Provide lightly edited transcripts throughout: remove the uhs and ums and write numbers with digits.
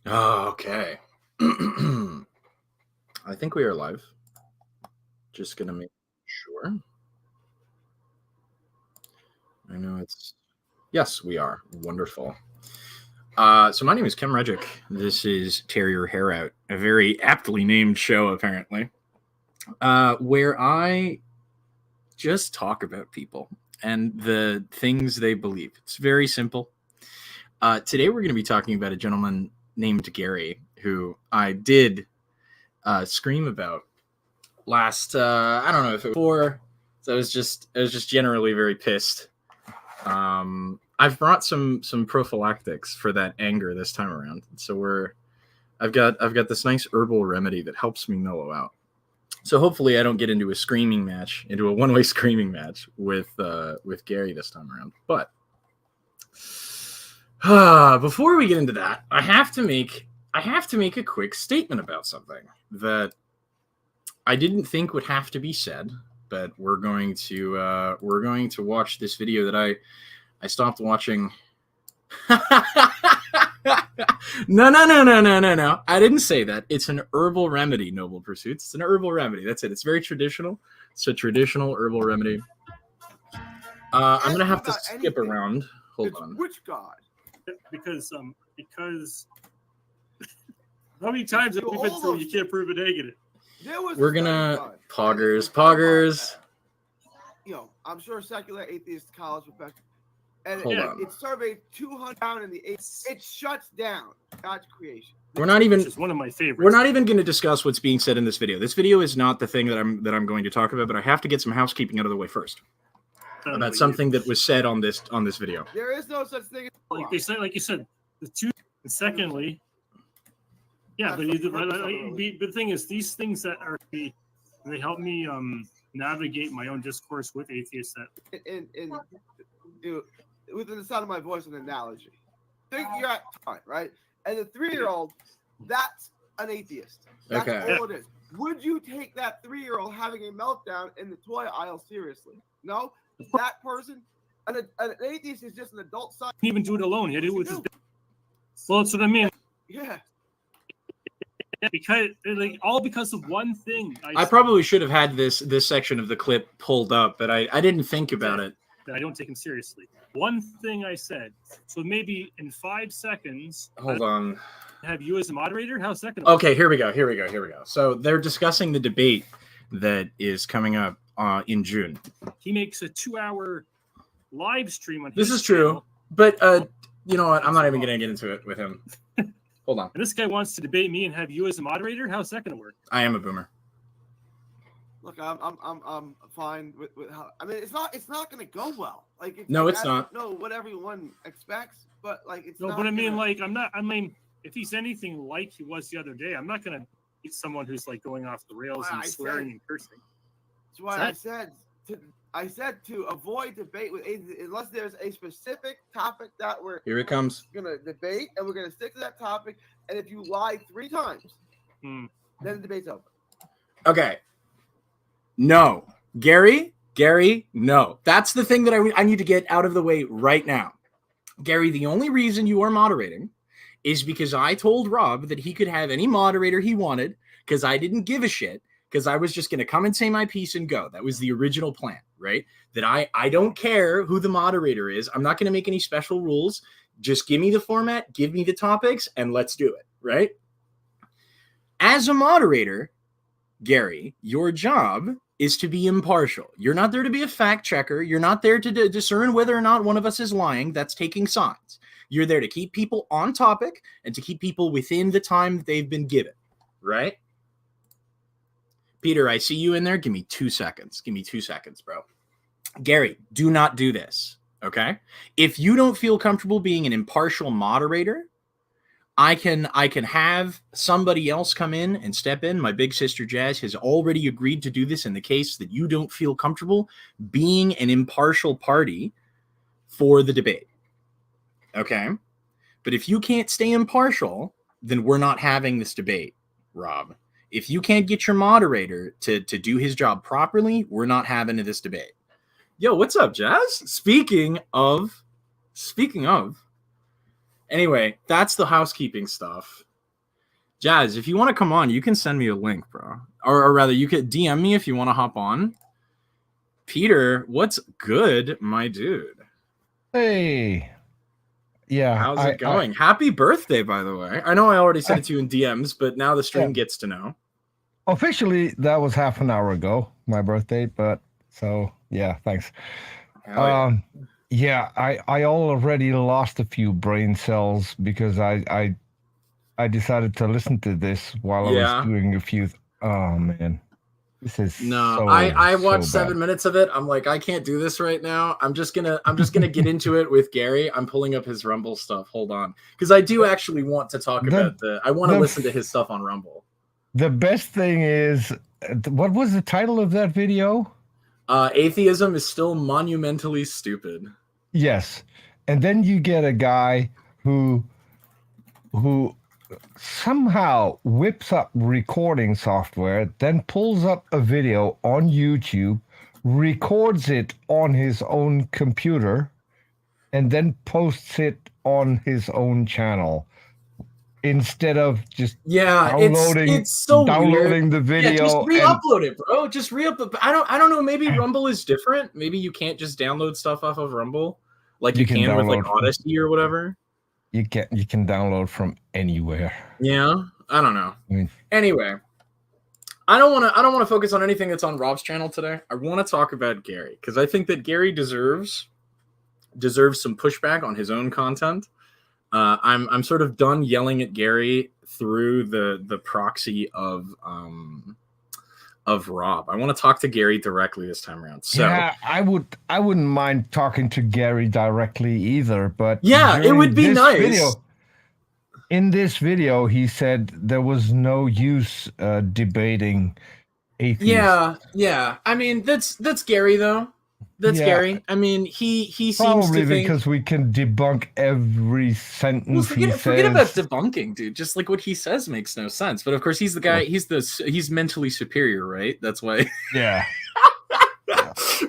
Okay. I think we are live. Just gonna make sure. I know it's. Yes, we are. Wonderful. So my name is Kim Redgick. This is Tear Your Hair Out, a very aptly named show, apparently, where I just talk about people and the things they believe. It's very simple. Today we're going to be talking about a gentleman named Gary, who I did scream about last. I don't know if it was before. So I was just generally very pissed. I've brought some prophylactics for that anger this time around. So I've got this nice herbal remedy that helps me mellow out. So hopefully I don't get into a one-way screaming match with Gary this time around. But before we get into that, I have to make a quick statement about something that I didn't think would have to be said, but we're going to watch this video that I stopped watching. No. I didn't say that. It's an herbal remedy, Noble Pursuits. It's an herbal remedy. That's it. It's very traditional. It's a traditional herbal remedy. I'm going to have to skip around. Hold on. Which god? Because how many times have we been through you can't prove a negative? We're gonna poggers. You know, I'm sure secular atheist college professor, and it surveyed 200 down in the eight. It shuts down God's creation. Which is one of my favorites. We're not even going to discuss what's being said in this video. This video is not the thing that I'm going to talk about, but I have to get some housekeeping out of the way first. About something that was said on this video. There is no such thing as like you said, the two. And secondly, yeah, but the thing is, these things that are they help me navigate my own discourse with atheists. Within the sound of my voice, an analogy. Think you're at time, right? And the 3-year-old, that's an atheist. That's all it is. Would you take that 3-year-old having a meltdown in the toy aisle seriously? No. That person, an atheist is just an adult son. He didn't even do it alone. He had to do it with his. Well, that's what I mean. Yeah. Because all because of one thing. I probably should have had this section of the clip pulled up, but I didn't think about it. I don't take him seriously. One thing I said. So maybe in 5 seconds. Hold on. Have you as a moderator? How's that going? Okay, here we go. So they're discussing the debate that is coming up in June. He makes a 2-hour live stream on. This is true, but you know what? I'm not even going to get into it with him. Hold on. And this guy wants to debate me and have you as a moderator. How's that going to work? I am a boomer. Look, I'm fine with how. I mean, it's not going to go well. Like, it's not. No, what everyone expects, but like it's. No, not but I mean, gonna... like, I'm not. I mean, if he's anything like he was the other day, I'm not going to be someone who's like going off the rails and swearing and cursing. That's why I said to avoid debate with atheists unless there's a specific topic that we're going to debate, and we're going to stick to that topic. And if you lie 3 times, then the debate's over. Okay. No. Gary, no. That's the thing that I need to get out of the way right now. Gary, the only reason you are moderating is because I told Rob that he could have any moderator he wanted because I didn't give a shit. Because I was just going to come and say my piece and go. That was the original plan, right? That I don't care who the moderator is. I'm not going to make any special rules. Just give me the format, give me the topics, and let's do it, right? As a moderator, Gary, your job is to be impartial. You're not there to be a fact checker. You're not there to discern whether or not one of us is lying. That's taking sides. You're there to keep people on topic and to keep people within the time they've been given, right? Peter, I see you in there. Give me 2 seconds. Give me 2 seconds, bro. Gary, do not do this, okay? If you don't feel comfortable being an impartial moderator, I can have somebody else come in and step in. My big sister Jazz has already agreed to do this in the case that you don't feel comfortable being an impartial party for the debate, okay? But if you can't stay impartial, then we're not having this debate, Rob. If you can't get your moderator to do his job properly, we're not having this debate. Yo, what's up, Jazz? Speaking of, anyway, that's the housekeeping stuff. Jazz, if you want to come on, you can send me a link, bro. Or rather, you could DM me if you want to hop on. Peter, what's good, my dude? Hey. Yeah. How's it going? Happy birthday, by the way. I know I already said it to you in DMs, but now the stream gets to know. Officially, that was half an hour ago, my birthday, but so yeah, thanks. Yeah, I already lost a few brain cells because I decided to listen to this while I was doing a few. Oh man, this is I watched 7 minutes of it. I'm like, I can't do this right now. I'm just gonna get into it with Gary. I'm pulling up his Rumble stuff. Hold on, because I do actually want to talk about I want to listen to his stuff on Rumble. The best thing is, what was the title of that video? Atheism is still monumentally stupid. Yes, and then you get a guy who somehow whips up recording software, then pulls up a video on YouTube, records it on his own computer, and then posts it on his own channel. Instead of just downloading, it's so downloading the video. Yeah, just re-upload it, bro. Just re-upload. I don't know. Maybe Rumble is different. Maybe you can't just download stuff off of Rumble like you can with like Odyssey or whatever. You can download from anywhere. Yeah, I don't know. Anyway, I don't want to focus on anything that's on Rob's channel today. I want to talk about Gary because I think that Gary deserves some pushback on his own content. I'm sort of done yelling at Gary through the proxy of Rob. I want to talk to Gary directly this time around. So yeah, I wouldn't mind talking to Gary directly either, but yeah, it would be nice. In this video, he said there was no use debating atheists. Yeah. I mean, that's Gary though. That's Gary. I mean, he seems probably to think because we can debunk every sentence he says. Forget about debunking, dude. Just like what he says makes no sense. But of course, he's the guy. He's mentally superior, right? That's why. Yeah.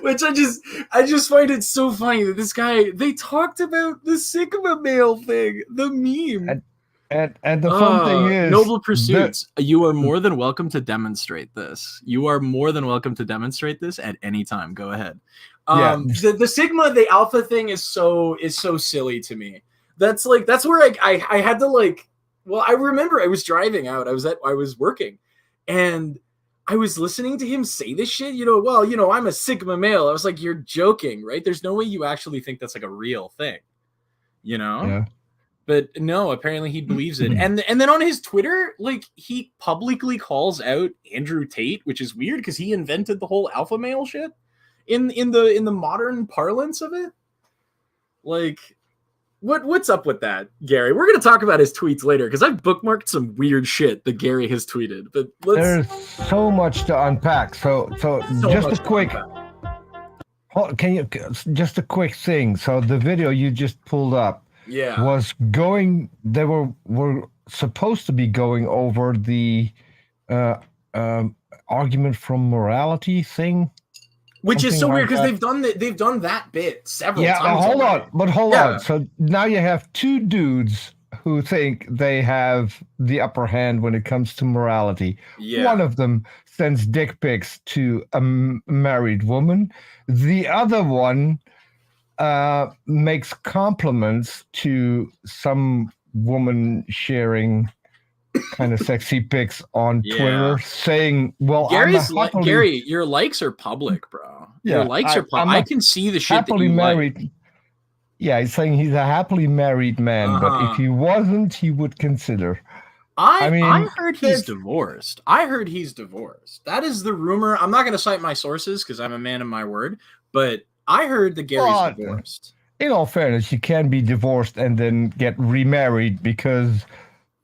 Which I just find it so funny that this guy. They talked about the Sigma male thing, the meme. And the fun thing is, Noble Pursuits, you are more than welcome to demonstrate this. You are more than welcome to demonstrate this at any time. Go ahead. The Sigma, the Alpha thing is so silly to me. That's where I had to like. Well, I remember I was driving out. I was working, and I was listening to him say this shit. I'm a Sigma male. I was like, you're joking, right? There's no way you actually think that's like a real thing, Yeah. But no, apparently he believes it. And then on his Twitter, like he publicly calls out Andrew Tate, which is weird because he invented the whole alpha male shit in the modern parlance of it. Like, what's up with that, Gary? We're gonna talk about his tweets later because I've bookmarked some weird shit that Gary has tweeted. But there's so much to unpack. So just a quick. Just a quick thing? So the video you just pulled up. Yeah, they were supposed to be going over the argument from morality thing, which is so weird because they've done that bit several times. Yeah, hold on. So now you have two dudes who think they have the upper hand when it comes to morality. Yeah. One of them sends dick pics to a married woman. The other one makes compliments to some woman sharing kind of sexy pics on Twitter, saying, "Well, Gary, your likes are public, bro. Your likes are public. I can see the shit that you married." Like. Yeah, he's saying he's a happily married man, but if he wasn't, he would consider. I heard he's divorced. That is the rumor. I'm not going to cite my sources because I'm a man of my word, but I heard that Gary's divorced. In all fairness, you can be divorced and then get remarried because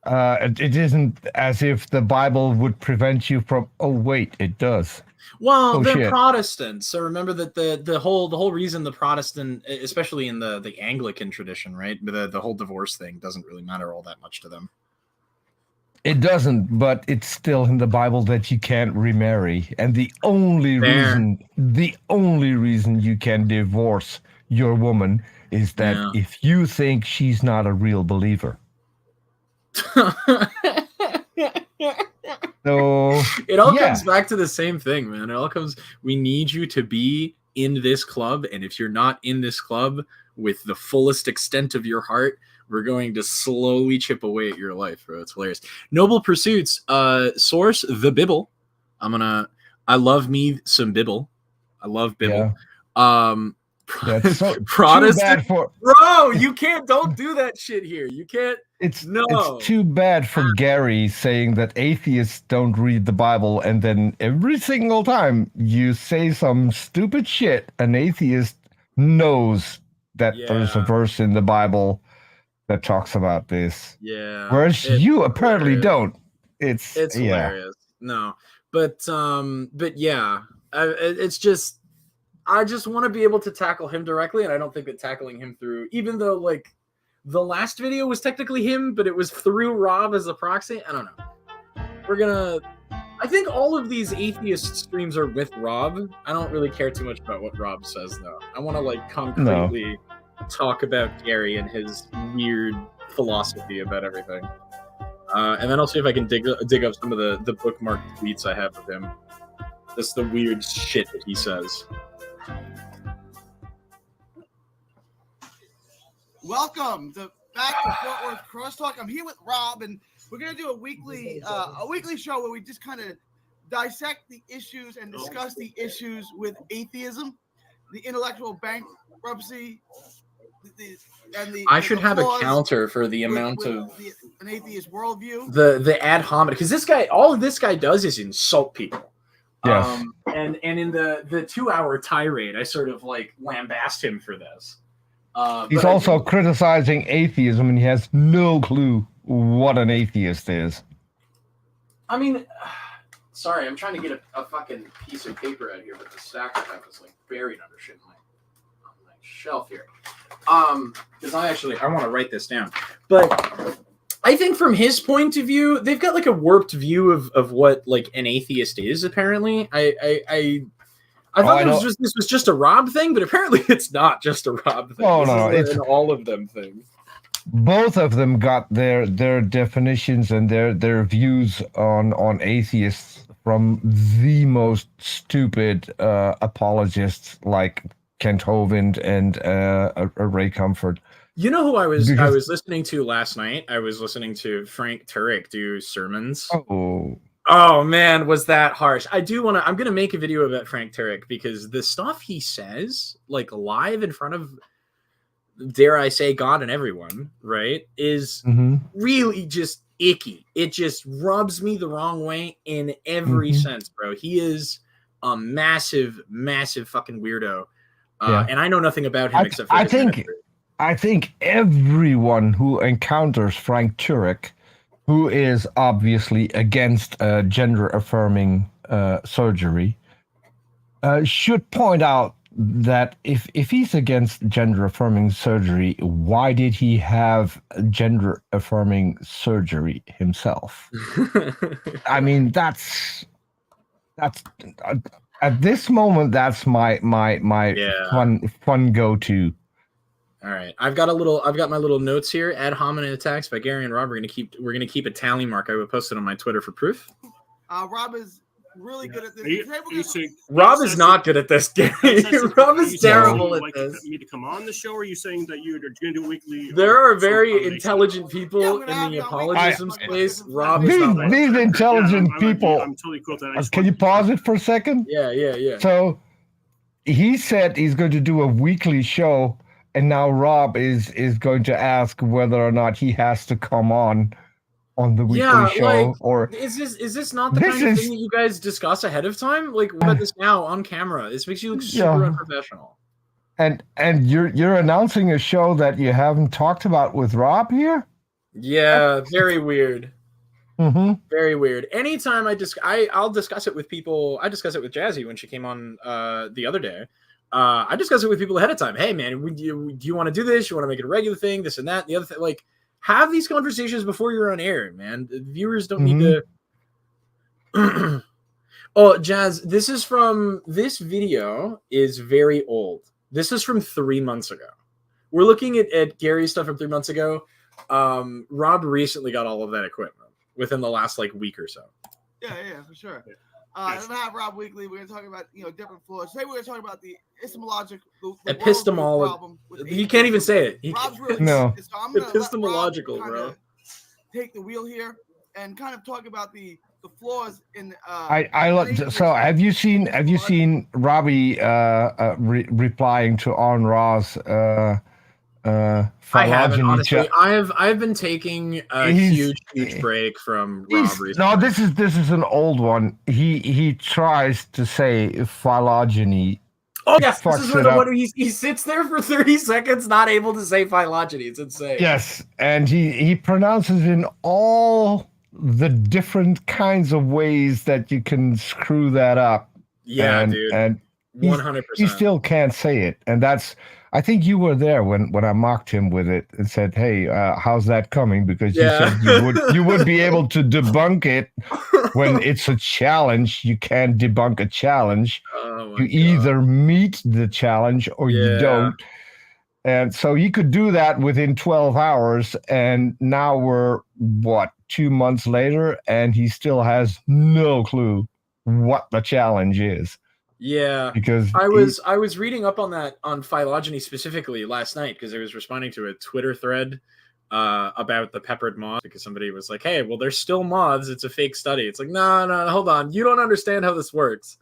it isn't as if the Bible would prevent you from. Oh wait, it does. Well, they're Protestants, so remember that the whole reason the Protestant, especially in the Anglican tradition, right? The whole divorce thing doesn't really matter all that much to them. It doesn't, but it's still in the Bible that you can't remarry. And the only reason you can divorce your woman is that if you think she's not a real believer. So it all comes back to the same thing, man. It all comes. We need you to be in this club, and if you're not in this club with the fullest extent of your heart, we're going to slowly chip away at your life, bro. It's hilarious. Noble Pursuits, source the Bible. I love me some Bible. I love Bible. Yeah. That's so Protestant, bro. You don't do that shit here. You can't. It's too bad for Gary saying that atheists don't read the Bible, and then every single time you say some stupid shit, an atheist knows that there's a verse in the Bible that talks about this. Yeah. Whereas you apparently don't. It's hilarious. No, but yeah, it's just. I just want to be able to tackle him directly, and I don't think that tackling him through, even though like the last video was technically him, but it was through Rob as a proxy. I don't know. I think all of these atheist streams are with Rob. I don't really care too much about what Rob says, though. I want to like concretely talk about Gary and his weird philosophy about everything. And then I'll see if I can dig up some of the bookmarked tweets I have of him. Just the weird shit that he says. Welcome back to Fort Worth Crosstalk. I'm here with Rob, and we're gonna do a weekly show where we just kind of dissect the issues and discuss the issues with atheism, the intellectual bankruptcy, I should have a counter for the amount of an atheist worldview. The ad hominem, because all of this guy does is insult people. Yes. And in the 2-hour tirade, I sort of like lambast him for this. He's also criticizing atheism, and he has no clue what an atheist is. I mean, sorry, I'm trying to get a fucking piece of paper out here, but the stack I have is like buried under shit on my shelf here. Because I want to write this down, but I think from his point of view, they've got like a warped view of what like an atheist is. Apparently, I thought this was just a Rob thing, but apparently it's not just a Rob thing. No, it's an all of them thing. Both of them got their definitions and their views on atheists from the most stupid apologists like Kent Hovind and Ray Comfort. You know who I was listening to last night? I was listening to Frank Turek do sermons. Oh man, was that harsh? I'm gonna make a video about Frank Turek because the stuff he says, like live in front of, dare I say, God and everyone, right, is really just icky. It just rubs me the wrong way in every sense, bro. He is a massive, massive fucking weirdo. And I know nothing about him except for I think everyone who encounters Frank Turek, who is obviously against gender-affirming surgery, should point out that if he's against gender-affirming surgery, why did he have gender-affirming surgery himself? I mean, that's at this moment, that's my fun go-to. All right, I've got my little notes here. Ad hominem attacks by Gary and Rob. We're gonna keep a tally mark. I will post it on my Twitter for proof. Rob is really good at this. Rob is not good at this, Gary. Rob is terrible at this. Me to come on the show, or are you saying that you're going to do a weekly? There are very intelligent people in the apologism space. Rob is not. These intelligent people. I'm totally cool with that. Can you pause it for a second? Yeah. So he said he's going to do a weekly show. And now Rob is going to ask whether or not he has to come on the weekly show. Like, or is this not the kind of thing that you guys discuss ahead of time? Like, what about this now on camera? This makes you look super unprofessional. And you're announcing a show that you haven't talked about with Rob here? Yeah, very weird. Very weird. Anytime I'll discuss it with people. I discuss it with Jazzy when she came on the other day. I discuss it with people ahead of time. Hey, man, do you want to do this? You want to make it a regular thing? This and that. The other thing, like, have these conversations before you're on air, man. The viewers don't need to. Oh, Jazz, this video is very old. This is from 3 months ago. We're looking at Gary's stuff from 3 months ago. Rob recently got all of that equipment within the last week or so. Yeah, for sure. I'm gonna have Rob weekly. We're gonna talk about different flaws. Today we're gonna talk about the epistemological, epistemological. You can't even say it. Rob's really no. good, so I'm gonna epistemological, let Rob bro. take the wheel here and kind of talk about the flaws in. So have you seen Robbie replying to On Ra's I haven't, honestly. phylogeny? I've been taking a huge break from Rob recently. No, this is an old one. He tries to say phylogeny. Oh yes, this is the one he sits there for 30 seconds not able to say phylogeny. It's insane. Yes, and he pronounces in all the different kinds of ways that you can screw that up. Yeah, dude. And 100%. He still can't say it, and that's. I think you were there when I mocked him with it and said, "Hey, how's that coming?" Because you said you would be able to debunk it when it's a challenge. You can't debunk a challenge. Oh you either meet the challenge or you don't. And so he could do that within 12 hours. And now we're 2 months later, and he still has no clue what the challenge is. Yeah, because I was reading up on that, on phylogeny specifically last night, because I was responding to a Twitter thread about the peppered moth, because somebody was like, "Hey, well, there's still moths. It's a fake study." It's like, no, hold on, you don't understand how this works.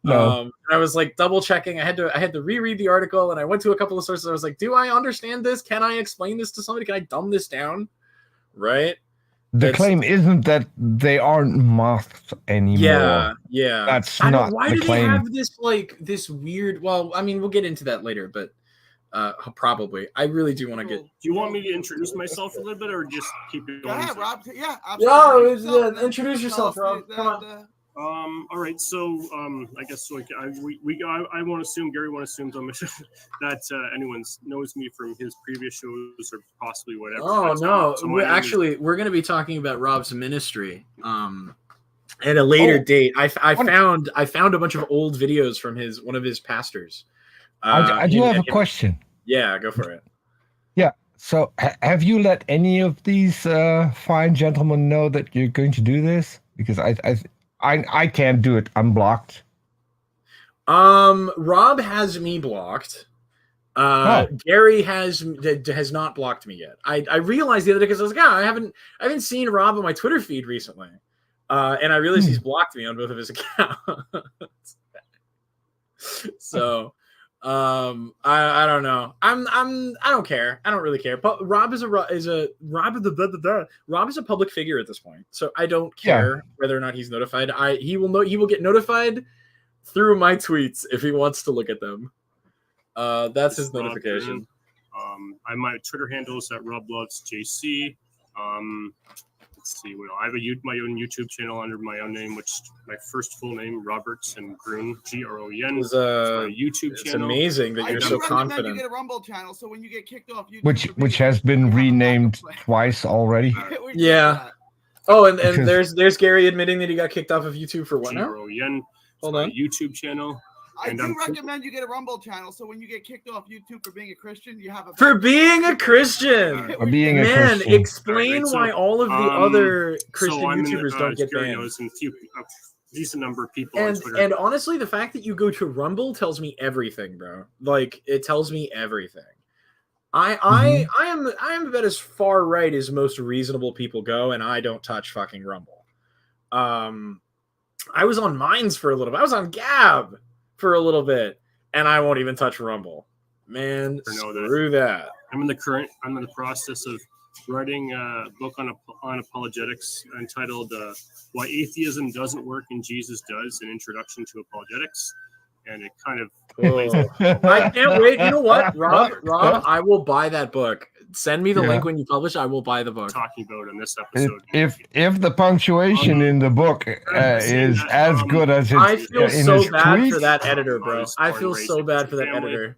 No. I was like double checking. I had to reread the article, and I went to a couple of sources. I was like, do I understand this? Can I explain this to somebody? Can I dumb this down? Right. The claim isn't that they aren't moths anymore. Yeah. That's not why the do claim. they have this weird? Well, I mean, we'll get into that later, but probably. I really do want to get. Do you want me to introduce myself a little bit, or just keep it going? Go ahead, Rob. Yeah, absolutely. Introduce yourself, Rob. Come on. All right. So, I guess I won't assume, Gary won't assume that anyone knows me from his previous shows or possibly whatever. Oh no! So we're going to be talking about Rob's ministry. At a later date. I found a bunch of old videos from one of his pastors. I do have a question. Yeah, go for it. Yeah. So, have you let any of these fine gentlemen know that you're going to do this? Because I can't do it unblocked. Rob has me blocked. Gary has not blocked me yet. I realized the other day, because I was like, I haven't seen Rob on my Twitter feed recently. And I realized he's blocked me on both of his accounts. So I don't know. I don't care. I don't really care. But Rob is a public figure at this point. So I don't care whether or not he's notified. He will get notified through my tweets if he wants to look at them. That's his notification. My Twitter handle is at RobLovesJC. Let's see. Well, I have my own YouTube channel under my own name, which my first full name, Roberts and Groen, Groen. Is my YouTube channel. It's amazing that you're so confident. You get a Rumble channel, so when you get kicked off YouTube, which has been renamed twice already. Yeah. Oh, and there's Gary admitting that he got kicked off of YouTube for what now? Groen. Hold on. YouTube channel. I do recommend you get a Rumble channel, so when you get kicked off YouTube for being a Christian, you have a For being a Christian. Explain why all of the other Christian YouTubers don't get banned. Knows a decent number of people on Twitter. And honestly, the fact that you go to Rumble tells me everything, bro. Like, it tells me everything. I am about as far right as most reasonable people go, and I don't touch fucking Rumble. I was on Minds for a little bit. I was on Gab for a little bit, and I won't even touch Rumble. Man, screw that. I'm in the process of writing a book on apologetics entitled "Why Atheism Doesn't Work and Jesus Does: An Introduction to Apologetics," and it kind of. I can't wait. You know what, Rob? I will buy that book. Send me the link when you publish. I will buy the book. Talking about in this episode. If the punctuation in the book is as good as it's I feel in so his bad tweets, for that editor, bro. I feel so bad for that editor.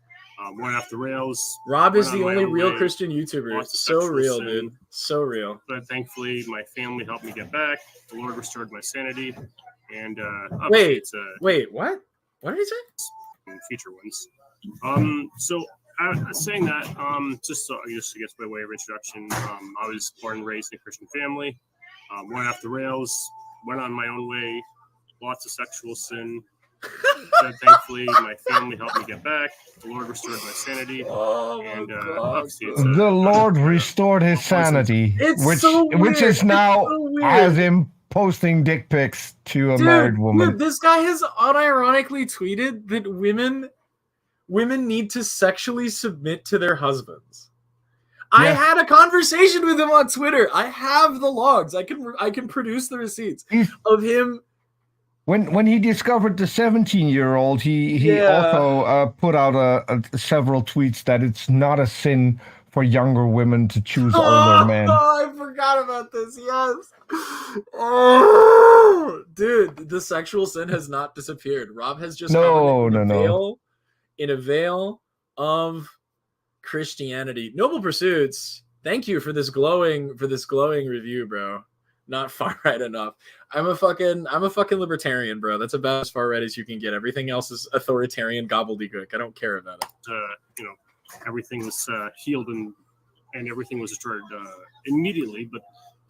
Went off the rails. Rob is the only real Christian YouTuber. So real, dude. So real. But thankfully, my family helped me get back. The Lord restored my sanity. And wait, what? What did he say? Future ones. So. Saying that, just I guess by way of introduction, I was born and raised in a Christian family. Went off the rails, went on my own way, lots of sexual sin. But thankfully, my family helped me get back. The Lord restored my sanity. And obviously, it's the Lord restored his sanity, which is now has him posting dick pics to a married woman. Dude, this guy has unironically tweeted that women need to sexually submit to their husbands. I had a conversation with him on Twitter. I have the logs. I can produce the receipts of him. When he discovered the 17-year-old, he also put out several tweets that it's not a sin for younger women to choose older men. Oh, I forgot about this. Yes. Oh, dude, the sexual sin has not disappeared. Rob has just in a veil of Christianity. Noble Pursuits. Thank you for this glowing review, bro. Not far right enough. I'm a fucking libertarian, bro. That's about as far right as you can get. Everything else is authoritarian gobbledygook. I don't care about it. Everything was healed and everything was restored immediately, but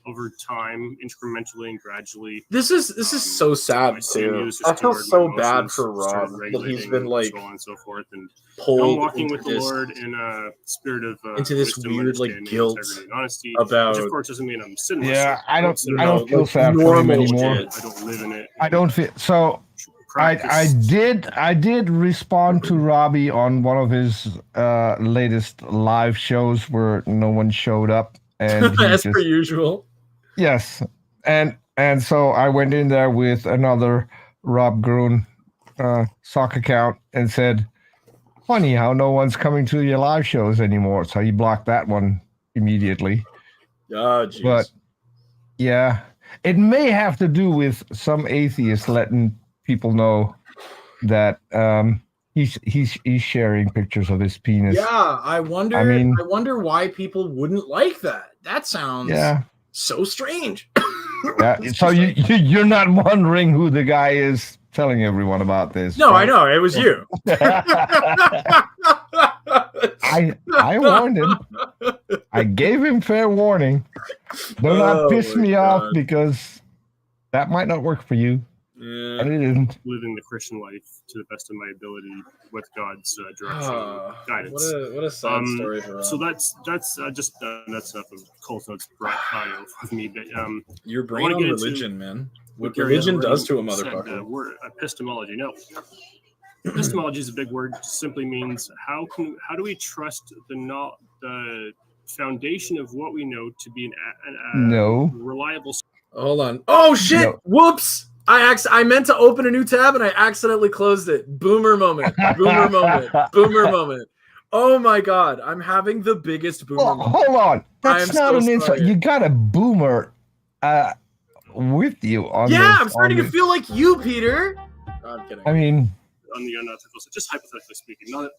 over time, incrementally and gradually. This is so sad too. I feel so bad for Rob that he's been like so on and so forth, and pulled walking with the Lord in a spirit of into this weird like guilt and honesty. About. Which of course doesn't mean I'm sinless. Yeah, I don't feel sad for him anymore. I don't live in it. I don't feel so. I did respond to Robbie on one of his latest live shows where no one showed up, and as per usual. Yes, and so I went in there with another Rob Grun sock account and said, "Funny how no one's coming to your live shows anymore." So he blocked that one immediately. Oh, jeez. But yeah, it may have to do with some atheists letting people know that he's sharing pictures of his penis. Yeah, I wonder why people wouldn't like that. That sounds so strange. Yeah, so you're not wondering who the guy is telling everyone about this? No, right? I know it was you. I warned him. I gave him fair warning. Do not piss me off because that might not work for you. Yeah. And it didn't. Living the Christian life to the best of my ability with God's direction and guidance. What a sad story for Rob. So that's just that's enough of Cole's Notes bio of me. But your brain on religion, man. What religion does to a motherfucker. Word epistemology. No, epistemology is a big word. It simply means how do we trust the foundation of what we know to be a reliable. Hold on. Oh shit! No. Whoops! I meant to open a new tab and I accidentally closed it. Boomer moment. Boomer moment. Boomer moment. Oh my god! I'm having the biggest boomer moment. Hold on. That's not an insult. You got a boomer with you on this. Yeah, I'm starting to feel like you, Peter. No, I'm kidding. I mean, on the unethical, so just hypothetically speaking, neither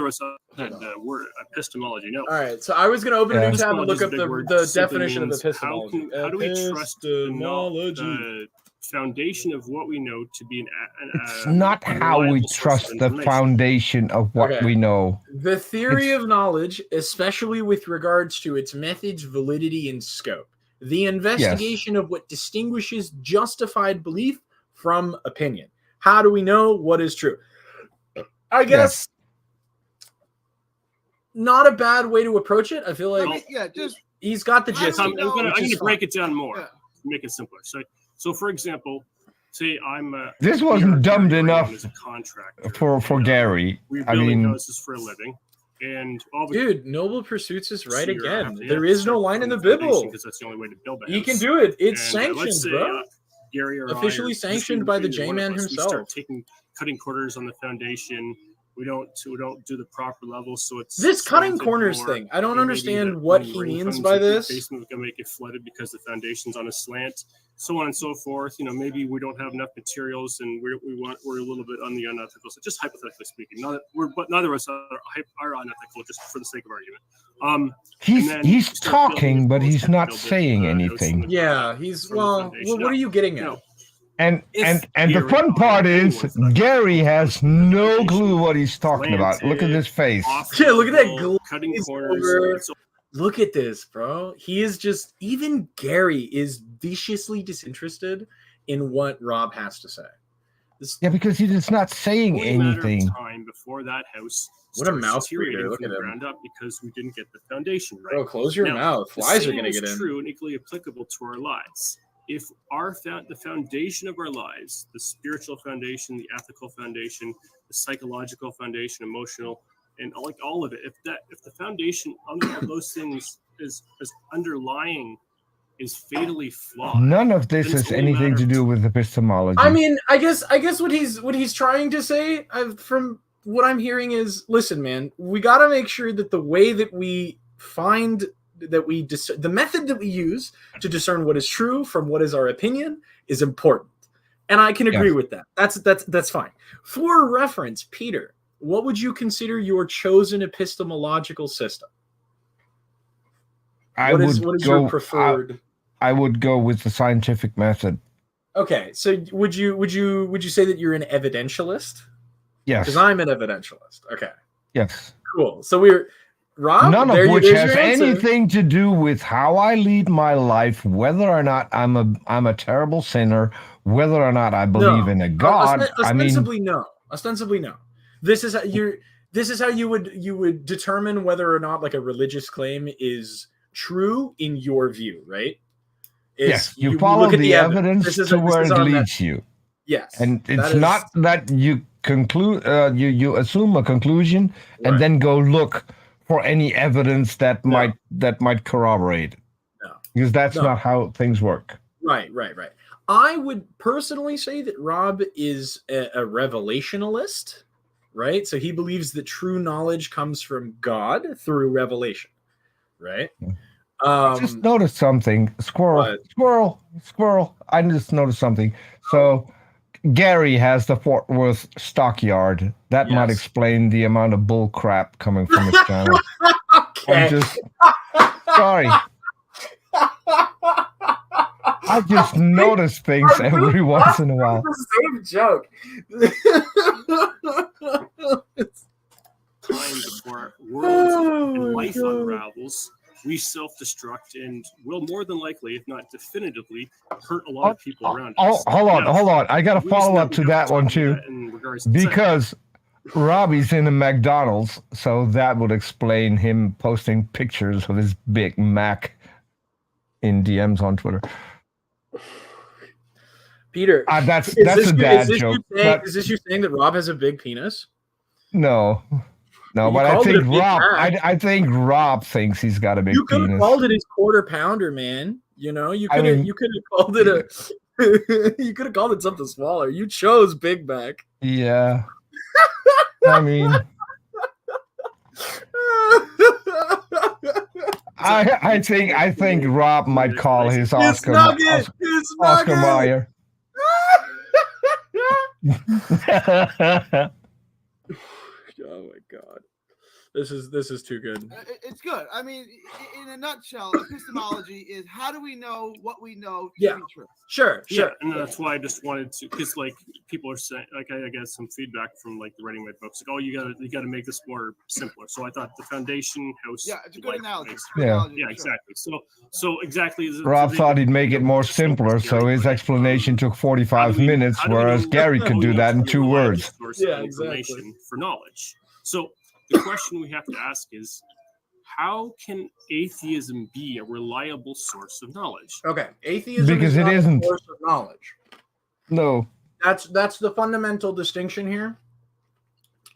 of us had the word epistemology. No. All right, so I was going to open a new tab and look up the definition of epistemology. How do we trust the foundation of what we know to be it's not how we trust the foundation of what we know. The theory of knowledge, especially with regards to its methods, validity, and scope. The investigation of what distinguishes justified belief from opinion. How do we know what is true? I guess not a bad way to approach it. I feel like he's got the gist. I'm going to break it down more, make it simpler. So for example, say I'm this wasn't dumbed enough as a contractor for Gary. I mean, does this for a living. And dude, Noble Pursuits is right again. There is no line in the Bible because that's the only way to build that. He can do it. It's sanctioned, bro. Gary or officially sanctioned by the J-Man himself. We start cutting corners on the foundation. We don't do the proper level, so it's this cutting corners thing. I don't understand what he means by this. Basement gonna make it flooded because the foundation's on a slant, so on and so forth. Maybe we don't have enough materials, and we're a little bit on the unethical. So just hypothetically speaking, neither of us are unethical, just for the sake of argument. He's talking, but he's not saying anything. Yeah, he's what are you getting at? And the fun part is Gary has no clue what he's talking about. Look at his face. Yeah, look at that cutting corners. Look at this, bro. He is just even Gary is viciously disinterested in what Rob has to say. Yeah, because he's just not saying anything. Time before that house what a mouth deteriorating Look from at the him. ground up because we didn't get the foundation right. Bro, close your mouth. Flies are going to get in. True and equally applicable to our lives. If the foundation of our lives, the spiritual foundation, the ethical foundation, the psychological foundation, emotional, and like all of it, if the foundation of those things is underlying is fatally flawed. None of this has anything to do with epistemology. I mean, I guess what he's trying to say from what I'm hearing is, listen, man, we got to make sure that the way that we find that the method that we use to discern what is true from what is our opinion is important. And I can agree with that. That's fine. For reference, Peter, what would you consider your chosen epistemological system? What is your preferred? I would go with the scientific method. Okay, so would you say that you're an evidentialist? Yes. Because I'm an evidentialist. Okay. Yes. Cool. So we're Rob. None of which has anything to do with how I lead my life, whether or not I'm a terrible sinner, whether or not I believe in a God. Ostensibly, no. Ostensibly, no. This is how you would determine whether or not like a religious claim is true in your view, right? Yes, you follow the evidence to where it leads you. Yes, and it's not that you conclude. You assume a conclusion and then go look for any evidence that might corroborate. No, because that's not how things work. Right. I would personally say that Rob is a revelationalist, right? So he believes that true knowledge comes from God through revelation, right? I just noticed something. Squirrel. I just noticed something. So Gary has the Fort Worth stockyard. That might explain the amount of bull crap coming from his channel. Okay. I'm just sorry. I just notice things every once in a while. The same joke. Time before our world and life unravels, we self-destruct and will more than likely, if not definitively, hurt a lot of people around us. Hold on. I got to follow up to that one too, because Robbie's in a McDonald's, so that would explain him posting pictures of his Big Mac in DMs on Twitter. Peter, that's a dad joke. Is this you saying that Rob has a big penis? No, but I think Rob thinks he's got a big penis. You could have called it his quarter pounder, man. You know, you could have called it you could have called it something smaller. You chose Big Mac. Yeah. I mean, I think Rob might call his Oscar Mayer. Oh my God. This is too good. It's good. I mean, in a nutshell, epistemology is how do we know what we know to be true? Sure. And that's why I just wanted to, because like people are saying, like I got some feedback from like the writing my books, like, oh, you gotta make this more simpler. So I thought the foundation house. Yeah, it's a good analogy. Yeah, exactly. So exactly. Rob thought he'd make it more simpler, so his explanation took 45 minutes, whereas Gary could do that in 2 words. Yeah, exactly. For knowledge. So the question we have to ask is, how can atheism be a reliable source of knowledge? Okay, atheism because it isn't a source of knowledge. No, that's the fundamental distinction here.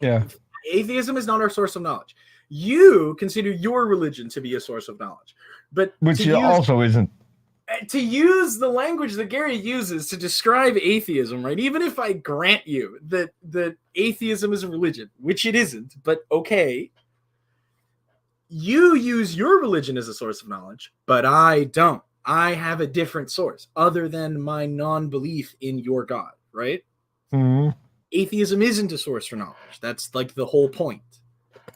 Yeah, atheism is not our source of knowledge. You consider your religion to be a source of knowledge, but which also isn't. To use the language that Gary uses to describe atheism, right? Even if I grant you that atheism is a religion, which it isn't, but okay, you use your religion as a source of knowledge, but I don't. I have a different source other than my non-belief in your God, right? Mm-hmm. Atheism isn't a source for knowledge. That's like the whole point.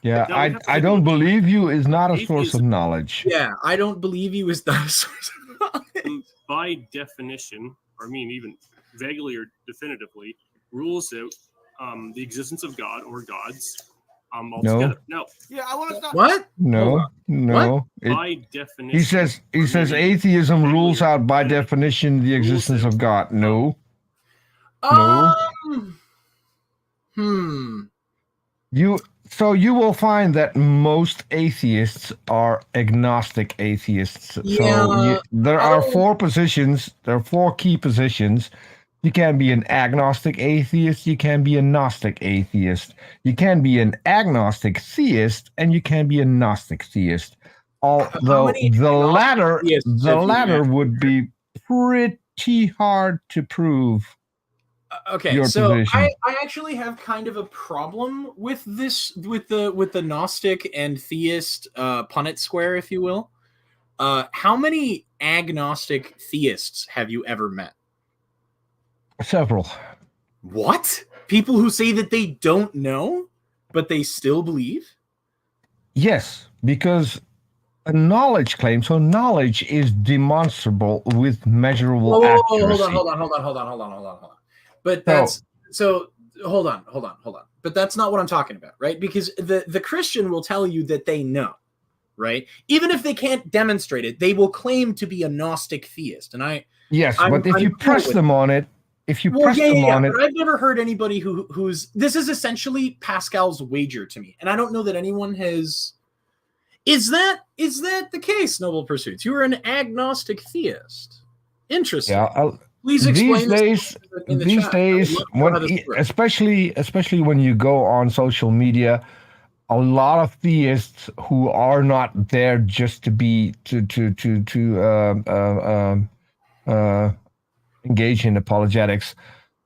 Yeah, I don't believe you is not a source of knowledge. Yeah, I don't believe you is not a source of knowledge. By definition, or I mean even vaguely or definitively, rules out the existence of God or gods, altogether. No. Yeah, I want to stop. What? No. By definition. He says atheism rules out by definition the existence of God. No. You will find that most atheists are agnostic atheists. Yeah, there are four positions. There are four key positions. You can be an agnostic atheist. You can be a Gnostic atheist. You can be an agnostic theist, and you can be a Gnostic theist. Although the latter would be pretty hard to prove. Okay, so I actually have kind of a problem with this, with the Gnostic and theist Punnett square, if you will. How many agnostic theists have you ever met? Several. What? People who say that they don't know, but they still believe? Yes, because a knowledge claim. So knowledge is demonstrable with measurable accuracy. Hold on. But that's hold on. But that's not what I'm talking about, right? Because the Christian will tell you that they know, right? Even if they can't demonstrate it, they will claim to be a Gnostic theist. And but if you press them on it, but I've never heard anybody who's this is essentially Pascal's wager to me, and I don't know that anyone has. Is that the case, Noble Pursuits? You are an agnostic theist. Interesting. Yeah. Please explain these days, especially when you go on social media, a lot of theists who are not there just to be engage in apologetics,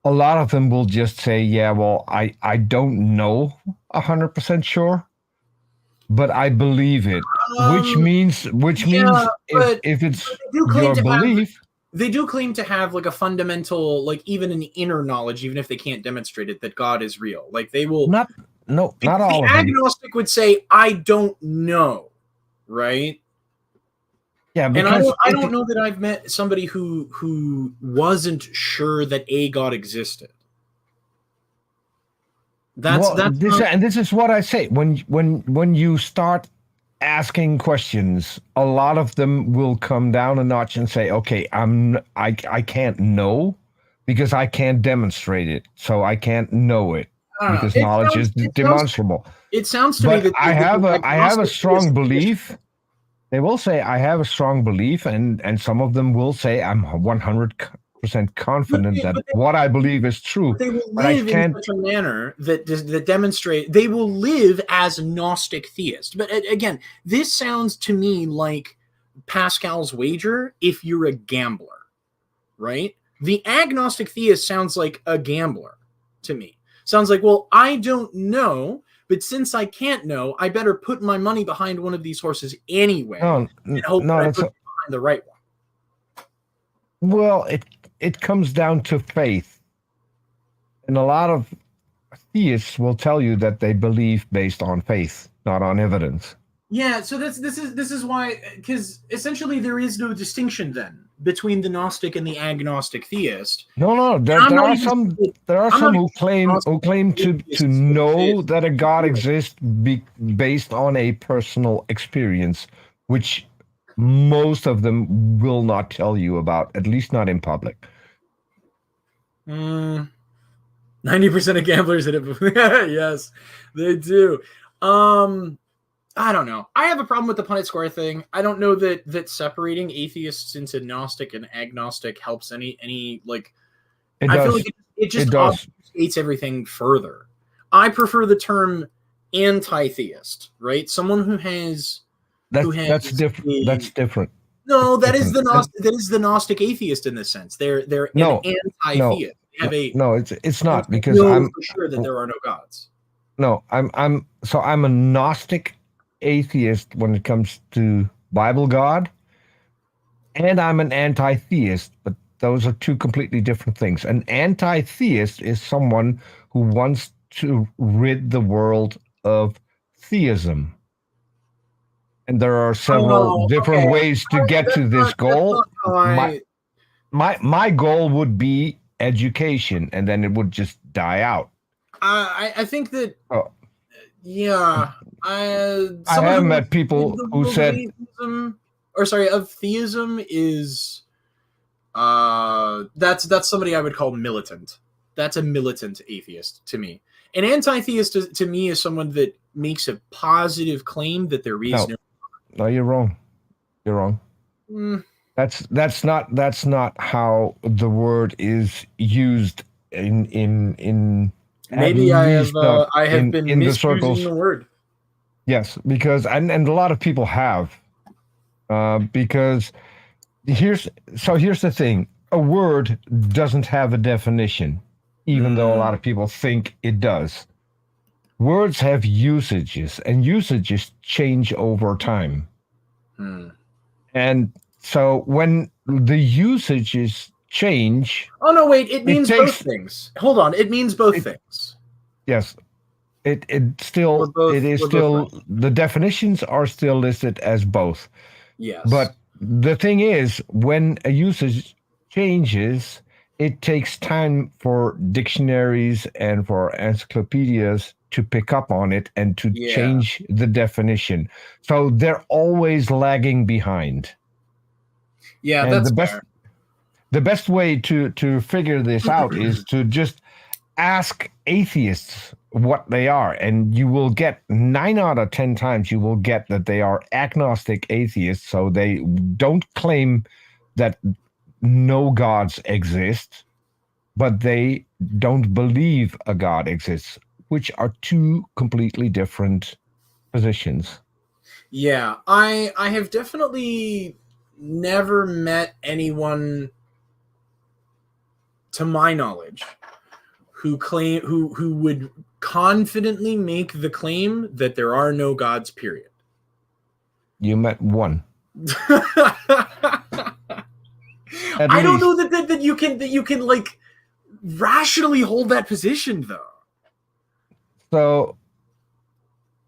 a lot of them will just say, yeah, well, I don't know 100% sure, but I believe it, which means if it's your belief. They do claim to have like a fundamental, like even an inner knowledge, even if they can't demonstrate it, that God is real. Like they will not all of them. The agnostic would say, I don't know, right? Yeah, and I don't know that I've met somebody who wasn't sure that a God existed. This is what I say. When you start asking questions, a lot of them will come down a notch and say, okay, I can't know because I can't demonstrate it, so I can't know it because knowledge is demonstrable. It sounds to me that I have a strong belief. They will say I have a strong belief, and some of them will say I'm 100% confident that what I believe is true. They will live in such a manner that demonstrate they will live as Gnostic theists. But again, this sounds to me like Pascal's wager if you're a gambler, right? The agnostic theist sounds like a gambler to me. Sounds like, well, I don't know, but since I can't know, I better put my money behind one of these horses anyway and hope that I put behind the right one. Well, it comes down to faith. And a lot of theists will tell you that they believe based on faith, not on evidence. Yeah, so this is why, because essentially there is no distinction then between the Gnostic and the agnostic theist. No, there are some who claim to know that a God exists based on a personal experience, which most of them will not tell you about, at least not in public. 90% of gamblers hit it. Yes, they do. I don't know. I have a problem with the Punnett square thing. I don't know that separating atheists into Gnostic and agnostic helps any like. I feel like it just obfuscates everything further. I prefer the term anti-theist, right? Someone who has that's different. That's different. No, that is the Gnostic atheist in this sense. They're an anti-theist. It's not because I'm for sure that there are no gods. No, I'm a Gnostic atheist when it comes to Bible God, and I'm an anti-theist, but those are two completely different things. An anti-theist is someone who wants to rid the world of theism. And there are several different ways to get to this goal. My goal would be education, and then it would just die out. I think that Yeah, I have met people who said, atheism, or sorry, of theism is that's somebody I would call militant. That's a militant atheist to me. An anti-theist to me is someone that makes a positive claim that there is no, you're wrong. You're wrong. That's not how the word is used in maybe I have been in misusing the circles. the word. Yes, because and a lot of people have because here's the thing: a word doesn't have a definition, even though a lot of people think it does. Words have usages, and usages change over time. And so when the usages change... Oh, no, wait. It means both things. Hold on. It means both things. Yes. It is still, the definitions are still listed as both. Yes. But the thing is, when a usage changes, it takes time for dictionaries and for encyclopedias to pick up on it and to change the definition. So they're always lagging behind. Yeah, and that's fair. The best way to figure this out is to just ask atheists what they are, and you will get 9 out of 10 times you will get that they are agnostic atheists, so they don't claim that no gods exist, but they don't believe a god exists, which are two completely different positions. Yeah, I have definitely never met anyone, to my knowledge, who would confidently make the claim that there are no gods, period. You met one. I don't know that you can like rationally hold that position, though. So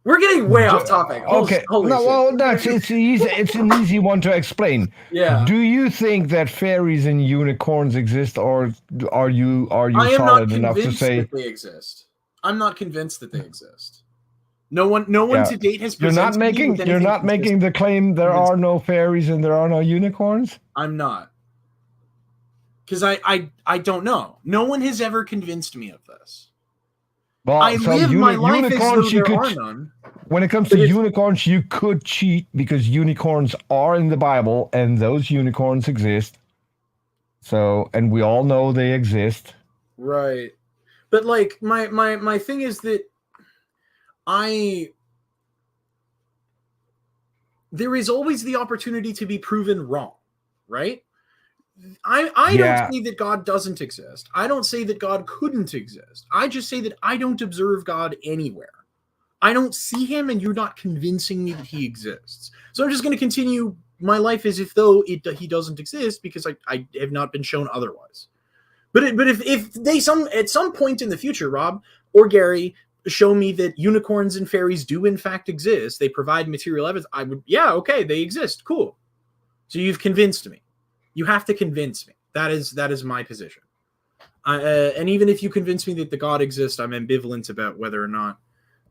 we're getting way off topic. Okay. It's easy. It's an easy one to explain. Yeah. Do you think that fairies and unicorns exist, or are you solid enough to say that they exist? I'm not convinced that they exist. No one to date has presented You're not making the claim there are no fairies and there are no unicorns? I'm not. Because I don't know. No one has ever convinced me of this. Well, I live my life as though there are none. When it comes to unicorns, you could cheat because unicorns are in the Bible and those unicorns exist. So, and we all know they exist. Right. But like my thing is that there is always the opportunity to be proven wrong, right? I don't say that God doesn't exist. I don't say that God couldn't exist. I just say that I don't observe God anywhere. I don't see him, and you're not convincing me that he exists. So I'm just going to continue my life as if though he doesn't exist because I have not been shown otherwise. But if they at some point in the future, Rob or Gary, show me that unicorns and fairies do in fact exist, they provide material evidence, I would, okay, they exist, cool. So you've convinced me. You have to convince me. That is my position. And even if you convince me that the God exists, I'm ambivalent about whether or not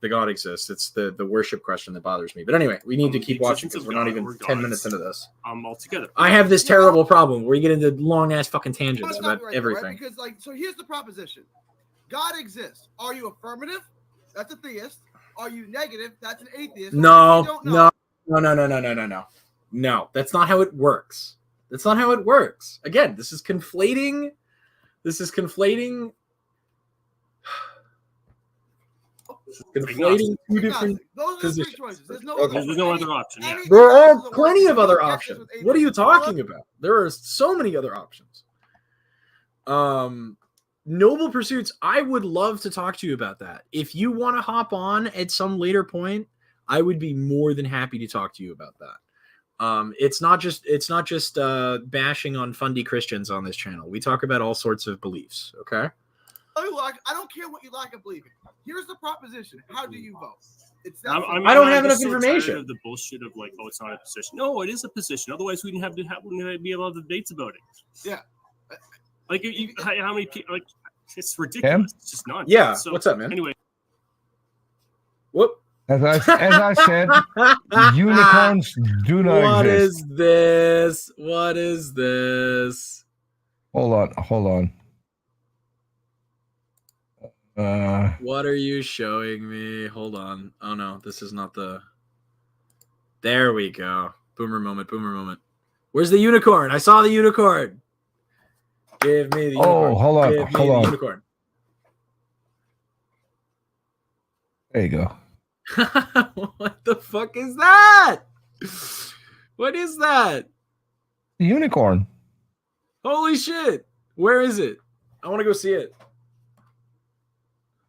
the God exists. It's the worship question that bothers me. But anyway, we need to keep watching because we're not even 10 minutes into this. Altogether. I have this terrible problem where you get into long ass fucking tangents about everything. Right? Because so here's the proposition: God exists. Are you affirmative? That's a theist. Are you negative? That's an atheist. No, that's not how it works. That's not how it works. Again, this is conflating. Two different positions. There's no other option. Yeah. There are plenty of other options. What are you talking about? There are so many other options. Noble Pursuits, I would love to talk to you about that. If you want to hop on at some later point, I would be more than happy to talk to you about that. It's not just bashing on fundy Christians on this channel. We talk about all sorts of beliefs. Okay. I don't care what you like of believing. Here's the proposition. How do you vote? I don't have enough information. Of the bullshit of like, it's not a position. No, it is a position. Otherwise, we wouldn't be a lot of debates about it. Yeah. Like, how many people? Like, it's ridiculous. It's just not. Yeah. So, what's up, man? Anyway. Whoop. As I said, unicorns do not What exist. is this? What is this? Hold on. What are you showing me? Hold on. Oh no, this is not the. There we go. Boomer moment. Where's the unicorn? I saw the unicorn. Give me the unicorn. Oh, hold on. Give me the unicorn. There you go. What the fuck is that? What is that? The unicorn. Holy shit. Where is it? I want to go see it.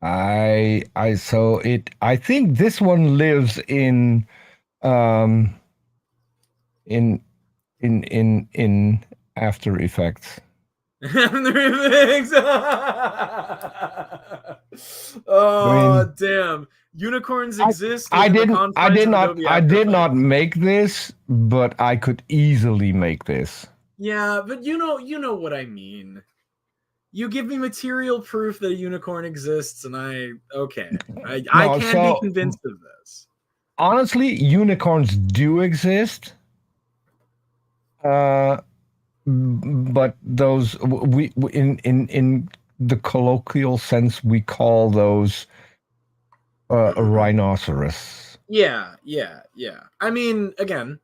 I think this one lives in After Effects. Oh, damn. Unicorns exist. I did not make this, but I could easily make this. Yeah, but you know what I mean. You give me material proof that a unicorn exists, and I can be convinced of this. Honestly, unicorns do exist. But those we in the colloquial sense we call those a rhinoceros. Yeah. I mean, again,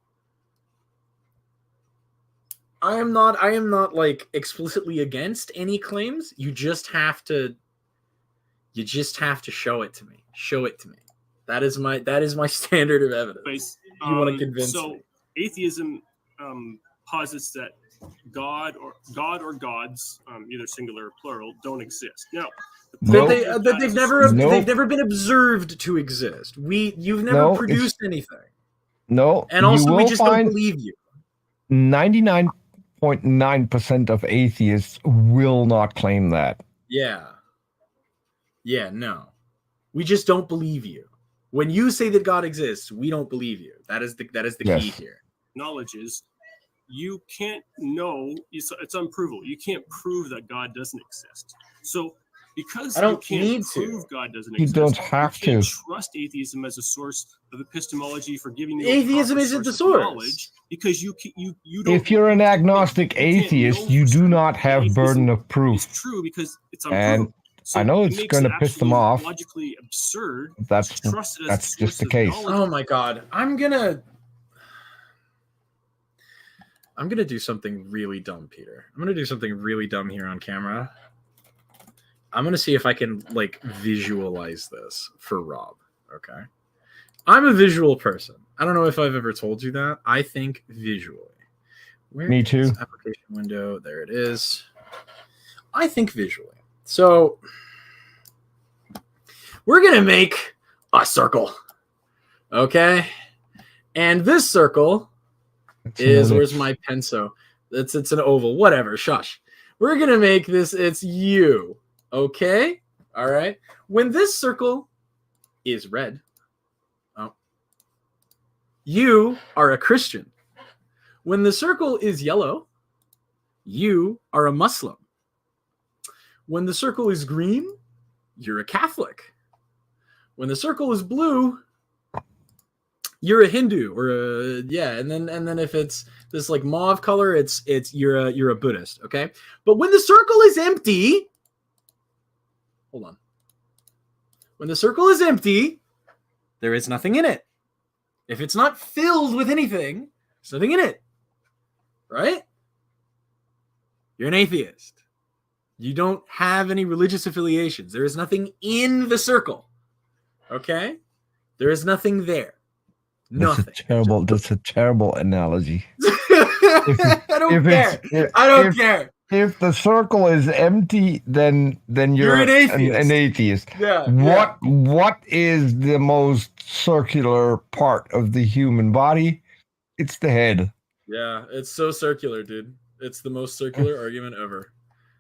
I am not like explicitly against any claims. You just have to show it to me. Show it to me. That is my standard of evidence. You want to convince me. So atheism posits that God or gods, either singular or plural, don't exist. Now, they've never been observed to exist. You've never produced anything. No, and also we just don't believe you. 99.9% of atheists will not claim that. Yeah, no, we just don't believe you. When you say that God exists, we don't believe you. That is the key here. Knowledge is. You can't know, it's unprovable. You can't prove that God doesn't exist. So because you can't prove God doesn't exist, you don't have to trust atheism as a source of epistemology for giving you atheism isn't the source knowledge, because you don't. If you're an agnostic atheist, you do not have burden of proof. It's true because it's unprovable. And I know it's going to piss them off. Logically absurd. That's just the case. Oh my God, I'm gonna do something really dumb, Peter. I'm gonna do something really dumb here on camera. I'm gonna see if I can like visualize this for Rob. Okay, I'm a visual person. I don't know if I've ever told you that. I think visually. Me too. Application window. There it is. I think visually. So we're gonna make a circle. Okay, and this circle where's my penso? It's an oval. Whatever. Shush. We're gonna make this. It's you. Okay. All right. When this circle is red, you are a Christian. When the circle is yellow, you are a Muslim. When the circle is green, you're a Catholic. When the circle is blue, you're a Hindu and then if it's this like mauve color, it's you're a Buddhist, okay? But when the circle is empty, hold on. When the circle is empty, there is nothing in it. If it's not filled with anything, there's nothing in it. Right? You're an atheist. You don't have any religious affiliations. There is nothing in the circle. Okay? There is nothing there. Nothing. That's a terrible analogy. I don't care. If the circle is empty, then you're an atheist. An atheist. Yeah. What is the most circular part of the human body? It's the head. Yeah, it's so circular, dude. It's the most circular argument ever.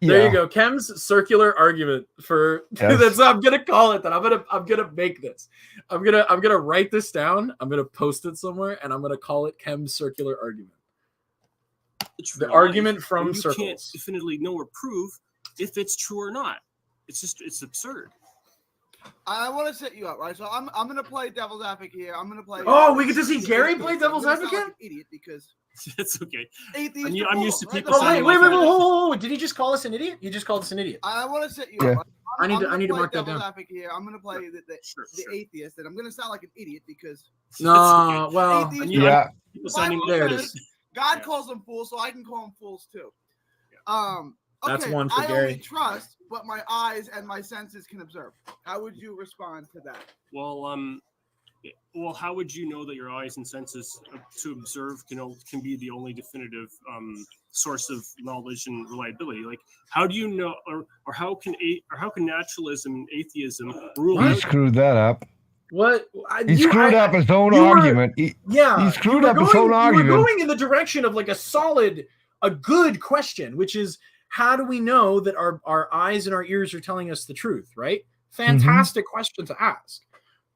There you go. Kem's circular argument for that's I'm gonna call it that. I'm gonna make this. I'm gonna write this down. I'm gonna post it somewhere, and I'm gonna call it Kem's circular argument. The argument from circles. You can't definitively know or prove if it's true or not. It's absurd. I want to set you up, right? So I'm gonna play devil's advocate here. I'm gonna play. Oh, we get to see Gary play devil's advocate? Like an idiot because It's okay. atheists I'm are used to fools, right? people Oh saying wait, like hold. Did he just call us an idiot? You just called us an idiot. I want to set you Yeah. up. I need to play mark that devil's down. advocate here. I'm gonna play the Sure. atheist, and I'm gonna sound like an idiot because No, well, atheists Yeah. people sounding there it says is. God Yeah. calls them fools, so I can call them fools too. That's Okay, one for I Gary. only trust what my eyes and my senses can observe. How would you respond to that? Well, how would you know that your eyes and senses to observe can be the only definitive source of knowledge and reliability? Like, how do you know, or how can naturalism and atheism rule He out? screwed that up. What? He screwed up his own you were- argument. He screwed up his own You argument. were going in the direction of like a good question, which is how do we know that our eyes and our ears are telling us the truth, right? Fantastic question to ask.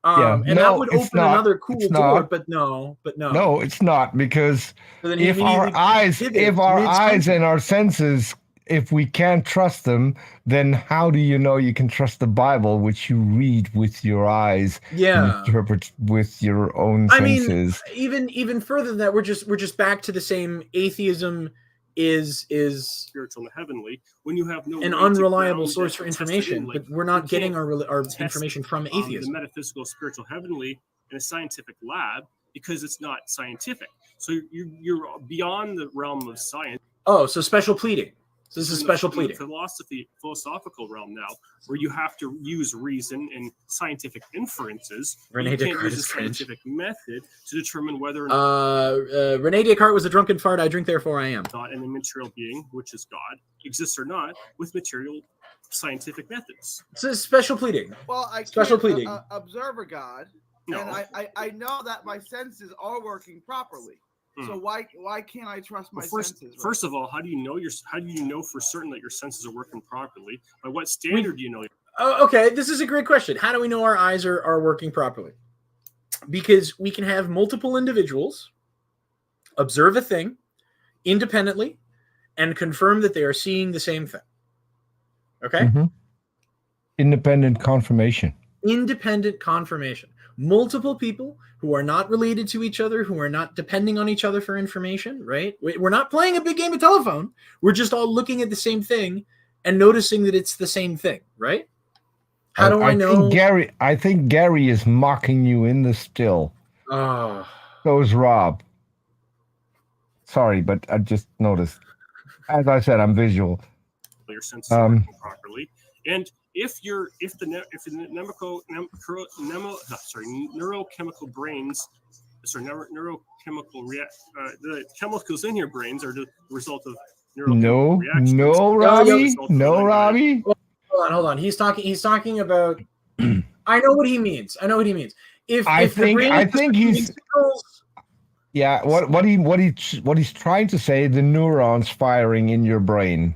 And that would open another cool door, but no. No, it's not, because So then if he our immediately eyes, pivots if our eyes mid-sentence. and our senses, if we can't trust them, then how do you know you can trust the Bible, which you read with your eyes, Yeah. and interpret with your own I mean, senses? even further than that, we're just back to the same. Atheism is spiritual and heavenly when you have no an way to unreliable ground source it for or test it information, in, like, but we're not you getting can't our test, information from the atheism. metaphysical, spiritual, heavenly in a scientific lab because it's not scientific. So you're beyond the realm of science. Oh, so special pleading. So this is in special the pleading. philosophical realm now, where you have to use reason and scientific inferences. Rene You can't Descartes use a is cringe. scientific method to determine whether or not Rene Descartes was a drunken fart. I drink, therefore I am. God and the material being, which is God, exists or not with material scientific methods. So special pleading. Well, I Special can't pleading. observe a God, No. and I know that my senses are working properly. So why can't I trust my senses? Right? First of all, how do you know for certain that your senses are working properly? By what standard do you know? Oh, okay, this is a great question. How do we know our eyes are working properly? Because we can have multiple individuals observe a thing independently and confirm that they are seeing the same thing. Okay? Mm-hmm. Independent confirmation. Independent confirmation. Multiple people who are not related to each other, who are not depending on each other for information, right? We're not playing a big game of telephone. We're just all looking at the same thing and noticing that it's the same thing, right? How do I know? I think Gary is mocking you in the still. Oh. So is Rob. Sorry, but I just noticed. As I said, I'm visual. Your senses are working properly, and if the neurochemical brains, the chemicals in your brains are the result of neurochemical reactions. No, Robbie. Hold on. He's talking about. I know what he means. I think he's. Signals, yeah. What he's trying to say, the neurons firing in your brain.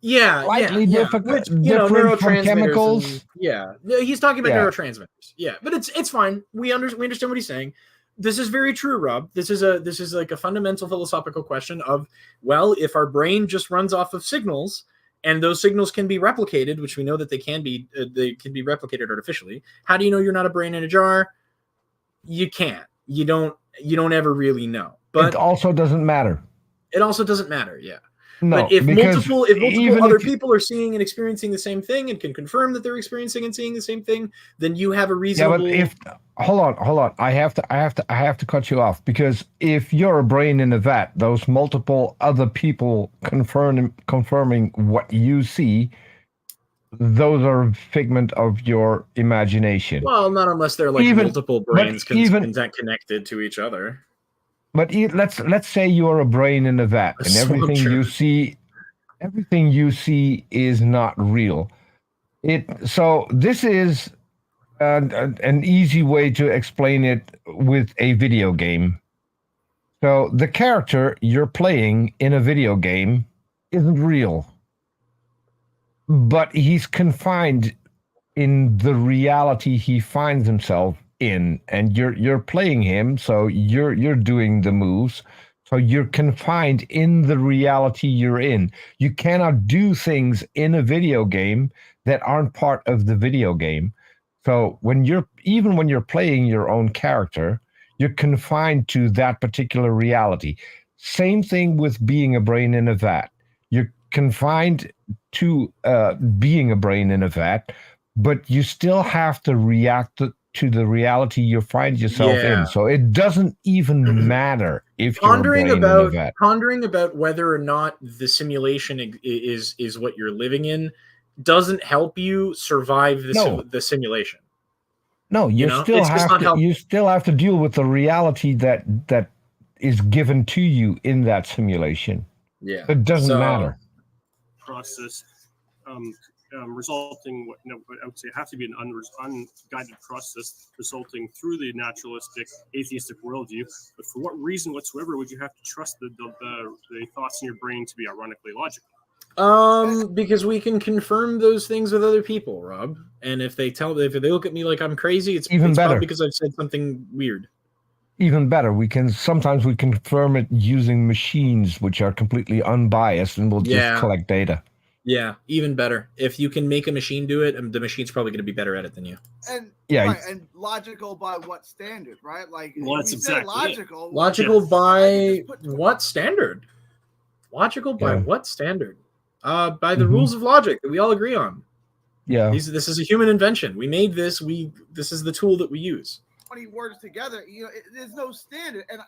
Yeah, slightly different from neurotransmitters chemicals. He's talking about neurotransmitters. Yeah, but it's fine. We understand what he's saying. This is very true, Rob. This is like a fundamental philosophical question of, well, if our brain just runs off of signals and those signals can be replicated, which we know that they can be replicated artificially. How do you know you're not a brain in a jar? You can't. You don't ever really know. But it also doesn't matter. It also doesn't matter. Yeah. No, but if multiple other people people are seeing and experiencing the same thing and can confirm that they're experiencing and seeing the same thing, then you have a reasonable. Yeah, but hold on, I have to cut you off, because if you're a brain in a vat, those multiple other people confirming what you see, those are a figment of your imagination. Well, not unless they're like multiple brains connected to each other. But let's say you're a brain in a vat, and everything you see is not real. So this is an easy way to explain it with a video game. So the character you're playing in a video game isn't real, but he's confined in the reality he finds himself in, and you're playing him, so you're doing the moves, so you're confined in the reality you're in. You cannot do things in a video game that aren't part of the video game. So when you're playing your own character, you're confined to that particular reality. Same thing with being a brain in a vat. You're confined to being a brain in a vat, but you still have to react to the reality you find yourself in. So it doesn't even matter if you're a brain in a vat. Pondering about whether or not the simulation is what you're living in doesn't help you survive the simulation. No, you still have to deal with the reality that is given to you in that simulation. Yeah, it doesn't matter. Process resulting, I would say, have to be an unguided process resulting through the naturalistic, atheistic worldview. But for what reason whatsoever would you have to trust the thoughts in your brain to be ironically logical? Because we can confirm those things with other people, Rob. And if they look at me like I'm crazy, it's better probably because I've said something weird. Even better, sometimes we confirm it using machines which are completely unbiased and will just collect data. Yeah, even better. If you can make a machine do it, the machine's probably going to be better at it than you. And and logical by what standard, right? Like, that's exactly logical. Logical by what standard? Logical by what standard? By the rules of logic that we all agree on. Yeah. This is a human invention. We made this. This is the tool that we use. 20 words together, there's no standard. And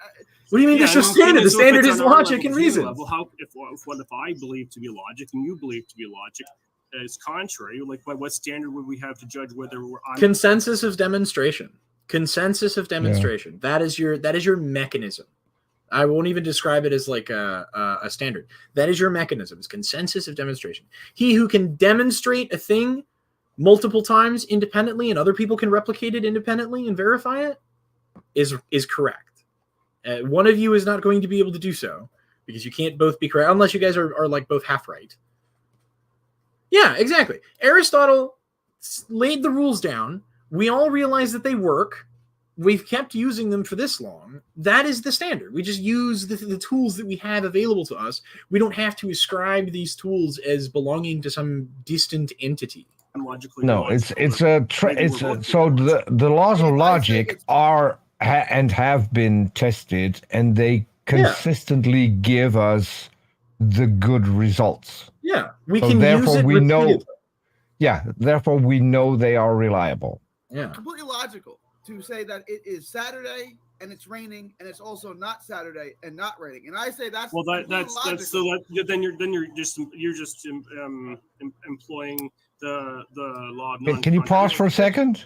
what do you mean there's no standard? The standard is logic and reason. Well, if I believe to be logic and you believe to be logic is contrary, like by what standard would we have to judge whether we're on consensus of demonstration? Consensus of demonstration. Yeah. That is your mechanism. I won't even describe it as like a standard. That is your mechanism. It's consensus of demonstration. He who can demonstrate a thing multiple times independently and other people can replicate it independently and verify it is correct. One of you is not going to be able to do so because you can't both be correct unless you guys are like both half right. Yeah, exactly. Aristotle laid the rules down. We all realize that they work. We've kept using them for this long. That is the standard. We just use the tools that we have available to us. We don't have to ascribe these tools as belonging to some distant entity. No, so the laws of logic are and have been tested, and they consistently give us the good results. Yeah, we can use it repeatedly. Therefore we know they are reliable. Yeah, completely logical to say that it is Saturday and it's raining, and it's also not Saturday and not raining. And I say that's that's so then you're just employing the law of Can you pause for a second?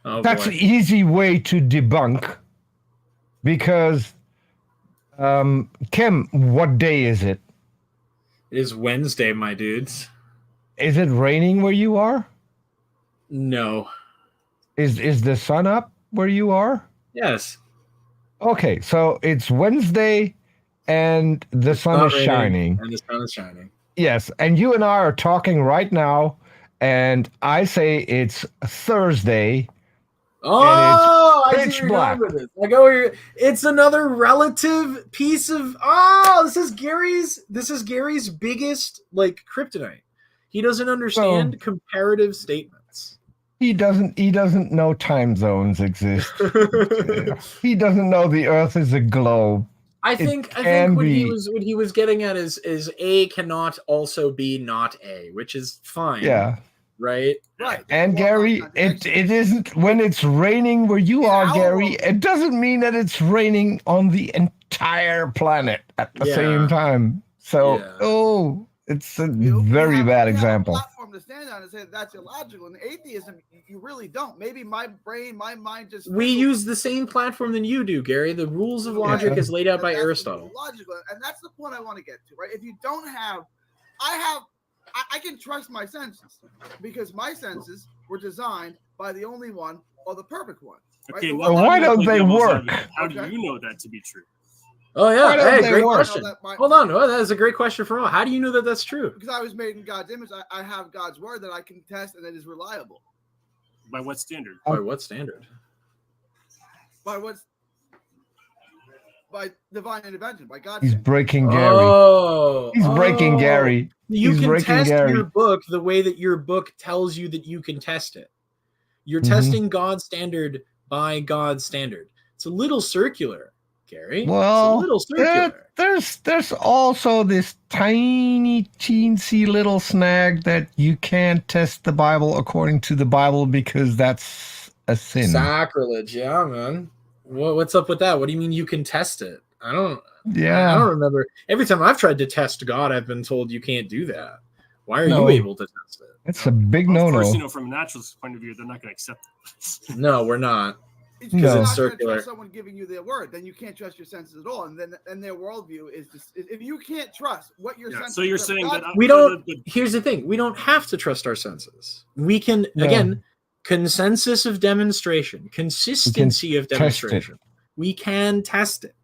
That's an easy way to debunk, because Kim, what day is it? It is Wednesday, my dudes. Is it raining where you are? No. Is the sun up where you are? Yes. Okay, so it's Wednesday and the sun is shining. And the sun is shining. Yes, and you and I are talking right now, and I say it's Thursday. Oh, and it's pitch black. I go here. It's another relative piece of. Oh, this is Gary's biggest kryptonite. He doesn't understand comparative statements. He doesn't know time zones exist. He doesn't know the Earth is a globe. I think what he was getting at is A cannot also be not A, which is fine. Yeah. Right. And Gary, it isn't when it's raining where you are, Gary. It doesn't mean that it's raining on the entire planet at the same time. So, it's a very bad example. Platform to stand on and say that's illogical. And atheism, you really don't. Maybe my mind just. We use the same platform than you do, Gary. The rules of logic is laid out by Aristotle. Logical, and that's the point I want to get to, right? If you don't have, I can trust my senses because my senses were designed by the only one or the perfect one. Right? Okay, well, why don't they work? How do you know that to be true? Oh yeah, great question. Hold on, that is a great question for all. How do you know that that's true? Because I was made in God's image. I have God's word that I can test, and it is reliable. By what standard? By what standard? By divine intervention, by God's. He's breaking Gary. He's breaking Gary. You He's can breaking test Gary. your book the way that your book tells you that you can test it. You're Mhm. testing God's standard by God's standard. It's a little circular, Gary. Well, it's a little circular. there's also this tiny, teensy little snag that you can't test the Bible according to the Bible because that's a sin. Sacrilege, yeah, man. What's up with that? What do you mean you can test it? I don't remember. Every time I've tried to test God, I've been told you can't do that. Why are you able to test it? It's a big Well, of course, no-no. from a naturalist point of view, they're not going to accept it. No, we're not. It's Because not it's gonna circular. trust someone giving you their word, then you can't trust your senses at all, and then their worldview is just if you can't trust what your senses. So you're saying that We don't. Here's the thing: we don't have to trust our senses. We can again consensus of demonstration, consistency of demonstration. We can test it.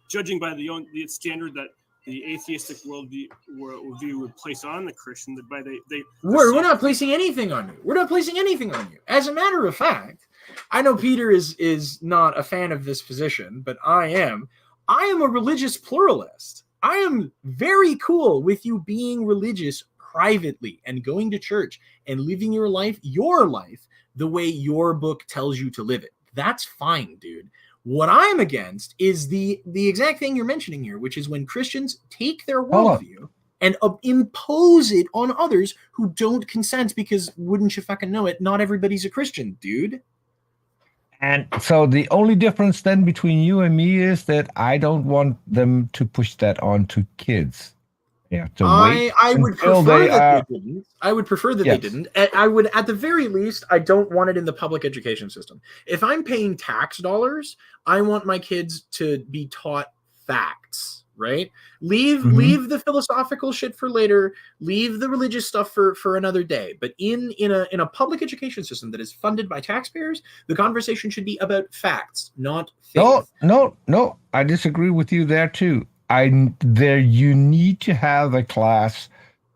Judging by the standard that the atheistic worldview would place on the Christian, that we're not placing anything on you. We're not placing anything on you. As a matter of fact, I know Peter is not a fan of this position, but I am. I am a religious pluralist. I am very cool with you being religious privately and going to church and living your life, the way your book tells you to live it. That's fine, dude. What I'm against is the exact thing you're mentioning here, which is when Christians take their worldview and impose it on others who don't consent because, wouldn't you fucking know it, not everybody's a Christian, dude. And so the only difference then between you and me is that I don't want them to push that on to kids. Yeah, I would prefer that they didn't. I would prefer that they didn't. I would, at the very least, I don't want it in the public education system. If I'm paying tax dollars, I want my kids to be taught facts, right? Leave the philosophical shit for later. Leave the religious stuff for another day. But in a public education system that is funded by taxpayers, the conversation should be about facts, not faith. No, I disagree with you there too. You need to have a class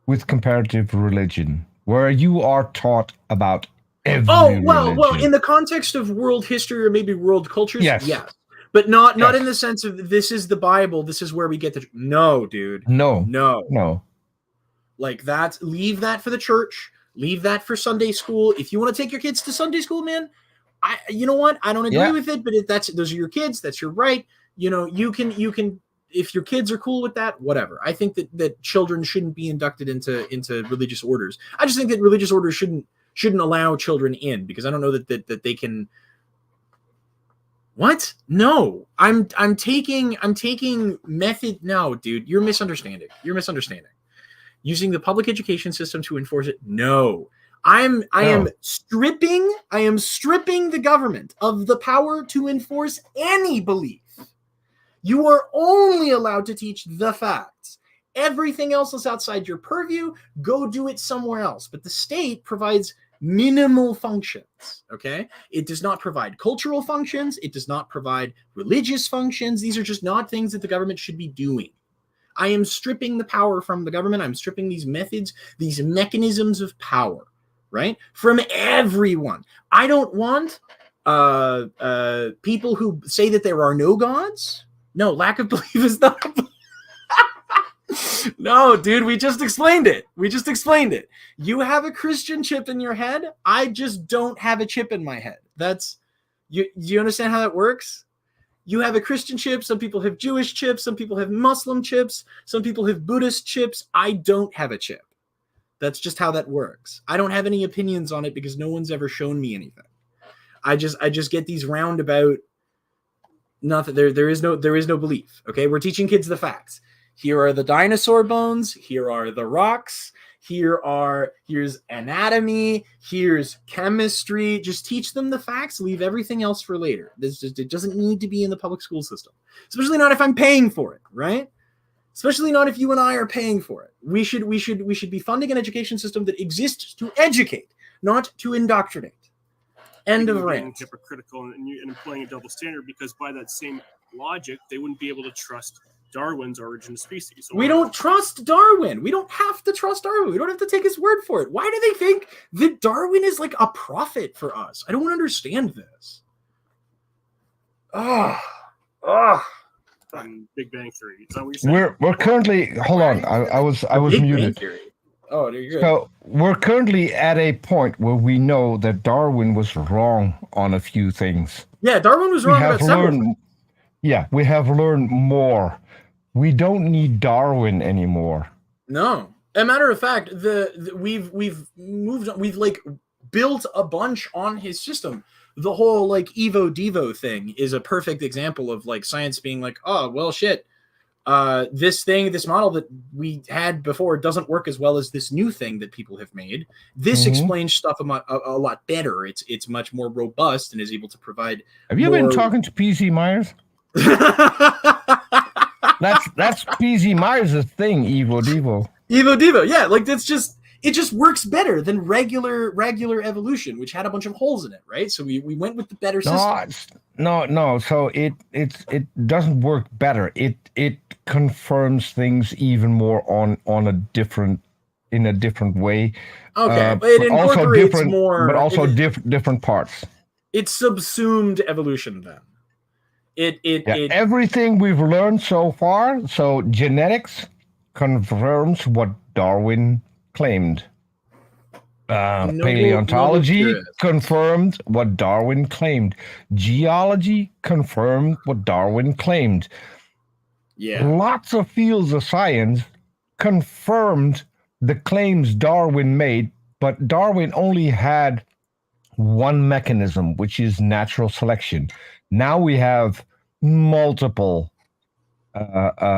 with comparative religion where you are taught about every religion. Well, in the context of world history or maybe world cultures, yes. But not in the sense of this is the Bible, this is where we get the no, dude. No. Like leave that for the church, leave that for Sunday school. If you want to take your kids to Sunday school, man, you know what? I don't agree with it, but those are your kids, that's your right. You know, you can if your kids are cool with that, whatever. I think that children shouldn't be inducted into religious orders. I just think that religious orders shouldn't allow children in because I don't know that they can. What? No, I'm taking method. No, dude, you're misunderstanding. Using the public education system to enforce it. No, I am stripping the government of the power to enforce any belief. You are only allowed to teach the facts. Everything else is outside your purview. Go do it somewhere else. But the state provides minimal functions, okay? It does not provide cultural functions. It does not provide religious functions. These are just not things that the government should be doing. I am stripping the power from the government. I'm stripping these methods, these mechanisms of power, right? From everyone. I don't want people who say that there are no gods. No, lack of belief is not. No, dude, we just explained it. You have a Christian chip in your head. I just don't have a chip in my head. That's you. Do you understand how that works? You have a Christian chip. Some people have Jewish chips. Some people have Muslim chips. Some people have Buddhist chips. I don't have a chip. That's just how that works. I don't have any opinions on it because no one's ever shown me anything. I just get these roundabout. Nothing. There is no belief. Okay, we're teaching kids the facts. Here are the dinosaur bones. Here are the rocks. Here's anatomy. Here's chemistry. Just teach them the facts. Leave everything else for later. It doesn't need to be in the public school system, especially not if I'm paying for it, right? Especially not if you and I are paying for it. We should be funding an education system that exists to educate, not to indoctrinate. End of rant. Being hypocritical and employing a double standard because by that same logic, they wouldn't be able to trust Darwin's Origin of Species. We don't trust Darwin. We don't have to trust Darwin. We don't have to take his word for it. Why do they think that Darwin is like a prophet for us? I don't understand this. Big Bang Theory. Is that what you're saying? We're currently. Hold on. I was muted. Oh, you're good. So we're currently at a point where we know that Darwin was wrong on a few things. Yeah, Darwin was We wrong have about several things. learned. Yeah, we have learned more. We don't need Darwin anymore. No. As a matter of fact, we've moved on. We've like built a bunch on his system. The whole like Evo Devo thing is a perfect example of like science being like, oh well, shit. This model that we had before doesn't work as well as this new thing that people have made. This explains stuff a lot better. It's much more robust and is able to provide. Have you been talking to P.Z. Myers? That's P.Z. Myers' thing, Evo Devo. Evo Devo, yeah, like it just works better than regular evolution, which had a bunch of holes in it, right? So we went with the better system. No. So it doesn't work better. It confirms things even more in a different way. Okay, it incorporates more, but also different parts. It subsumed evolution then. Everything we've learned so far. So genetics confirms what Darwin claimed. Paleontology confirmed what Darwin claimed. Geology confirmed what Darwin claimed. Yeah. Lots of fields of science confirmed the claims Darwin made, but Darwin only had one mechanism, which is natural selection. Now we have multiple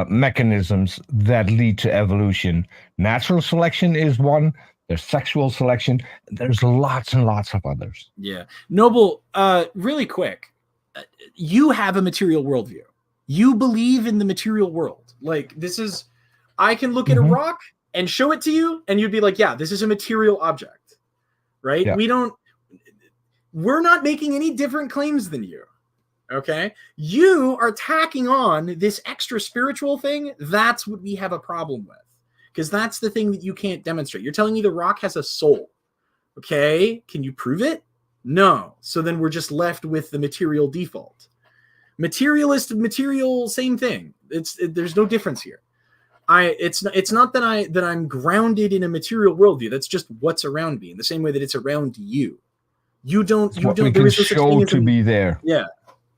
mechanisms that lead to evolution. Natural selection is one. There's sexual selection. There's lots and lots of others. Yeah. Noble, really quick, you have a material worldview. You believe in the material world. Like, this is, I can look at a rock and show it to you, and you'd be like, yeah, this is a material object, right? Yeah. We're not making any different claims than you, okay? You are tacking on this extra spiritual thing. That's what we have a problem with, because that's the thing that you can't demonstrate. You're telling me the rock has a soul, okay? Can you prove it? No. So then we're just left with the material default. Materialist, material, same thing. There's no difference here. It's not that I'm grounded in a material worldview. That's just what's around me, in the same way that it's around you. You don't. There is no such thing to be there. Yeah,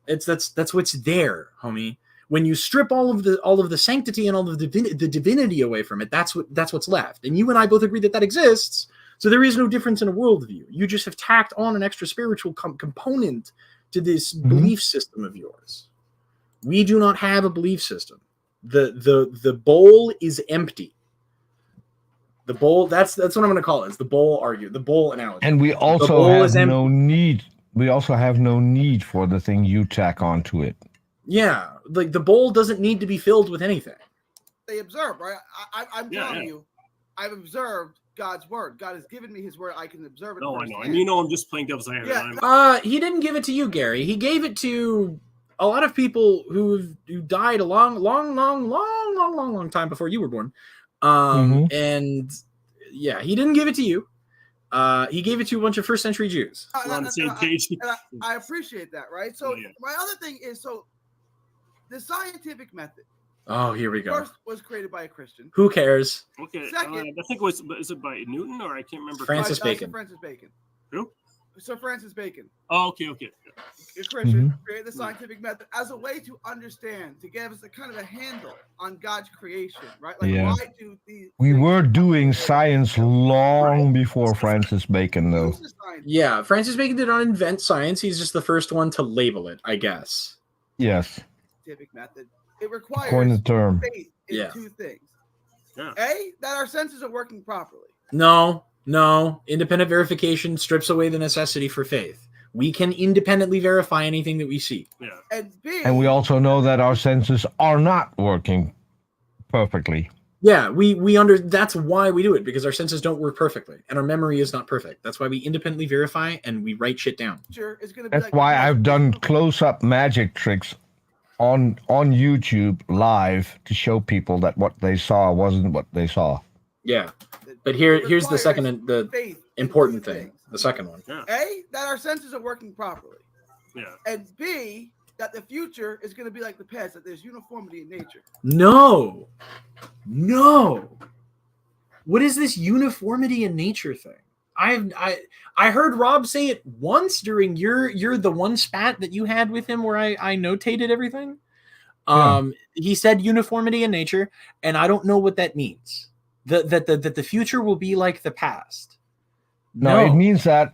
that's what's there, homie. When you strip all of the sanctity and all of the divinity away from it, that's what's left. And you and I both agree that exists. So there is no difference in a worldview. You just have tacked on an extra spiritual component to this belief system of yours. We do not have a belief system. The bowl is empty. The bowl, that's what I'm going to call it. It's the bowl analogy. And we also have no need. We also have no need for the thing you tack onto it. Yeah, like the bowl doesn't need to be filled with anything. They observe, right? I'm telling you, I've observed God's word. God has given me his word. I can observe it. No, I know. And I'm just playing devil's advocate. Yeah. He didn't give it to you, Gary. He gave it to a lot of people who died a long time before you were born. And yeah, he didn't give it to you. He gave it to a bunch of first century Jews. We're on the same page. I appreciate that, right? So my other thing is, the scientific method. Oh, here we go. First was created by a Christian. Who cares? Okay. Second, I think is it by Newton, or I can't remember. Francis Bacon. Francis Bacon. Who? Sir Francis Bacon. Oh, okay. A Christian created the scientific method as a way to understand, to give us a kind of a handle on God's creation, right? Like, why do these? We were doing science long before Francis Bacon, though. Yeah, Francis Bacon did not invent science. He's just the first one to label it, I guess. Yes. Scientific method. It requires faith in two things. Yeah. A, that our senses are working properly. No. Independent verification strips away the necessity for faith. We can independently verify anything that we see. Yeah. And B, we also know that our senses are not working perfectly. Yeah, that's why we do it, because our senses don't work perfectly and our memory is not perfect. That's why we independently verify and we write shit down. Sure, it's gonna be That's why I've done close-up magic tricks on YouTube live to show people that what they saw wasn't what they saw. Yeah. But here's the second and the important thing. The second one. Yeah. A, that our senses are working properly. Yeah. And B, that the future is going to be like the past, that there's uniformity in nature. No. What is this uniformity in nature thing? I heard Rob say it once during your the one spat that you had with him where I notated everything. He said uniformity in nature, and I don't know what that means. That the future will be like the past. No, it means that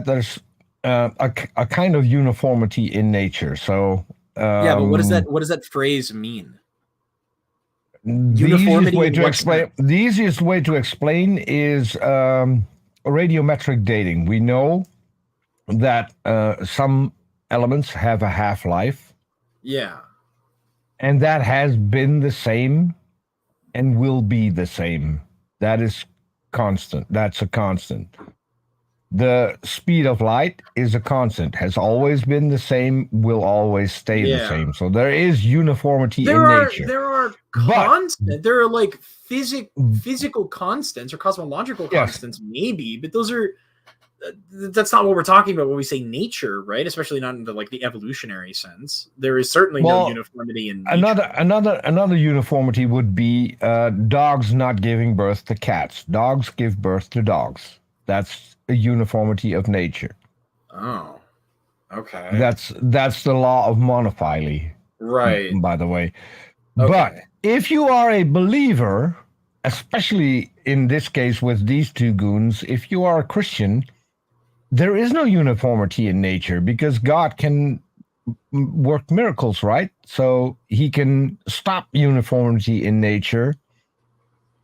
there's a kind of uniformity in nature. So yeah, but what does that phrase mean? The easiest way to explain is radiometric dating. We know that some elements have a half-life. Yeah. And that has been the same and will be the same. That is constant. That's a constant. The speed of light is a constant, has always been the same, will always stay the same. So there is uniformity in nature. There are like physical constants or cosmological constants, maybe, but that's not what we're talking about when we say nature, right? Especially not in the evolutionary sense. There is certainly no uniformity in nature. Another uniformity would be dogs not giving birth to cats. Dogs give birth to dogs. That's a uniformity of nature. Oh, okay. That's the law of monophyly, right? By the way, okay. But if you are a believer, especially in this case with these two goons, if you are a Christian, there is no uniformity in nature because God can work miracles, right? So he can stop uniformity in nature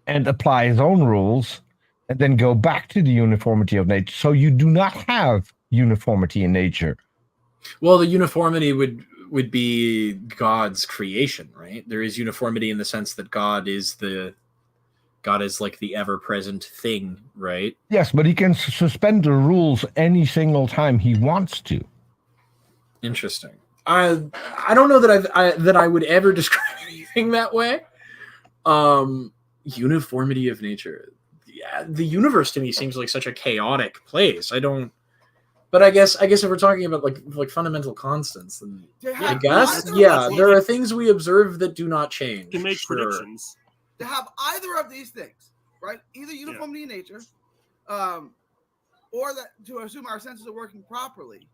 and apply his own rules and then go back to the uniformity of nature. So you do not have uniformity in nature. Well, the uniformity would be God's creation, right? There is uniformity in the sense that God is like the ever-present thing, right? Yes, but he can suspend the rules any single time he wants to. Interesting. I don't know that I would ever describe anything that way. Uniformity of nature. Yeah, the universe to me seems like such a chaotic place. But I guess if we're talking about like fundamental constants, then I guess there are things we observe that do not change. You can make predictions. To have either of these things, right? Either uniformity in nature, or that to assume our senses are working properly.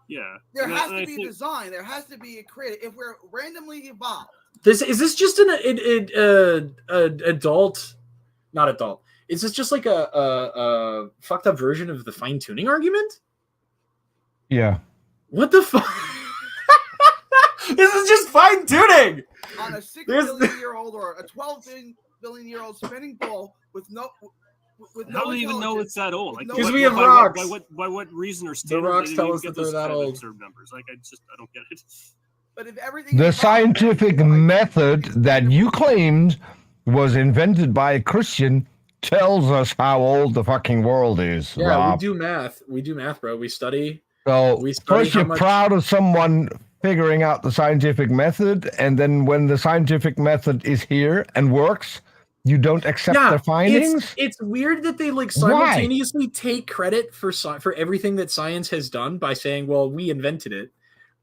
Yeah. There has to be design. There has to be a creative. If we're randomly evolved. Is this just an adult, not adult? Is this just like a fucked up version of the fine tuning argument? Yeah. What the fuck? This is just fine tuning. On a 6 billion-year-old or a 12 billion-year-old spinning ball with no. How do you even know it's that old? Because we have rocks. By what reason or standard? The rocks tell us that they're that old. Numbers. I don't get it. But if everything the scientific method that you claimed was invented by a Christian tells us how old the fucking world is. Yeah, Rob. We do math, bro. We study. So first you're proud of someone figuring out the scientific method, and then when the scientific method is here and works, you don't accept the findings? It's weird that they simultaneously take credit for everything that science has done by saying, well, we invented it.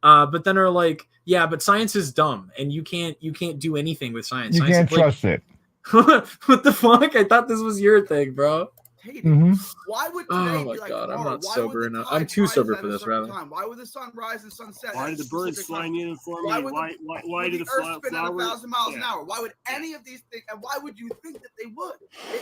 But then are like, yeah, but science is dumb and you can't do anything with science. You can't trust it. What the fuck? I thought this was your thing, bro. Mm-hmm. Why would oh my god, I'm not sober enough. I'm too sober for this, rather. Why would the sun rise and sun set? Why do the birds fly uniformly? Why do the earth spin at 1,000 miles an hour? Why would any of these things? And why would you think that they would?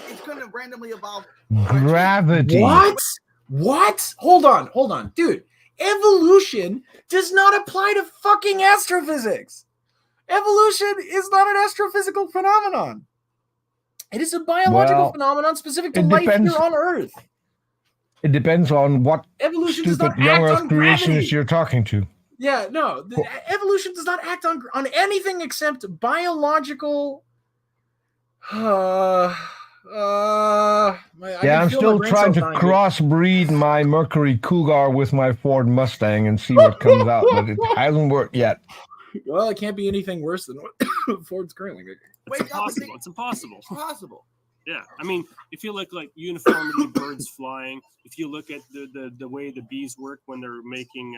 It's going to randomly evolve. Gravity. What? Hold on, dude. Evolution does not apply to fucking astrophysics. Evolution is not an astrophysical phenomenon. It is a biological phenomenon specific to life here on Earth. It depends on what evolution stupid young Earth creationist you're talking to. Yeah, no. Evolution does not act on anything except biological. I'm still trying to crossbreed my Mercury Cougar with my Ford Mustang and see what comes out, but it hasn't worked yet. Well, it can't be anything worse than what Ford's currently making. It's impossible. Yeah, I mean, if you look like uniformity, birds flying. If you look at the way the bees work when they're making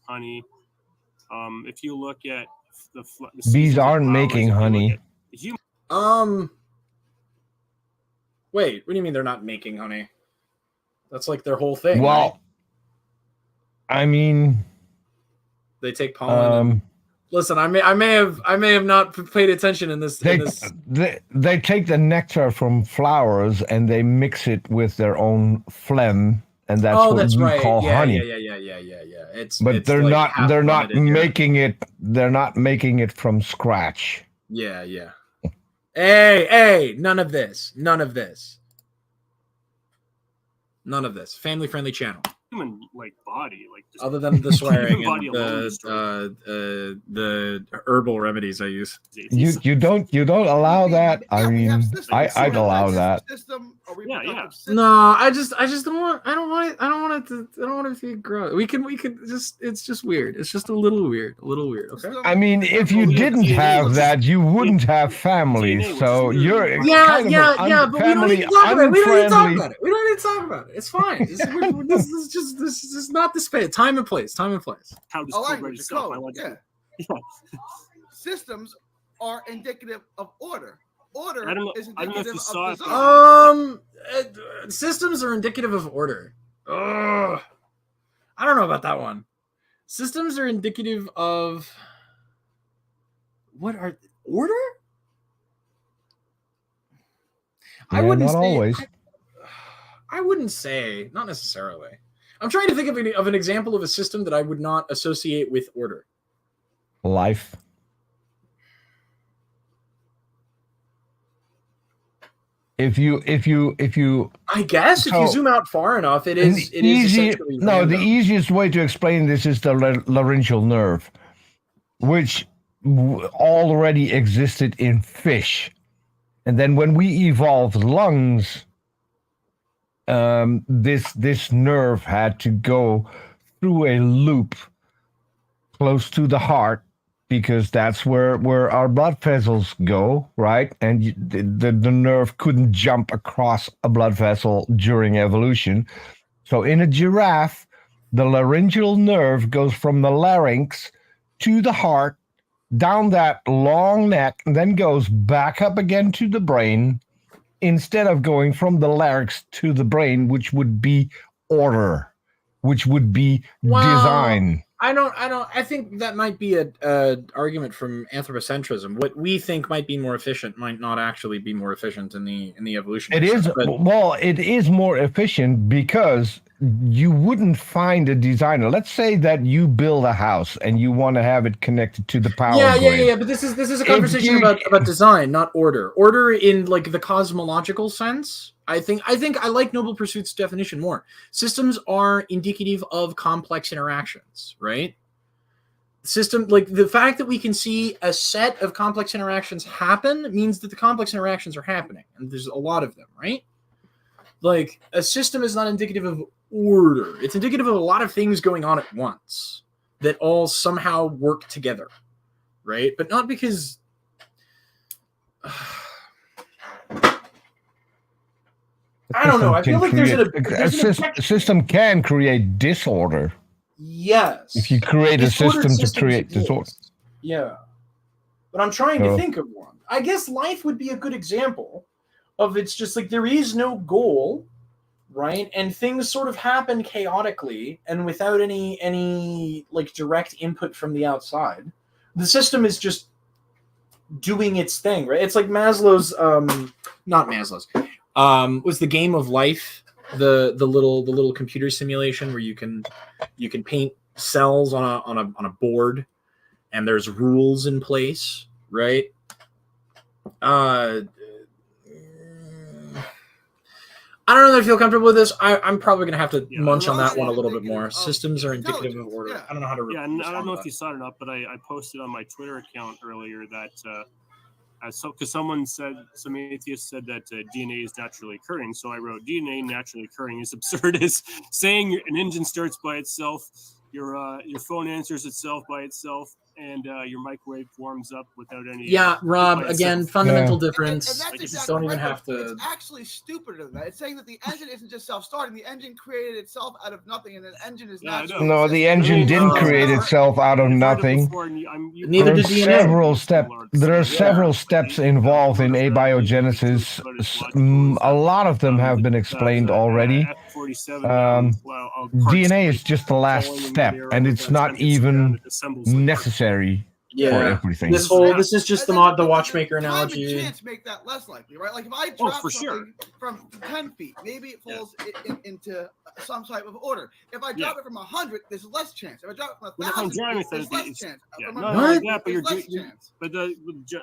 honey. If you look at the bees aren't making honey. Wait, what do you mean they're not making honey? That's like their whole thing. Well, right? I mean, they take pollen. Listen, I may have not paid attention in this. They take the nectar from flowers and they mix it with their own phlegm, and that's what we call honey. Yeah. But they're not making it. They're not making it from scratch. Yeah. Hey, none of this. Family-friendly channel. Human body, just other than the swearing and the herbal remedies I use. You don't allow that. I mean, I'd allow that. No, I just don't want. I don't want it to grow. We can just. It's just weird. It's just a little weird. Okay. I mean, if you didn't have that, you wouldn't have families. So you're but we don't need to talk about it. We don't need to talk about it. It's fine. This is not the space. Time and place. How does Systems are indicative of order. Order is indicative of design. Systems are indicative of order. I don't know about that one. Systems are indicative of order? I wouldn't say always. I wouldn't say, not necessarily. I'm trying to think of an example of a system that I would not associate with order. Life. If you I guess if you zoom out far enough, it is essentially random. The easiest way to explain this is the laryngeal nerve, which already existed in fish. And then when we evolved lungs, this nerve had to go through a loop close to the heart, because that's where our blood vessels go, right? And the nerve couldn't jump across a blood vessel during evolution. So in a giraffe, the laryngeal nerve goes from the larynx to the heart, down that long neck, and then goes back up again to the brain, instead of going from the larynx to the brain, which would be order, which would be design. I think that might be a argument from anthropocentrism. What we think might be more efficient might not actually be more efficient in the evolution. It is it is more efficient because you wouldn't find a designer. Let's say that you build a house and you want to have it connected to the power grid. Yeah. But this is a conversation about design, not order. Order in the cosmological sense. I think I like Noble Pursuit's definition more. Systems are indicative of complex interactions, right? The fact that we can see a set of complex interactions happen means that the complex interactions are happening, and there's a lot of them, right? A system is not indicative of order. It's indicative of a lot of things going on at once that all somehow work together, right? But not because... I don't know. I feel like there's a system can create disorder. Yes. If you create a system to create disorder. Yeah. But I'm trying to think of one. I guess life would be a good example of it's just there is no goal, right? And things sort of happen chaotically and without any direct input from the outside. The system is just doing its thing, right? It's like Maslow's not Maslow's. Was the Game of Life the little computer simulation where you can paint cells on a board and there's rules in place, right? I don't know that I feel comfortable with this. I'm probably gonna have to munch on that one a little bit more. Systems are indicative of order. Yeah. I don't know how to. Yeah, I don't know if you saw it or not, but I posted on my Twitter account earlier that. Because some atheists said that DNA is naturally occurring. So I wrote, DNA naturally occurring is absurd as saying an engine starts by itself, your phone answers itself by itself, and your microwave warms up without any. Yeah, Rob. Again, fundamental difference. And that's Like, you just exactly don't even right, have to. It's actually stupider than that. It's saying that the engine isn't just self-starting. The engine created itself out of nothing, and the engine is not. No, the engine didn't create itself out of nothing. Neither did DNA. There are several steps involved in abiogenesis. A lot of them have been explained already. DNA is just the last step, and it's not even necessary for everything. This is just the watchmaker analogy. Time and chance make that less likely, right? Like if I drop something from 10 feet, maybe it falls into some type of order. If I drop it from 100, there's less chance. If I drop it from 1,000, there's less chance. But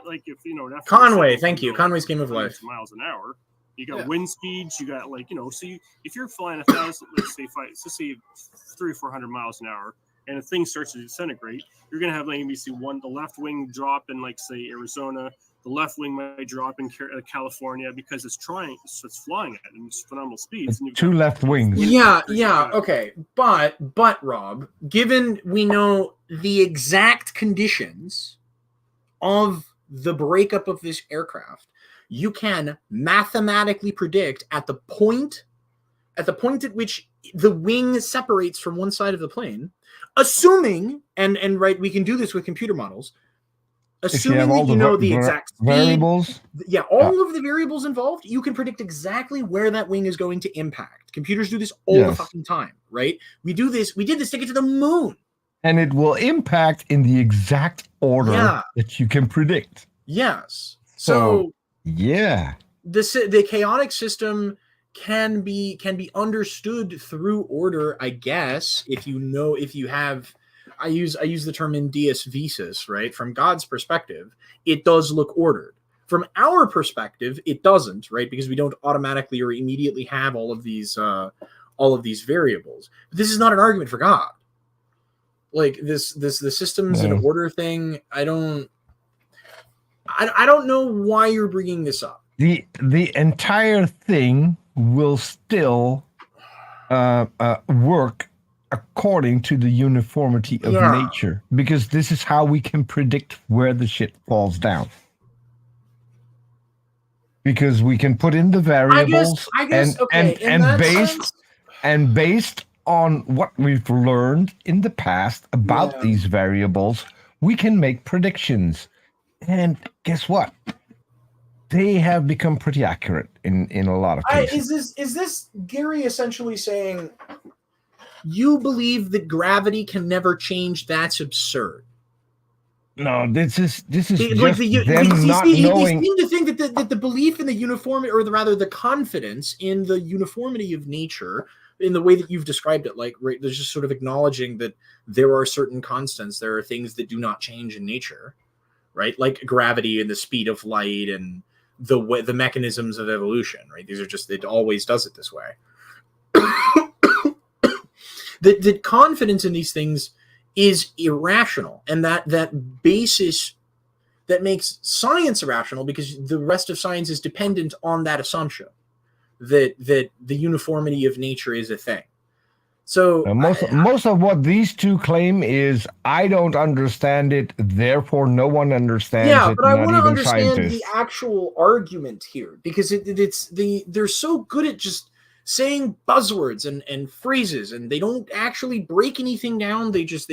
like if Conway, thank you. Conway's Game of Life. Miles an hour. You got wind speeds. You got so if you're flying 1,000, let's say 300 or 400 miles an hour, and if things starts to disintegrate, you're going to have maybe the left wing drop in say Arizona, the left wing might drop in California because it's flying at phenomenal speeds. And two left wings. Okay, but Rob, given we know the exact conditions of the breakup of this aircraft, you can mathematically predict at the point at which the wing separates from one side of the plane, assuming and right, we can do this with computer models, assuming that you know the exact variables. All of the variables involved, you can predict exactly where that wing is going to impact. Computers do this all the fucking time, right? We did this to get to the moon. And it will impact in the exact order that you can predict. Yes. So the chaotic system can be understood through order, I guess, if you have. I use the term in Dies Visas, right? From God's perspective, it does look ordered. From our perspective, it doesn't, right? Because we don't automatically or immediately have all of these variables. But this is not an argument for God. Like the systems and order thing. I don't know why you're bringing this up. The entire thing will still work according to the uniformity of nature, because this is how we can predict where the shit falls down. Because we can put in the variables, and based on what we've learned in the past about these variables, we can make predictions. And guess what? They have become pretty accurate in a lot of cases. Is this Gary essentially saying you believe that gravity can never change? That's absurd. No, this is just like them not knowing. They seem to think that the belief in the uniformity, or rather the confidence in the uniformity of nature, in the way that you've described it, like, right, there's just sort of acknowledging that there are certain constants, there are things that do not change in nature, right? Like gravity and the speed of light and the mechanisms of evolution, right? These are just, it always does it this way. The confidence in these things is irrational, and that basis that makes science irrational, because the rest of science is dependent on that assumption that the uniformity of nature is a thing. So most of what these two claim is, I don't understand it, therefore no one understands it. Yeah, but I want to understand scientists. the actual argument here, because they're so good at just saying buzzwords and phrases, and they don't actually break anything down. They just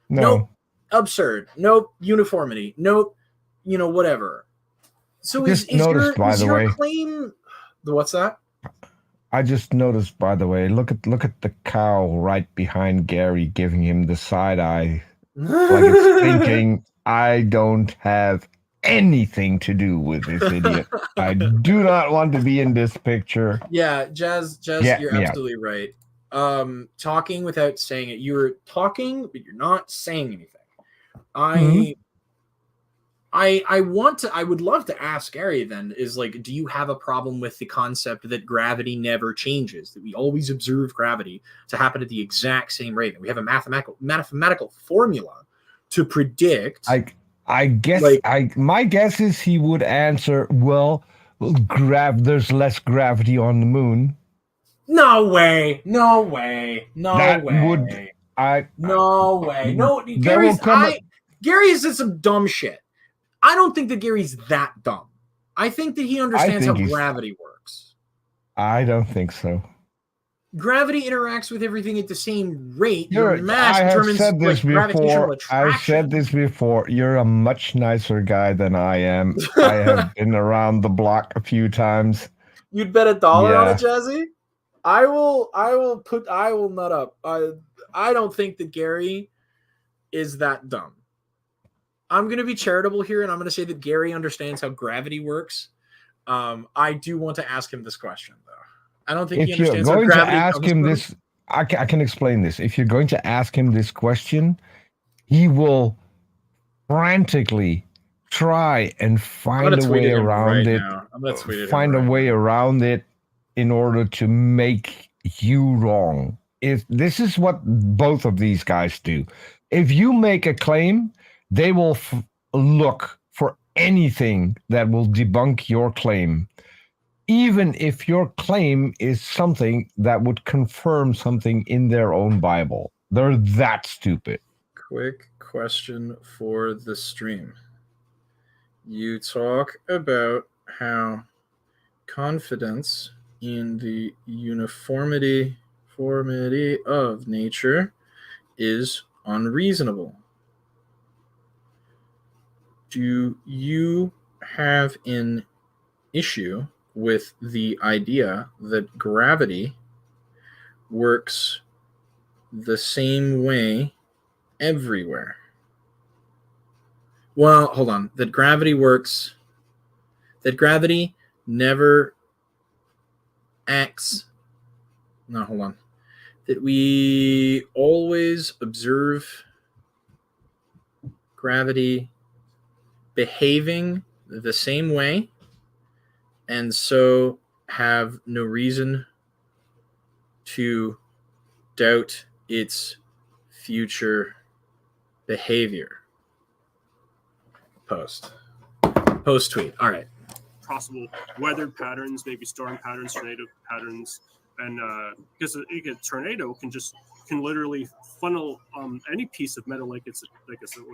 nope, absurd, nope, uniformity, nope, whatever. So is your claim? What's that? I just noticed, by the way, look at the cow right behind Gary, giving him the side eye, like it's thinking, I don't have anything to do with this idiot. I do not want to be in this picture. Yeah, Jazz, you're absolutely right. Talking without saying it. You're talking, but you're not saying anything. I would love to ask Gary then, is like, do you have a problem with the concept that gravity never changes, that we always observe gravity to happen at the exact same rate, that we have a mathematical formula to predict? I guess, my guess is he would answer, well, there's less gravity on the moon. No way. Gary's, Gary has said some dumb shit. I don't think that Gary's that dumb. I think that he understands how gravity works. I don't think so. Gravity interacts with everything at the same rate. I have said this before. I've said this before. You're a much nicer guy than I am. I have been around the block a few times. You'd bet $1 on it, Jazzy? I will nut up. I don't think that Gary is that dumb. I'm going to be charitable here, and I'm going to say that Gary understands how gravity works. I do want to ask him this question, though. I don't think he understands how gravity works. I can explain this. If you're going to ask him this question, he will frantically try and find a way around it. Find a way around it in order to make you wrong. This is what both of these guys do. If you make a claim, they will look for anything that will debunk your claim, even if your claim is something that would confirm something in their own Bible. They're that stupid. Quick question for the stream. You talk about how confidence in the uniformity of nature is unreasonable. Do you have an issue with the idea that gravity works the same way everywhere? Well, hold on. That gravity never acts. No, hold on. That we always observe gravity behaving the same way, and so have no reason to doubt its future behavior. Post tweet. All right. Possible weather patterns, maybe storm patterns, tornado patterns, and because a tornado can literally funnel any piece of metal like it's a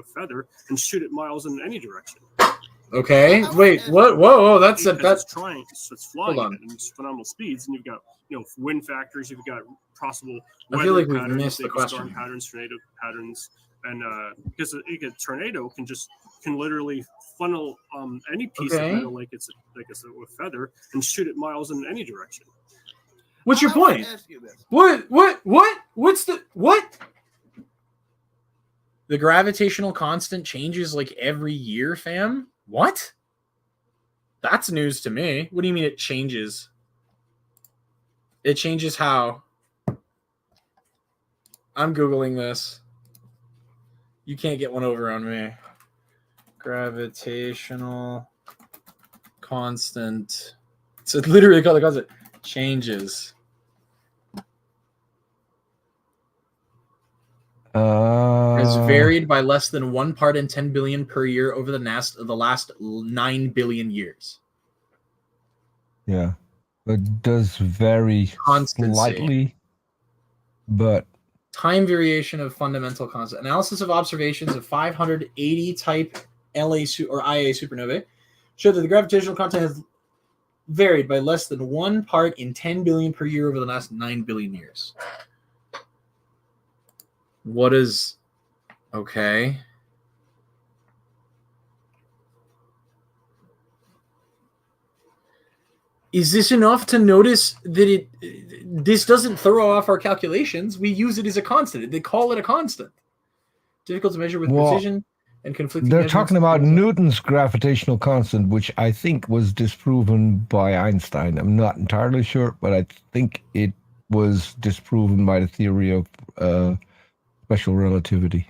feather and shoot it miles in any direction. Okay. Wait. What? Whoa! That's it's flying at phenomenal speeds, and you've got wind factors. You've got possible weather I feel like patterns, we've missed the question. Storm patterns, tornado patterns, and because a tornado can literally funnel any piece of metal like it's a feather and shoot it miles in any direction. What's your point? What's what? The gravitational constant changes like every year, fam? What? That's news to me. What do you mean it changes? It changes how? I'm Googling this. You can't get one over on me. Gravitational constant. So it's literally called the constant. Changes. Has varied by less than 1 part in 10 billion per year over the last 9 billion years. Yeah, it does vary slightly, but time variation of fundamental constant. Analysis of observations of 580 type LA or IA supernovae showed that the gravitational constant has varied by less than 1 part in 10 billion per year over the last 9 billion years. What is okay? Is this enough to notice that this doesn't throw off our calculations? We use it as a constant. They call it a constant. Difficult to measure with precision and conflicting. They're talking about Newton's gravitational constant, which I think was disproven by Einstein. I'm not entirely sure, but I think it was disproven by the theory of special relativity.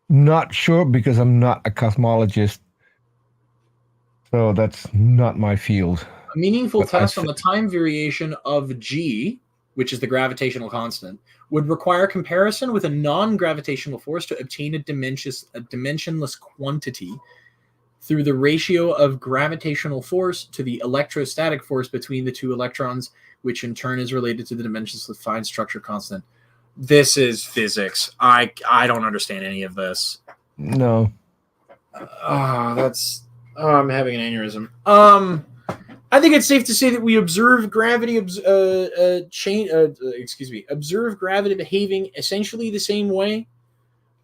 Not sure because I'm not a cosmologist, so that's not my field. A meaningful test on the time variation of G, which is the gravitational constant, would require comparison with a non-gravitational force to obtain a dimensionless quantity through the ratio of gravitational force to the electrostatic force between the two electrons, which in turn is related to the dimensionless fine structure constant. This is physics. I don't understand any of this. No. I'm having an aneurysm. I think it's safe to say that we observe gravity, observe gravity behaving essentially the same way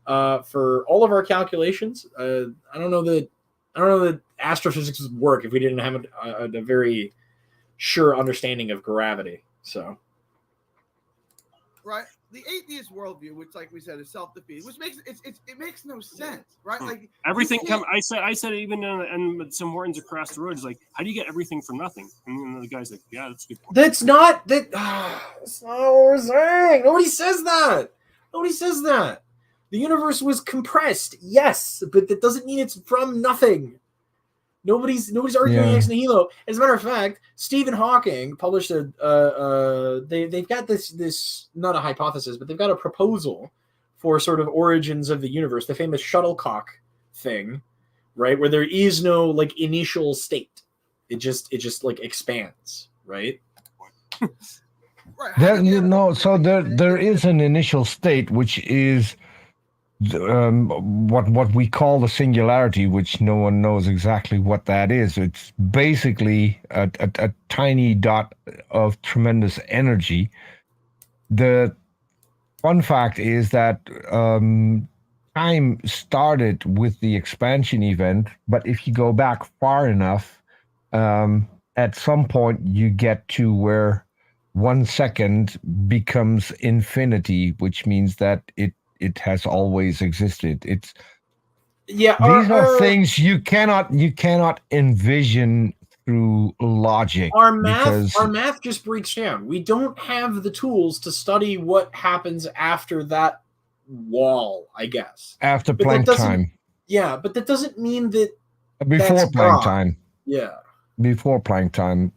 for all of our calculations. I don't know that astrophysics would work if we didn't have a very sure understanding of gravity. So, right, the atheist worldview, which, like we said, is self-defeating, which makes it makes no sense, right? Like everything I said even in some Hortons across the road is like, how do you get everything for nothing? And the guy's like, yeah, that's a good point. That's not what we're saying. Nobody says that. Nobody says that. The universe was compressed, yes, but that doesn't mean it's from nothing. Nobody's arguing ex nihilo. As a matter of fact, Stephen Hawking published they've got this not a hypothesis, but they've got a proposal for sort of origins of the universe, the famous shuttlecock thing, right? Where there is no like initial state. It just like expands, right? There is an initial state which is what we call the singularity, which no one knows exactly what that is. It's basically a tiny dot of tremendous energy. The fun fact is that time started with the expansion event, but if you go back far enough, at some point you get to where 1 second becomes infinity, which means that it has always existed. These are things you cannot envision through logic. Our math just breaks down. We don't have the tools to study what happens after that wall, I guess. After Planck time. Yeah, but that doesn't mean that before Planck time. Yeah. Before Planck time,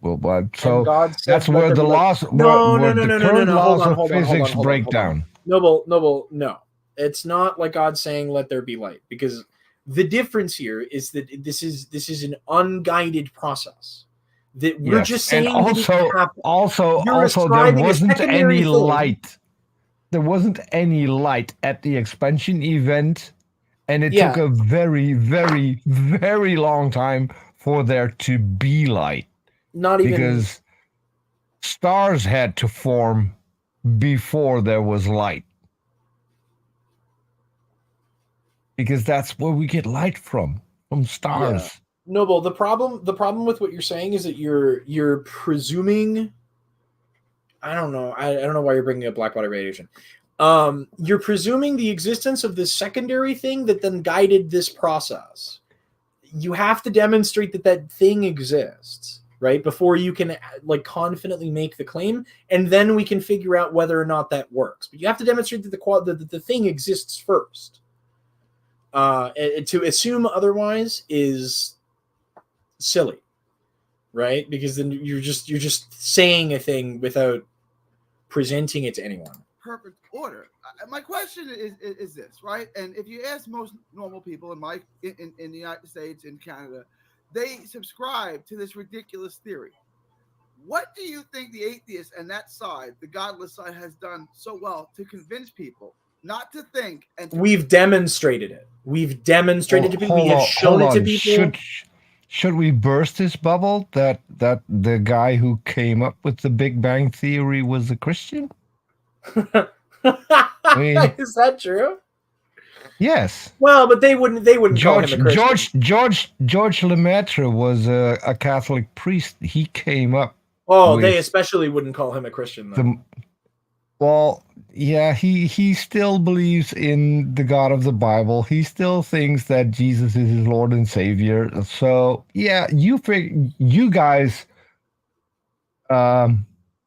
so that's where the laws, the current laws of physics break down. Noble, no. It's not like God saying, "Let there be light," because the difference here is that this is an unguided process. That we're just saying. And also, there wasn't any light. There wasn't any light at the expansion event, and it took a very, very, very long time for there to be light. Not even because stars had to form before there was light. Because that's where we get light from stars. Yeah. Noble, the problem with what you're saying is that you're presuming. I don't know why you're bringing up black body radiation. You're presuming the existence of this secondary thing that then guided this process. You have to demonstrate that thing exists, right? Before you can like confidently make the claim, and then we can figure out whether or not that works. But you have to demonstrate that the thing exists first. To assume otherwise is silly, right? Because then you're just saying a thing without presenting it to anyone. Perfect order. My question is this, right? And if you ask most normal people in the United States and Canada, they subscribe to this ridiculous theory. What do you think the atheist and that side, the godless side, has done so well to convince people not to think? And we've demonstrated it. We've demonstrated to people. We have shown it to people. Should we burst this bubble that the guy who came up with the Big Bang Theory was a Christian? I mean, is that true? Yes. Well, but they wouldn't call him a Christian. George Lemaitre was a Catholic priest. He came up. Oh, they especially wouldn't call him a Christian. Well, yeah, he still believes in the God of the Bible. He still thinks that Jesus is his Lord and Savior. So yeah, you guys.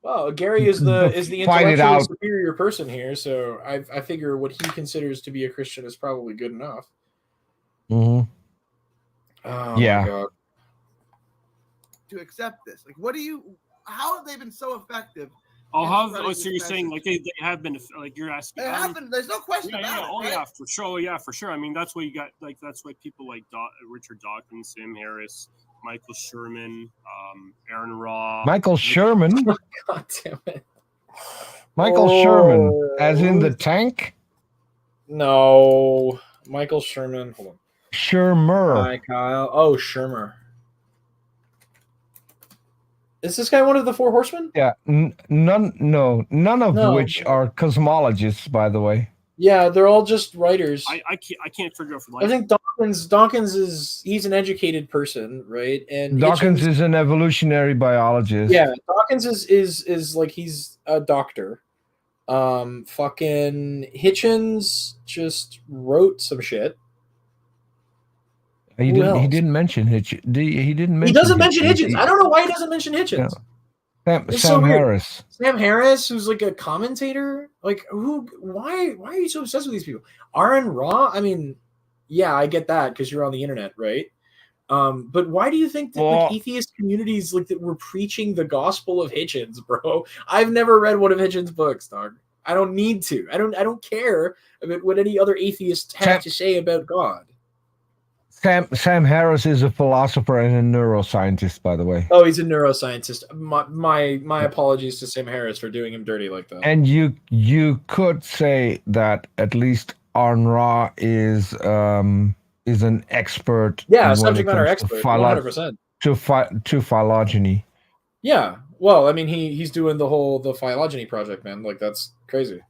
Well, Gary is the intellectually superior person here, so I figure what he considers to be a Christian is probably good enough. Mm-hmm. Oh, yeah. My God. To accept this, like, how have they been so effective? So you're saying like they have been, like you're asking? They have been. There's no question about it. Yeah, for sure. Yeah, for sure. I mean, that's why you got that's why people like Richard Dawkins, Sam Harris, Michael Sherman, Aaron Ra. Michael Sherman? God damn it. Michael Sherman, as in the tank? No. Michael Sherman. Hold on. Shermer. Hi, Kyle. Oh, Shermer. Is this guy one of the Four Horsemen? Yeah, none of which are cosmologists, by the way. Yeah, they're all just writers. I can't figure out for life. I think Dawkins he's an educated person, right? And Dawkins is an evolutionary biologist. Yeah, Dawkins is like he's a doctor. Fucking Hitchens just wrote some shit. He didn't mention Hitchens. He didn't mention. He doesn't mention Hitchens. I don't know why he doesn't mention Hitchens. No. Sam Harris. Sam Harris, who's like a commentator. Like who? Why are you so obsessed with these people? Aaron Ra. I mean, yeah, I get that because you're on the internet, right? But why do you think that like atheist communities like that were preaching the gospel of Hitchens, bro? I've never read one of Hitchens' books, dog. I don't need to. I don't care about what any other atheists have to say about God. Sam Harris is a philosopher and a neuroscientist, by the way. Oh, he's a neuroscientist. My apologies to Sam Harris for doing him dirty like that. And you could say that at least Aaron Ra is an expert. Yeah, subject matter expert, 100%. To phylogeny. Yeah, well, I mean, he's doing the phylogeny project, man. Like that's crazy.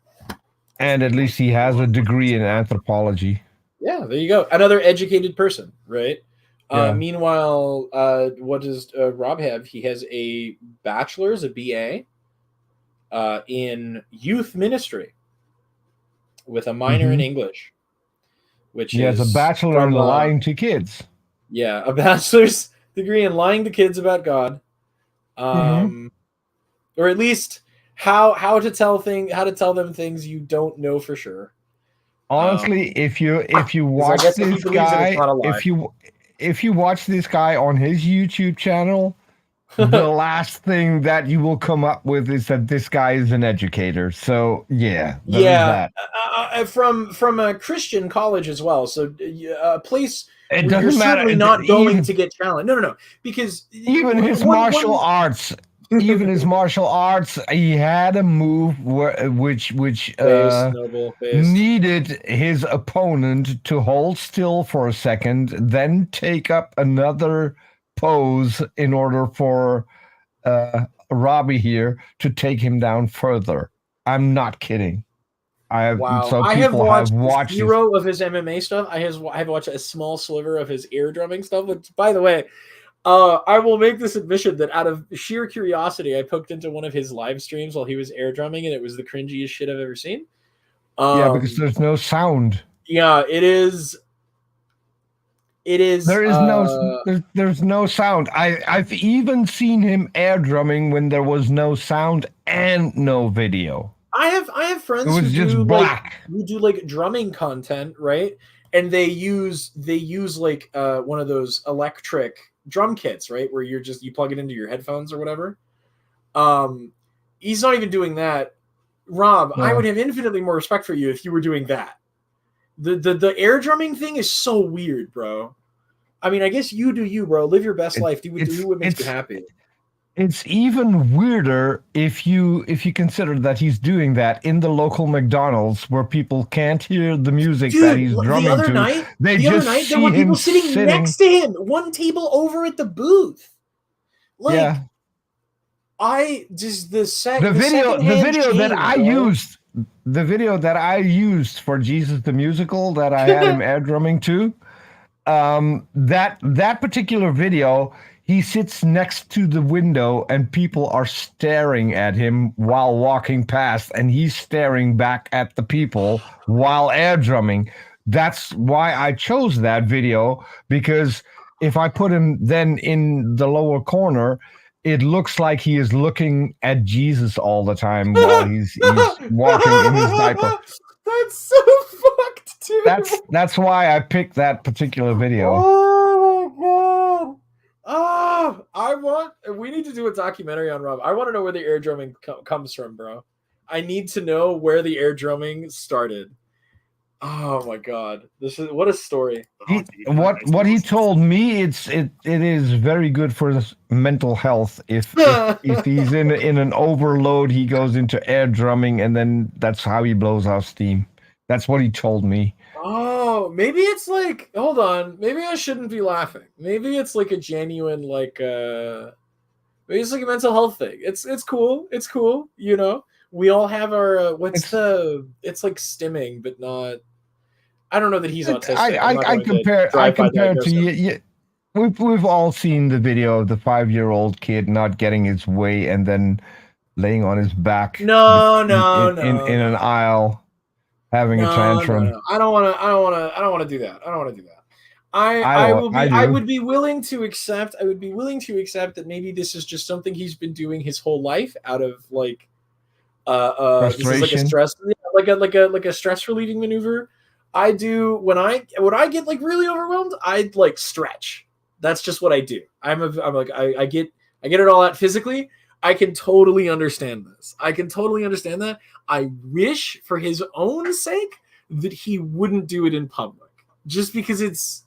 And at least he has a degree in anthropology. Yeah, there you go. Another educated person, right? Yeah. Meanwhile, what does Rob have? He has a bachelor's, a BA, in youth ministry with a minor in English, which he has a bachelor in lying to kids. Yeah, a bachelor's degree in lying to kids about God, or at least how to tell them things you don't know for sure. Honestly, if you watch this guy, if you watch this guy on his YouTube channel, the last thing that you will come up with is that this guy is an educator. So from a Christian college as well. So a place it where you're certainly not going to get challenged. No, because even his martial arts. Even his martial arts, he had a move which needed his opponent to hold still for a second, then take up another pose in order for Robbie here to take him down further. I'm not kidding. I have watched zero of his MMA stuff. I have watched a small sliver of his ear drumming stuff, which, by the way, I will make this admission that out of sheer curiosity, I poked into one of his live streams while he was air drumming, and it was the cringiest shit I've ever seen. Because there's no sound. Yeah, it is. There's no sound. I've even seen him air drumming when there was no sound and no video. I have friends who do like drumming content, right? And they use like one of those electric drum kits, right, where you plug it into your headphones or whatever. He's not even doing that. Rob, no. I would have infinitely more respect for you if you were doing that. The air drumming thing is so weird, bro. I mean, I guess you do you, bro. Live your best life. Do what makes you happy. It's even weirder if you consider that he's doing that in the local McDonald's where people can't hear the music that he's drumming to. The other night, there were people sitting next to him, one table over at the booth. Like, yeah. The video that I used for Jesus the Musical that I had him air drumming to, that particular video. He sits next to the window and people are staring at him while walking past, and he's staring back at the people while air drumming. That's why I chose that video, because if I put him then in the lower corner, it looks like he is looking at Jesus all the time while he's walking in his diaper. That's so fucked, dude. That's why I picked that particular video. Oh my god. We need to do a documentary on Rob. I want to know where the air drumming comes from, bro. I need to know where the air drumming started. Oh my god. What a story. What he told me, it is very good for his mental health. If he's in an overload, he goes into air drumming, and then that's how he blows out steam. That's what he told me. Oh Maybe it's like, hold on. Maybe I shouldn't be laughing. Maybe it's like a genuine, like, maybe it's like a mental health thing. It's cool. It's cool. You know, we all have our, it's like stimming, but not, I don't know that he's autistic. I compare to you. We've all seen the video of the 5-year-old kid not getting his way and then laying on his back. No, in an aisle, having a tantrum. No. I don't want to do that. I don't want to do that. I would be willing to accept. I would be willing to accept that maybe this is just something he's been doing his whole life out of like, this is like a stress, like a stress relieving maneuver. I do when I get like really overwhelmed, I'd like stretch. That's just what I do. I'm like I get it all out physically. I can totally understand this. I can totally understand that. I wish for his own sake that he wouldn't do it in public. Just because it's,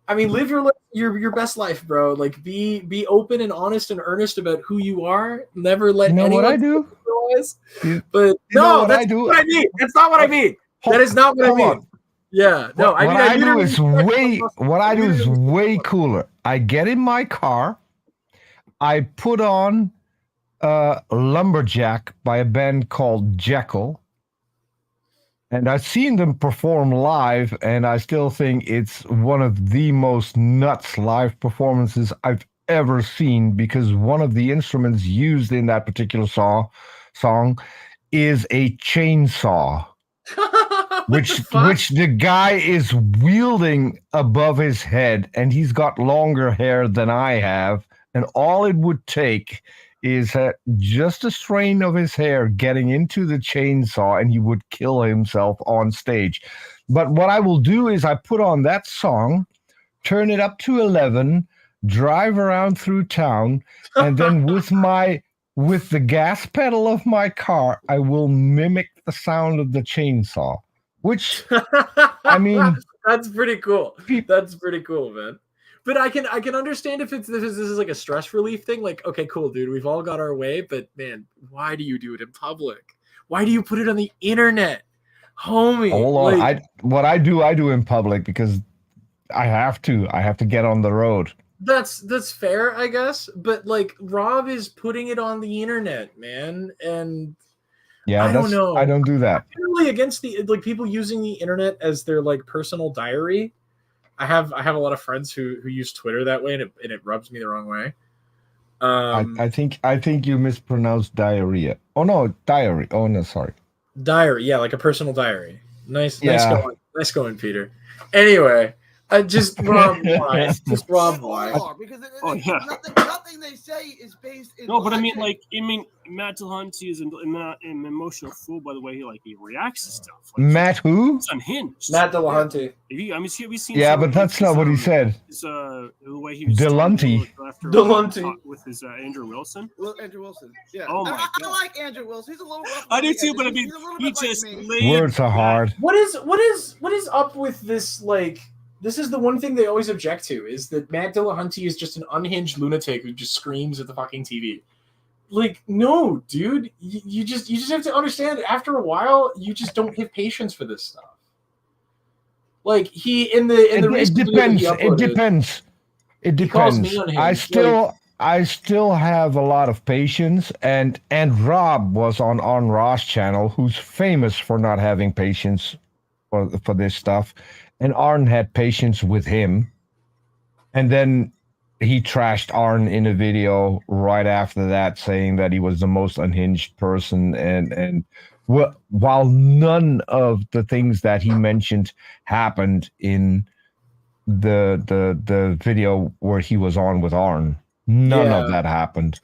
I mean, live your best life, bro. Like be open and honest and earnest about who you are. Never let anyone what I do. But no, that's not what I mean. That's not what I mean. That is not what I mean. Yeah, no. What I do is way cooler. I get in my car. I put on Lumberjack by a band called Jekyll, and I've seen them perform live, and I still think it's one of the most nuts live performances I've ever seen, because one of the instruments used in that particular song is a chainsaw. which the guy is wielding above his head, and he's got longer hair than I have, and all it would take is just a strain of his hair getting into the chainsaw, and he would kill himself on stage. But what I will do is I put on that song, turn it up to 11, drive around through town, and then with the gas pedal of my car, I will mimic the sound of the chainsaw. Which, I mean, that's pretty cool. That's pretty cool, man. But I can understand if this is like a stress relief thing. Like, okay, cool, dude. We've all got our way, but man, why do you do it in public? Why do you put it on the internet, homie? Hold on. Like, what I do in public because I have to. I have to get on the road. That's fair, I guess. But like, Rob is putting it on the internet, man, and. Yeah, I don't know. I don't do that. I'm really against the like people using the internet as their like personal diary. I have a lot of friends who use Twitter that way, and it rubs me the wrong way. I think you mispronounced diarrhea. Oh no, diary. Oh no, sorry. Diary, yeah, like a personal diary. Nice going, Peter. Anyway. Just Rob why? Just Rob why? Because nothing they say is based in. No, but I mean, Matt Dillahunty is an emotional fool by the way he reacts to stuff. Like, Matt who? It's unhinged. Matt Dillahunty. Have you seen? Yeah, but that's not what he said. The way he was Dillahunty with his Andrew Wilson. Andrew Wilson. Yeah. Oh my God. I like Andrew Wilson. He's a little rough. I do too, but I mean, he just words are hard. What is up with this like? This is the one thing they always object to, is that Matt Dillahunty is just an unhinged lunatic who just screams at the fucking TV. Like, no, dude, you just have to understand. After a while, you just don't have patience for this stuff. Like it depends. It depends. I still have a lot of patience, and Rob was on Ross channel, who's famous for not having patience for this stuff. And Arn had patience with him. And then he trashed Arn in a video right after that, saying that he was the most unhinged person. And while none of the things that he mentioned happened in the video where he was on with Arn, none of that happened.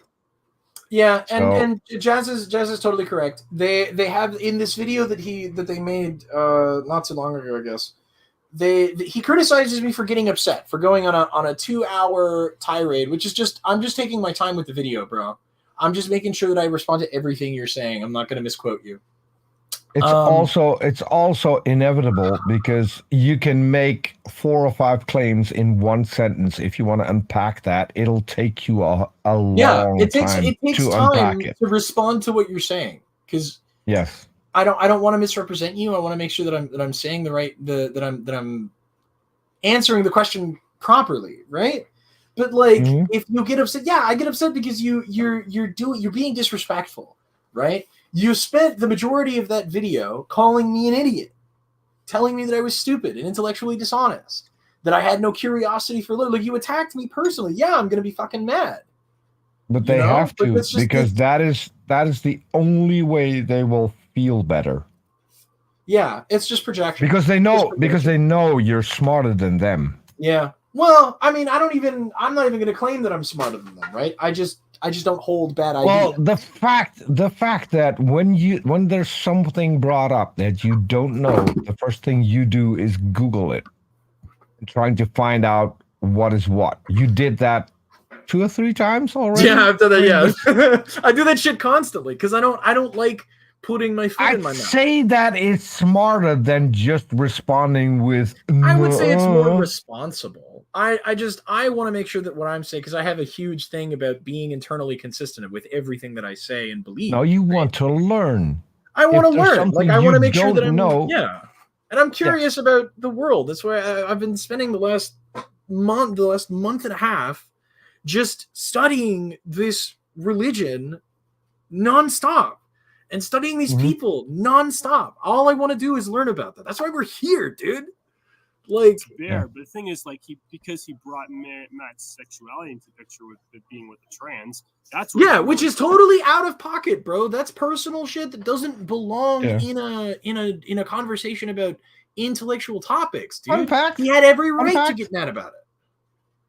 Yeah, and Jazz is totally correct. They have in this video that they made not too long ago, I guess. He criticizes me for getting upset, for going on a 2-hour tirade, which is just, I'm just taking my time with the video, bro. I'm just making sure that I respond to everything you're saying. I'm not going to misquote you. It's also inevitable because you can make 4 or 5 claims in one sentence. If you want to unpack that, it'll take you a long time to unpack it. To respond to what you're saying. Because yes. I don't want to misrepresent you. I want to make sure that I'm saying that I'm answering the question properly, right? But like, if you get upset, yeah, I get upset because you're being disrespectful, right? You spent the majority of that video calling me an idiot, telling me that I was stupid and intellectually dishonest, that I had no curiosity for like you attacked me personally. Yeah, I'm gonna be fucking mad. But they have to, because that is the only way they will feel better. Yeah, it's just projection. Because they know you're smarter than them. Yeah. Well, I mean, I'm not even going to claim that I'm smarter than them, right? I just don't hold bad ideas. Well, the fact that when there's something brought up that you don't know, the first thing you do is Google it, trying to find out what is what. You did that 2 or 3 times already? Yeah, I've done that. Yeah, I do that shit constantly because I don't like putting my foot in my mouth. I'd say that it's smarter than just responding with. I would say it's more responsible. I want to make sure that what I'm saying, because I have a huge thing about being internally consistent with everything that I say and believe. No, you want to learn. I want to learn. Like I want to make sure that I'm know. Yeah, and I'm curious about the world. That's why I've been spending the last month and a half just studying this religion nonstop and studying these people nonstop. All I want to do is learn about that. That's why we're here, dude. Like, but the thing is, like, because he brought Matt's sexuality into the picture with being with the trans. That's what which is totally out of pocket, bro. That's personal shit that doesn't belong in a conversation about intellectual topics, dude. Fun fact. He had every right to get mad about it.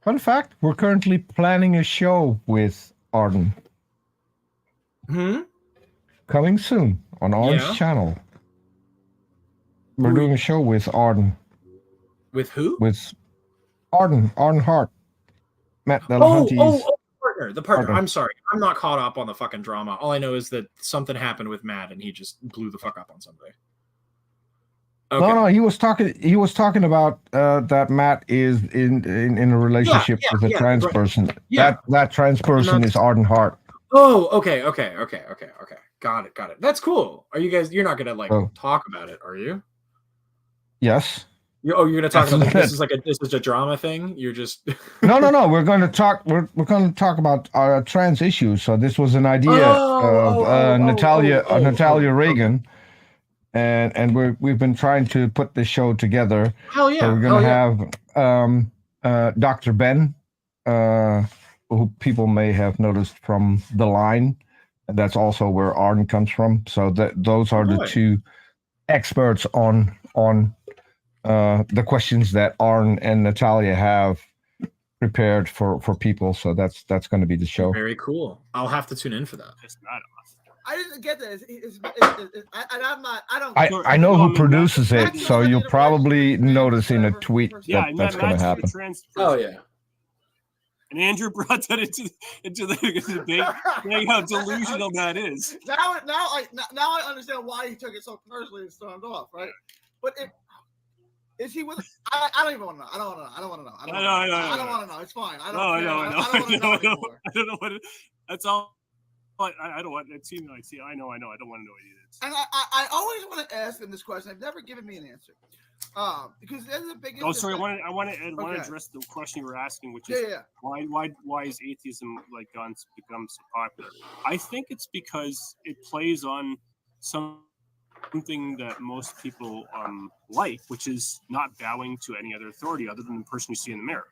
Fun fact, we're currently planning a show with Arden. Coming soon on Arden's channel. We're doing a show with Arden. With who? With Arden Hart. Matt Delahunty's the partner. I'm sorry. I'm not caught up on the fucking drama. All I know is that something happened with Matt and he just blew the fuck up on somebody. Okay. No, he was talking about that Matt is in a relationship with a trans person. Yeah. That trans person is Arden Hart. Oh, okay. Got it. That's cool. Are you guys? You're not gonna talk about it, are you? Yes. You're gonna talk about this is a drama thing. You're just no. We're going to talk. We're going to talk about trans issues. So this was an idea of Natalia Reagan. And we've been trying to put this show together. Hell yeah! So we're going to have Dr. Ben, who people may have noticed from The Line, and that's also where Arden comes from. So those are the two experts on the questions that Arden and Natalia have prepared for people. So that's going to be the show. Very cool. I'll have to tune in for that. I didn't get that. I know who produces it, so you'll probably notice in a tweet that's going to happen. Oh yeah. And Andrew brought that into the debate, saying how delusional that is. Now I understand why he took it so personally and stormed off, right? But is he with? I don't even want to know. I don't want to know. I don't want to know. It's fine. I don't want to know anymore. I don't know what. That's all. I don't want it. Seems like I know. I don't want to know what it is. And I always want to ask him this question. I've never given me an answer. Because there's a big. Oh, sorry. I want to address the question you were asking, which is why is atheism become so popular? I think it's because it plays on something that most people like, which is not bowing to any other authority other than the person you see in the mirror.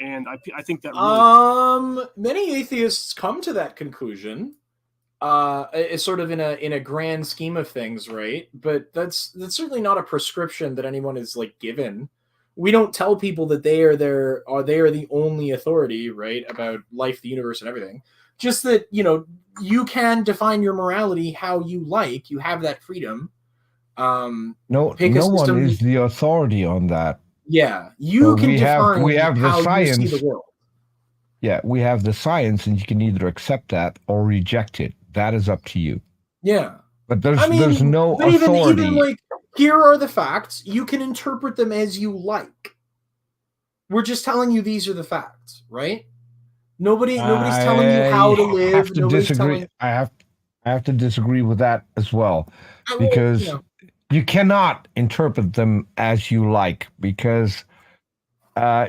And I think that really... many atheists come to that conclusion. It's sort of in a grand scheme of things, right? But that's certainly not a prescription that anyone is like given. We don't tell people that they are the only authority, right, about life, the universe, and everything. Just that you can define your morality how you like. You have that freedom. No one is the authority on that. Yeah, you can define we have the how science. You see the world. Yeah, we have the science, and you can either accept that or reject it. That is up to you. Yeah, but there's no authority. Even like, here are the facts. You can interpret them as you like. We're just telling you these are the facts, right? Nobody's telling you how to live. I have to disagree. I I have to disagree with that as well, Well, because you cannot interpret them as you like, because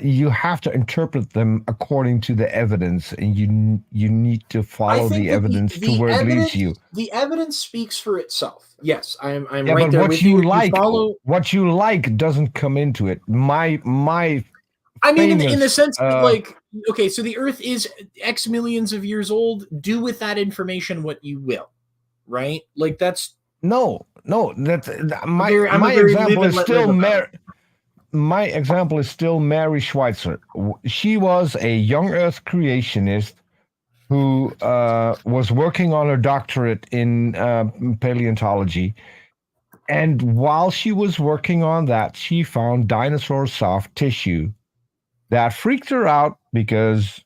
you have to interpret them according to the evidence, and you need to follow the evidence to where it leads you. The evidence speaks for itself. Yes, I'm Yeah, right but there what with you you. like, Follow. what you like doesn't come into it. My I mean, in the famous, sense that, like, okay, so the Earth is X millions of years old. Do with that information what you will, right? Like that's no. That's my I'm a my very example live and is let still live about Mary. it. My example is still Mary Schweitzer. She was a young Earth creationist who was working on her doctorate in paleontology. And while she was working on that, she found dinosaur soft tissue that freaked her out because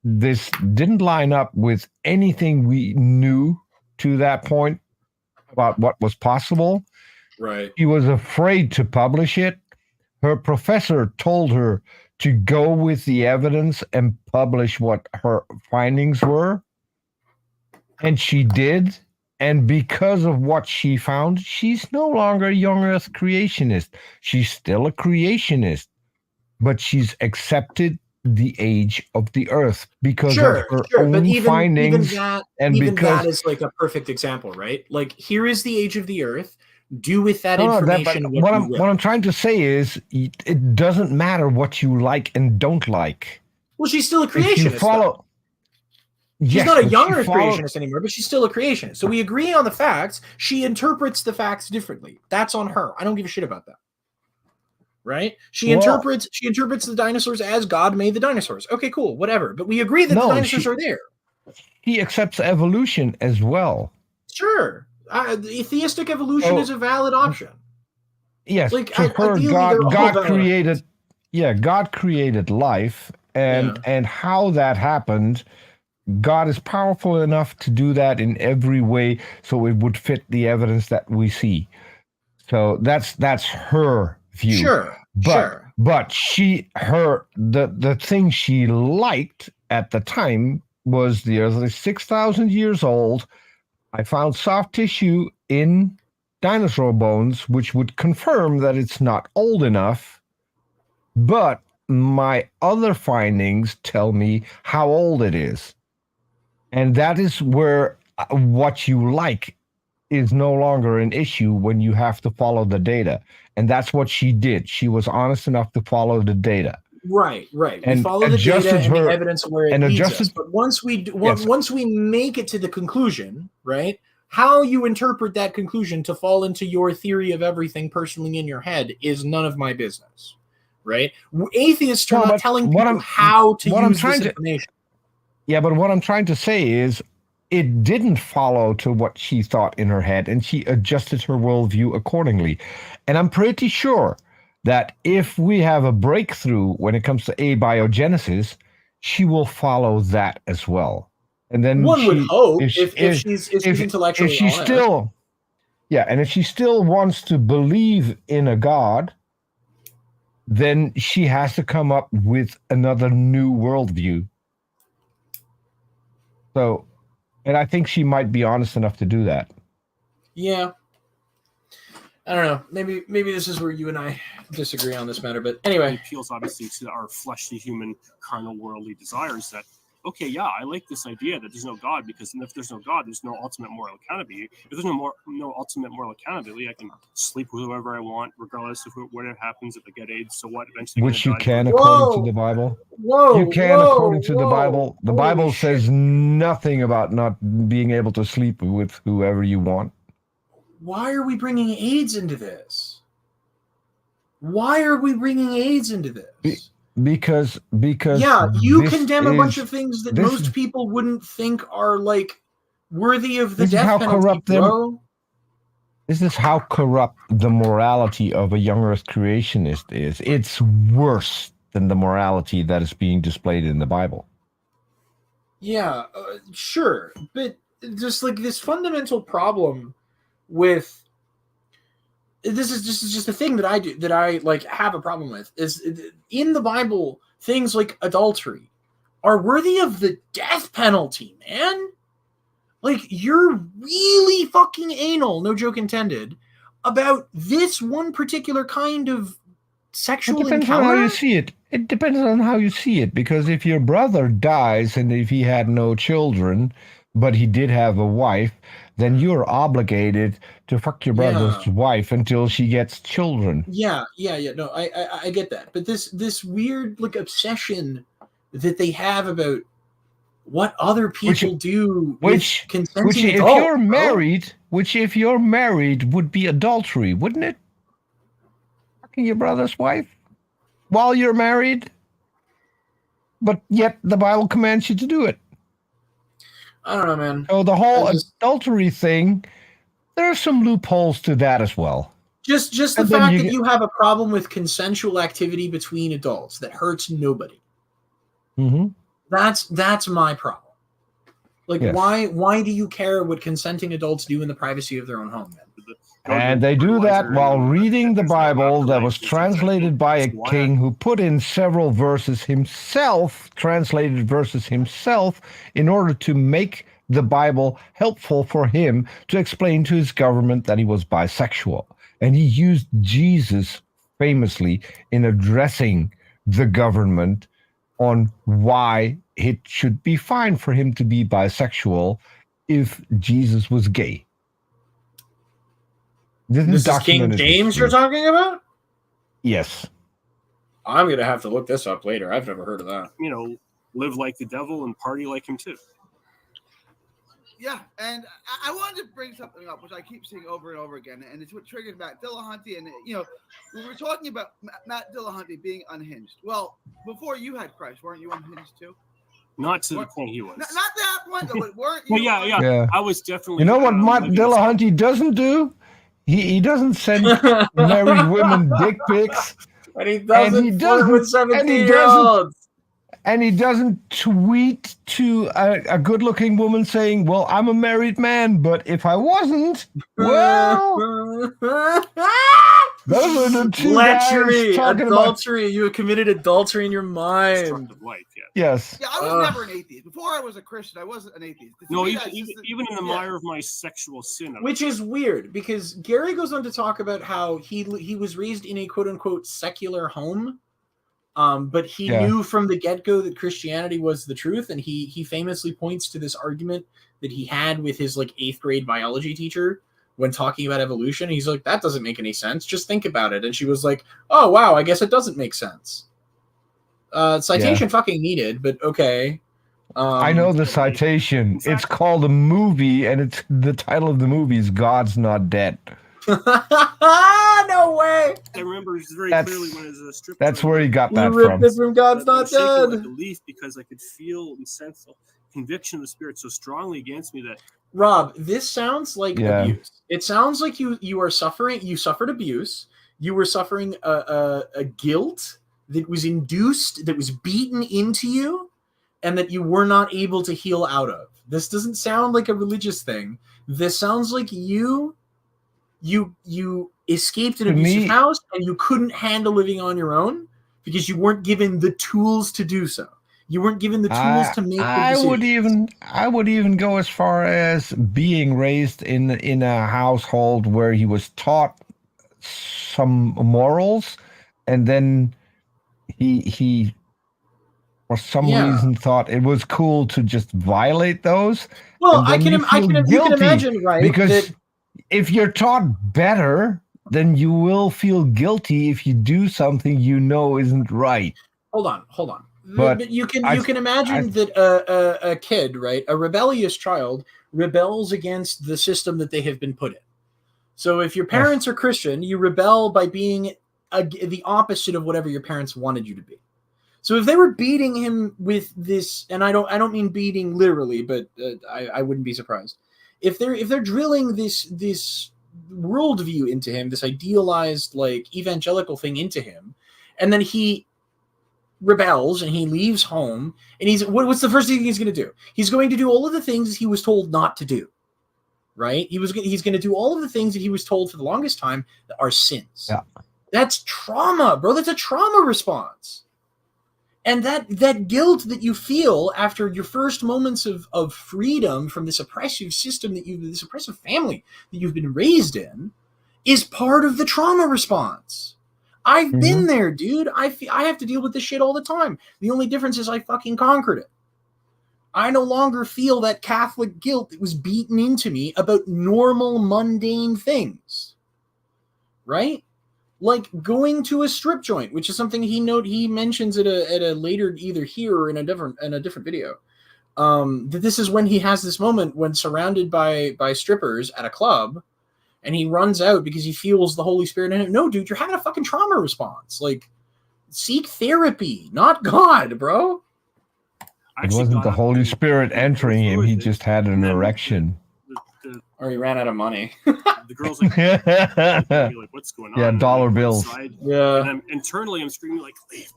this didn't line up with anything we knew to that point about what was possible. Right. She was afraid to publish it. Her professor told her to go with the evidence and publish what her findings were. And she did. And because of what she found, she's no longer a young Earth creationist. She's still a creationist, but she's accepted the age of the Earth because of her own but findings. Even that is like a perfect example, right? Like, here is the age of the Earth. Do with that information what I'm trying to say is it doesn't matter what you like and don't like. Well, she's still a creationist. She's not a young Earth creationist anymore, but she's still a creationist. So we agree on the facts. She interprets the facts differently. That's on her. I don't give a shit about that. Right? She interprets the dinosaurs as God made the dinosaurs. Okay, cool, whatever. But we agree that the dinosaurs are there. He accepts evolution as well. Sure. Theistic evolution is a valid option. Yes, like, to her, God created. Yeah, God created life, and how that happened. God is powerful enough to do that in every way, so it would fit the evidence that we see. So that's her view. Sure. But the thing she liked at the time was the Earth is 6,000 years old. I found soft tissue in dinosaur bones, which would confirm that it's not old enough. But my other findings tell me how old it is. And that is where what you like is no longer an issue when you have to follow the data. And that's what she did. She was honest enough to follow the data. Right. And we follow the data and the evidence where it leads us. But once we make it to the conclusion, right, how you interpret that conclusion to fall into your theory of everything personally in your head is none of my business, right? Atheists are not telling people how to use this information. Yeah, but what I'm trying to say is it didn't follow to what she thought in her head, and she adjusted her worldview accordingly. And I'm pretty sure that if we have a breakthrough when it comes to abiogenesis, she will follow that as well. And then one would hope if she's intellectually honest. And if she still wants to believe in a God, then she has to come up with another new worldview. So, and I think she might be honest enough to do that. Yeah. I don't know. Maybe this is where you and I disagree on this matter. But anyway. It appeals obviously to our fleshly, human, carnal, worldly desires that, okay, yeah, I like this idea that there's no God, because if there's no God, there's no ultimate moral accountability. If there's no ultimate moral accountability, I can sleep with whoever I want, regardless of whatever happens. If I get AIDS, so what? Eventually, which you can according to the Bible. You can according to the Bible. The Bible says nothing about not being able to sleep with whoever you want. Why are we bringing AIDS into this? Because you condemn a bunch of things that most people wouldn't think are like worthy of the death penalty, bro. This is how corrupt the morality of a young Earth creationist is. It's worse than the morality that is being displayed in the Bible. Yeah, sure, but just like this fundamental problem with this is just a thing that I like have a problem with is in the Bible, things like adultery are worthy of the death penalty, man. Like, you're really fucking anal, no joke intended, about this one particular kind of sexual It depends encounter? on how you see it. It depends on how you see it, because if your brother dies and if he had no children, but he did have a wife, then you're obligated to fuck your brother's wife until she gets children. Yeah. No, I get that. But this weird, like, obsession that they have about what other people do with consenting if adults, you're married, which if you're married would be adultery, wouldn't it? Fucking your brother's wife while you're married, but yet the Bible commands you to do it. I don't know, man. So the whole adultery thing, there are some loopholes to that as well. Just the fact that you have a problem with consensual activity between adults that hurts nobody. Mm-hmm. That's my problem. Like, why do you care what consenting adults do in the privacy of their own home? And they do that while reading the Bible that was translated by a king who put in several verses himself, translated verses himself, in order to make the Bible helpful for him to explain to his government that he was bisexual. And he used Jesus famously in addressing the government on why it should be fine for him to be bisexual if Jesus was gay. This is King James you're talking about? Yes. I'm going to have to look this up later. I've never heard of that. You know, live like the devil and party like him too. Yeah, and I wanted to bring something up, which I keep seeing over and over again, and it's what triggered Matt Dillahunty. And, you know, we were talking about Matt Dillahunty being unhinged. Well, before you had Christ, weren't you unhinged too? Not to the point he was. Not that point, though, but weren't you? Well, yeah. I was definitely. You know what Matt Dillahunty doesn't do? He doesn't send married women dick pics. And he doesn't flirt with 17-year-olds. And he doesn't tweet to a good-looking woman saying, well, I'm a married man, but if I wasn't, well... Those are the two Lechery, guys adultery. You have committed adultery in your mind. Life, Yes. Yeah, I was never an atheist. Before I was a Christian, I wasn't an atheist. No, even in the mire of my sexual sin. Which is weird, because Gary goes on to talk about how he was raised in a quote-unquote secular home, but he knew from the get-go that Christianity was the truth, and he famously points to this argument that he had with his, like, 8th grade biology teacher when talking about evolution. He's like, that doesn't make any sense. Just think about it. And she was like, oh, wow, I guess it doesn't make sense. Citation fucking needed, but okay. I know the citation. It's called a movie, and it's the title of the movie is God's Not Dead. No way. I remember very clearly when it was a strip. That's where he got that from. You ripped it from God's Not Dead. Like a leaf, because I could feel and sense the conviction of the Spirit so strongly against me that. Rob, this sounds like abuse. It sounds like you are suffering. You suffered abuse. You were suffering a guilt that was induced, that was beaten into you, and that you were not able to heal out of. This doesn't sound like a religious thing. This sounds like you escaped an abusive house and you couldn't handle living on your own because you weren't given the tools to do so. You weren't given the tools to make the decisions. I would even go as far as being raised in a household where he was taught some morals, and then he for some reason thought it was cool to just violate those. Well, you can imagine, right? Because if you're taught better, then you will feel guilty if you do something you know isn't right. Hold on. But you can imagine that a kid, right, a rebellious child, rebels against the system that they have been put in. So if your parents are Christian, you rebel by being the opposite of whatever your parents wanted you to be. So if they were beating him with this, and I don't mean beating literally, but I wouldn't be surprised if they're drilling this worldview into him, this idealized like evangelical thing into him, and then he rebels and he leaves home, and what's the first thing he's going to do? He's going to do all of the things he was told not to do, right? He's going to do all of the things that he was told for the longest time that are sins. Yeah. That's trauma, bro. That's a trauma response. And that guilt that you feel after your first moments of freedom from this oppressive system this oppressive family that you've been raised in is part of the trauma response. I've been there, dude. I have to deal with this shit all the time. The only difference is I fucking conquered it. I no longer feel that Catholic guilt that was beaten into me about normal, mundane things. Right? Like going to a strip joint, which is something he mentions at a later, either here or in a different video. That this is when he has this moment when surrounded by strippers at a club, and he runs out because he feels the Holy Spirit in him. No, dude, you're having a fucking trauma response. Like, seek therapy, not God, bro. It wasn't the Holy Spirit entering him. He just had an erection. Or he ran out of money. The girl's like, like, what's going on? Yeah, dollar bills. Yeah. And internally, I'm screaming like, leave.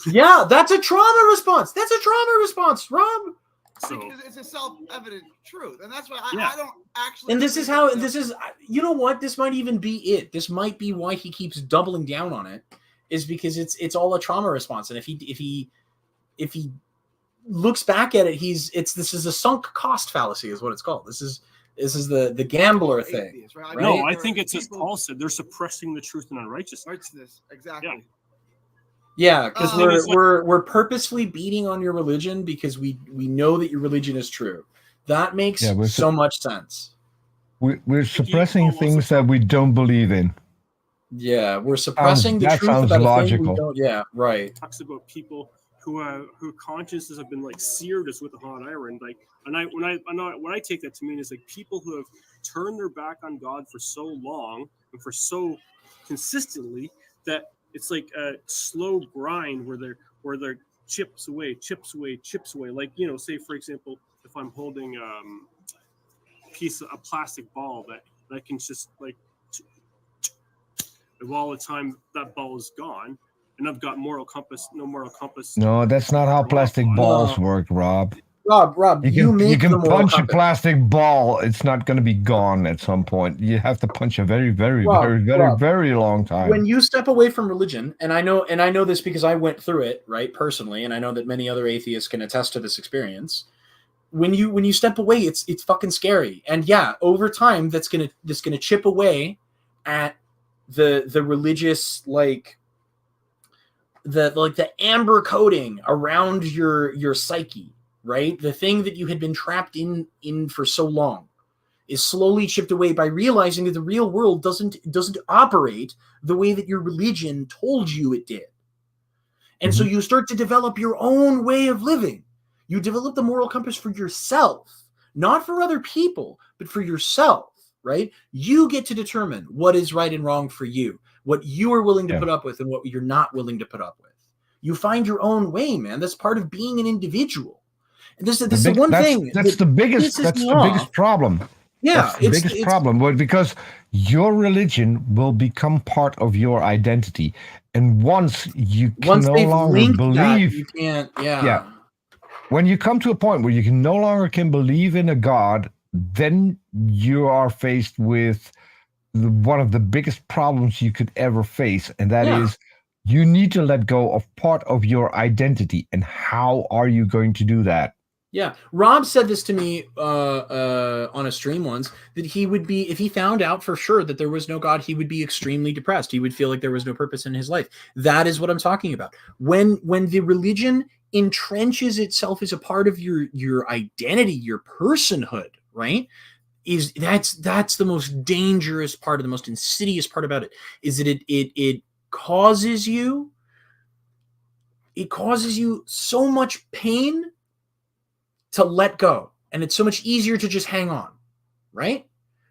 Yeah, that's a trauma response. That's a trauma response, Rob. So it's a self-evident truth, and that's why I don't actually. And this is how this is. You know what? This might even be it. This might be why he keeps doubling down on it, is because it's all a trauma response. And if he looks back at it, this is a sunk cost fallacy, is what it's called. This is the gambler thing. Right? No, I think it's as Paul said. They're suppressing the truth and unrighteousness. Exactly. Yeah, because we're purposefully beating on your religion because we know that your religion is true. That makes so much sense. We're suppressing things that we don't believe in. Yeah, we're suppressing the truth about a thing we don't. Yeah, right. Talks about people who consciences have been like seared as with a hot iron. Like, when I take that to mean is like people who have turned their back on God for so long and for so consistently that it's like a slow grind where they're chips away. Like, say for example, if I'm holding a plastic ball that can just like, and all the time that ball is gone, and I've got no moral compass. No, that's not how plastic balls work, Rob. Rob, you can punch a plastic ball. It's not going to be gone at some point. You have to punch a very, very, very long time. When you step away from religion, and I know this because I went through it, right, personally, and I know that many other atheists can attest to this experience. When you step away, it's fucking scary, and yeah, over time, that's gonna chip away at the religious the amber coating around your psyche. Right? The thing that you had been trapped in for so long is slowly chipped away by realizing that the real world doesn't operate the way that your religion told you it did. And so you start to develop your own way of living. You develop the moral compass for yourself, not for other people, but for yourself, right? You get to determine what is right and wrong for you, what you are willing to put up with and what you're not willing to put up with. You find your own way, man. That's part of being an individual. This is the one thing. That's the biggest problem. Yeah, that's the biggest problem. Well, because your religion will become part of your identity, and once no longer believe, you can't. Yeah. When you come to a point where you no longer can believe in a God, then you are faced with one of the biggest problems you could ever face, and that is you need to let go of part of your identity. And how are you going to do that? Yeah, Rob said this to me on a stream once, that he would be, if he found out for sure that there was no God, he would be extremely depressed. He would feel like there was no purpose in his life. That is what I'm talking about. When the religion entrenches itself as a part of your identity, your personhood, right? That's the most dangerous part, of the most insidious part about it, is that it causes you so much pain to let go, and it's so much easier to just hang on, right?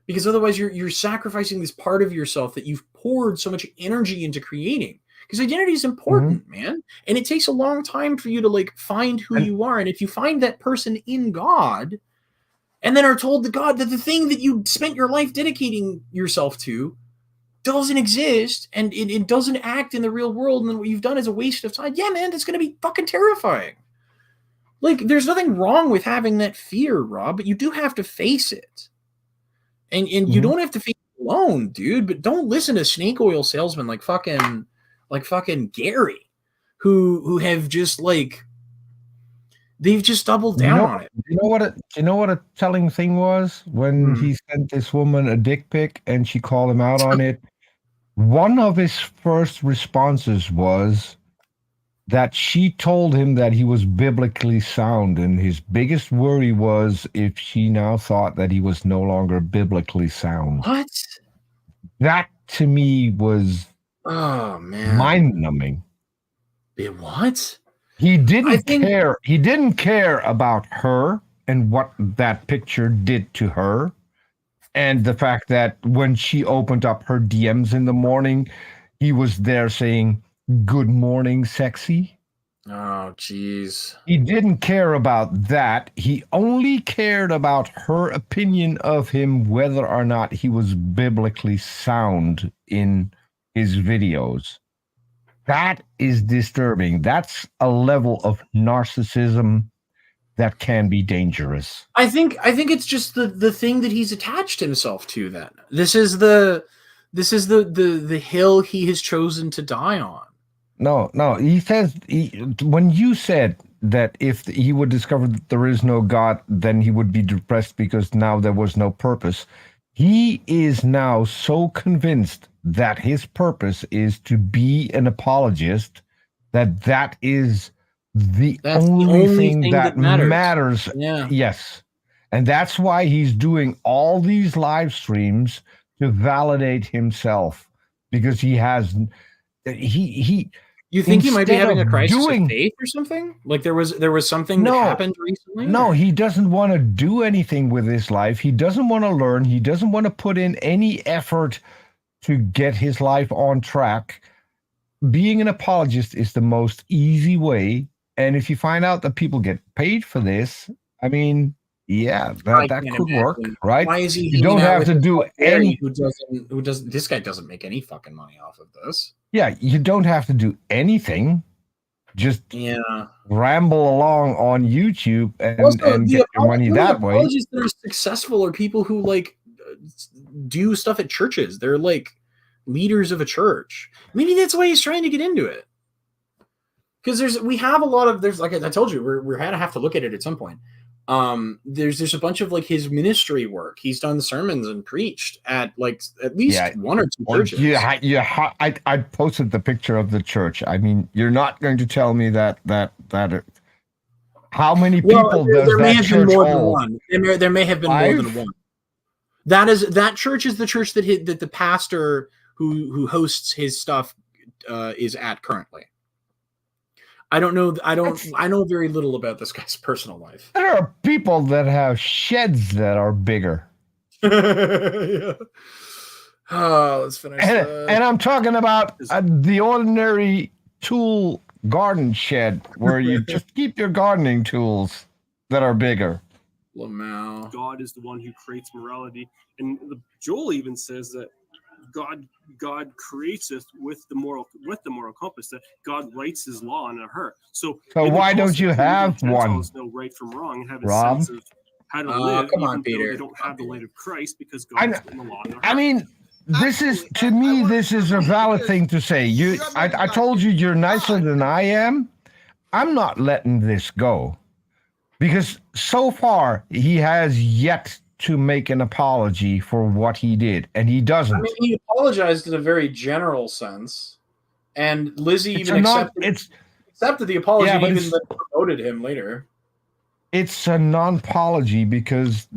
Because otherwise you're sacrificing this part of yourself that you've poured so much energy into creating. Because identity is important, man, and it takes a long time for you to find who you are. And if you find that person in God, and then are told to God that the thing that you spent your life dedicating yourself to doesn't exist, and it doesn't act in the real world, and then what you've done is a waste of time. Yeah, man, that's going to be fucking terrifying. There's nothing wrong with having that fear, Rob, but you do have to face it. And you don't have to face it alone, dude, but don't listen to snake oil salesmen like fucking Gary, who have just like they've just doubled down on it. You know what a telling thing was when he sent this woman a dick pic and she called him out on it. One of his first responses was that she told him that he was biblically sound, and his biggest worry was if she now thought that he was no longer biblically sound. What? That to me was mind-numbing. What? He didn't care. He didn't care about her and what that picture did to her, and the fact that when she opened up her DMs in the morning, he was there saying, "Good morning, sexy." Oh, jeez. He didn't care about that. He only cared about her opinion of him, whether or not he was biblically sound in his videos. That is disturbing. That's a level of narcissism that can be dangerous. I think it's just the thing that he's attached himself to. Then this is the hill he has chosen to die on. No. He says when you said that if he would discover that there is no God, then he would be depressed because now there was no purpose. He is now so convinced that his purpose is to be an apologist that is the only thing that matters. Yeah. Yes. And that's why he's doing all these live streams to validate himself, because he has You think he might be having a crisis of faith or something? Like there was something that happened recently? No, he doesn't want to do anything with his life. He doesn't want to learn. He doesn't want to put in any effort to get his life on track. Being an apologist is the most easy way. And if you find out that people get paid for this, I mean, yeah, that could work, right? Why is he? You don't have to do any. Who doesn't? This guy doesn't make any fucking money off of this. Yeah, you don't have to do anything. Just ramble along on YouTube and get your money that way. Apologists that are successful are people who like do stuff at churches. They're like leaders of a church. Maybe that's why he's trying to get into it. Because there's like I told you, we're gonna have to look at it at some point. There's a bunch of like his ministry work. He's done sermons and preached at like at least one or two churches. Yeah. I posted the picture of the church. I mean, you're not going to tell me that how many people does there may that have church been more hold? than one. There may have been more than one. That church is the church that the pastor who hosts his stuff is at currently. I don't know. I know very little about this guy's personal life. There are people that have sheds that are bigger. Yeah. Oh, let's finish. And I'm talking about the ordinary tool garden shed where you just keep your gardening tools that are bigger. Lamau. God is the one who creates morality, and Joel even says that God creates us with the moral compass, that God writes his law on her. So why don't you have one? Know right from wrong and have a Rob? sense of how to live. Come on, Peter. They don't have the light of Christ because God's written the law on their heart. I mean, this is a valid thing to say. I told you you're nicer than I am. I'm not letting this go because so far he has yet to make an apology for what he did, and he doesn't. I mean, he apologized in a very general sense, and Lizzie accepted the apology, and even promoted him later. It's a non-apology because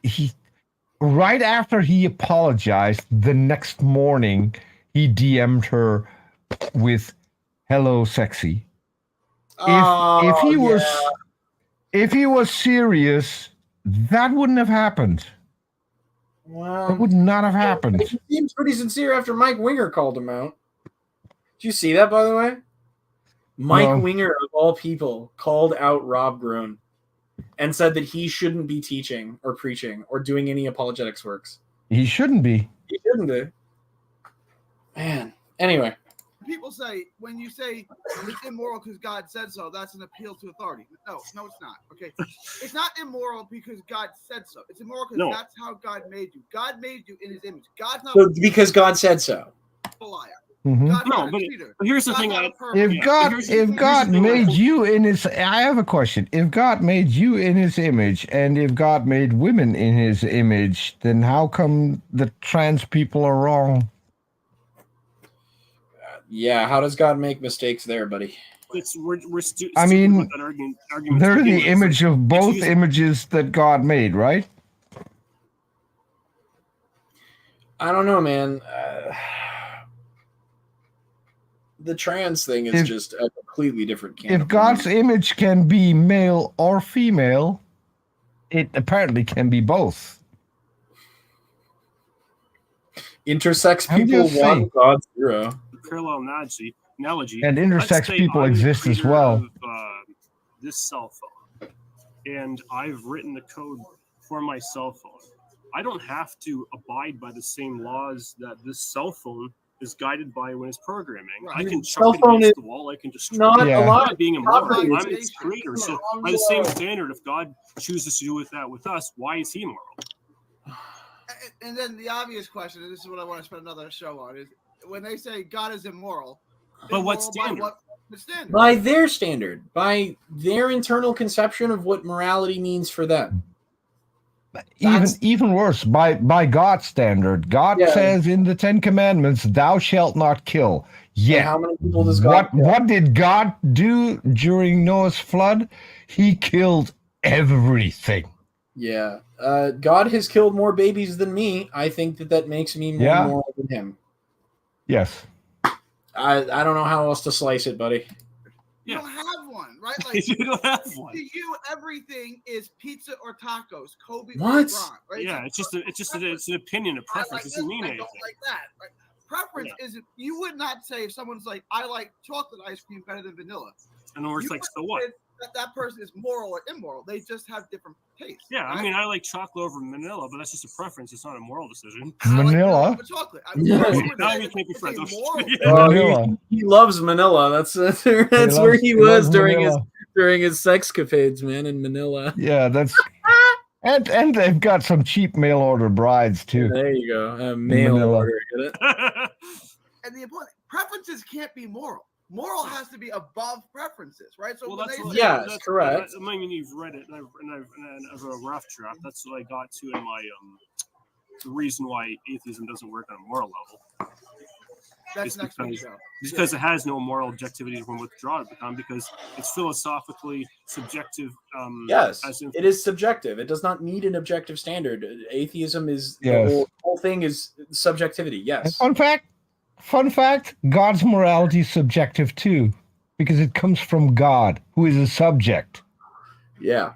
he right after he apologized, the next morning he DM'd her with "Hello, sexy." If he was serious, that wouldn't have happened. Well, that would not have happened. He seems pretty sincere after Mike Winger called him out. Did you see that, by the way? Mike Winger, of all people, called out Rob Groen and said that he shouldn't be teaching or preaching or doing any apologetics works. He shouldn't be. He shouldn't be. Man. Anyway. People say, when you say it's immoral because God said so, that's an appeal to authority. No, it's not. Okay, it's not immoral because God said so. It's immoral because that's how God made you. God made you in His image. God's not because God said so. A liar. Mhm. God's No, not a but cheater. here's the God's thing. not a If pervert. God, here's if the God thing, made like- you in his, I have a question. If God made you in his image, and if God made women in his image, then how come the trans people are wrong? Yeah, how does God make mistakes there, buddy? we're I stupid mean, with that argument. To They're begin the with. It's image like, of both use- images that God made, right? I don't know, man. The trans thing is If- just a completely different can If of God's worms. image can be male or female, it apparently can be both. Intersex I'm people just one, saying. God zero. parallel analogy. And Let's intersex say people I'm the exist as creator well. Of, this cell phone, and I've written the code for my cell phone. I don't have to abide by the same laws that this cell phone is guided by when it's programming. Right. I can Cell chuck it phone against is the wall. I can destroy not it. Yeah. a lot I'm not being property. immoral. I'm It's- its creator. So by the same standard, if God chooses to do with that with us, why is he moral? And then the obvious question, and this is what I want to spend another show on, is when they say God is immoral. But what immoral standard? By what standard? By their standard, by their internal conception of what morality means for them. That's- Even worse, by God's standard. God Yeah. says in the Ten Commandments, "Thou shalt not kill." And Yeah. how many people does God kill? What did God do during Noah's flood? He killed everything. Yeah. God has killed more babies than me. I think that makes me more Yeah. moral than him. Yes. I don't know how else to slice it, buddy. You Yeah. don't have one, right? Like You don't have one. to you, everything is pizza or tacos, Kobe What? or LeBron, right? Yeah, it's an opinion, a I preference. like It this, doesn't mean I anything. don't like that. Right? Preference isn't. You would not say if someone's like, "I like chocolate ice cream better than vanilla." And we're You like, so wouldn't what? say that person is moral or immoral. They just have different tastes. Yeah, right? I mean, I like chocolate over vanilla, but that's just a preference. It's not a moral decision. I like Manila. over chocolate. Yeah. Now we can't be friends. Manila. He loves Manila. That's where loves- he he was loves during Manila. his sexcapades, man, in Manila. Yeah, that's and they've got some cheap mail order brides too. There you go. Mail Manila. order. Get it? And the important preferences can't be moral. Moral has to be above preferences, right? So Well, when that's they what, say, Yes, that's, correct. I mean, you've read it, and as a rough draft, that's what I got to in my the reason why atheism doesn't work on a moral level. that's it's next week's show. Because it has no moral objectivity from withdraw it become, because it's philosophically subjective. Yes, as in, it is subjective. It does not need an objective standard. Atheism is Yes. the whole thing is subjectivity. And Yes. fun fact, God's morality is subjective too, because it comes from God, who is a subject. Yeah.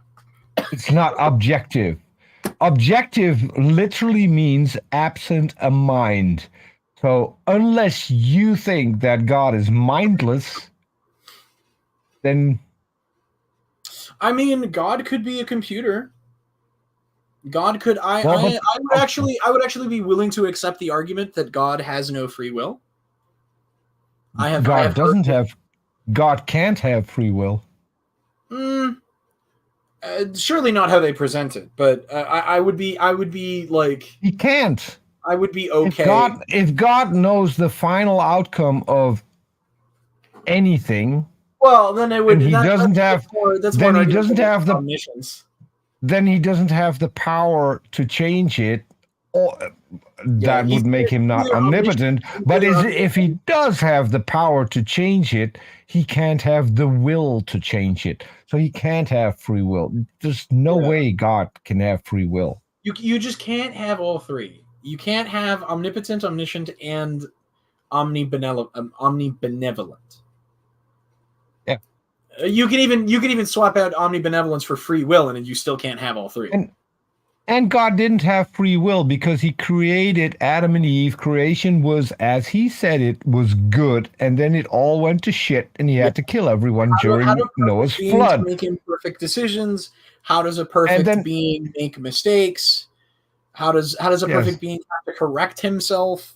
It's not objective. Objective literally means absent a mind. So unless you think that God is mindless, then I mean, God could be a computer. God could. I would actually be willing to accept the argument that God has no free will. God can't have free will. Surely not how they present it, but I would be like, He can't. I would be okay. If God knows the final outcome of anything, Well, then it would. And he doesn't have- That's then more he doesn't have the- omniscience. then he doesn't have the power to change it. Or that he's would make him not either omnipotent. But if he does have the power to change it, he can't have the will to change it. So he can't have free will. There's no way God can have free will. You just can't have all three. You can't have omnipotent, omniscient, and omnibenevolent. Yeah. You can even swap out omnibenevolence for free will, and you still can't have all three. And God didn't have free will because he created Adam and Eve. Creation was, as he said, it was good, and then it all went to shit, and he had to kill everyone during Noah's flood. Make imperfect decisions. How does a perfect being make mistakes? How does a perfect being have to correct himself?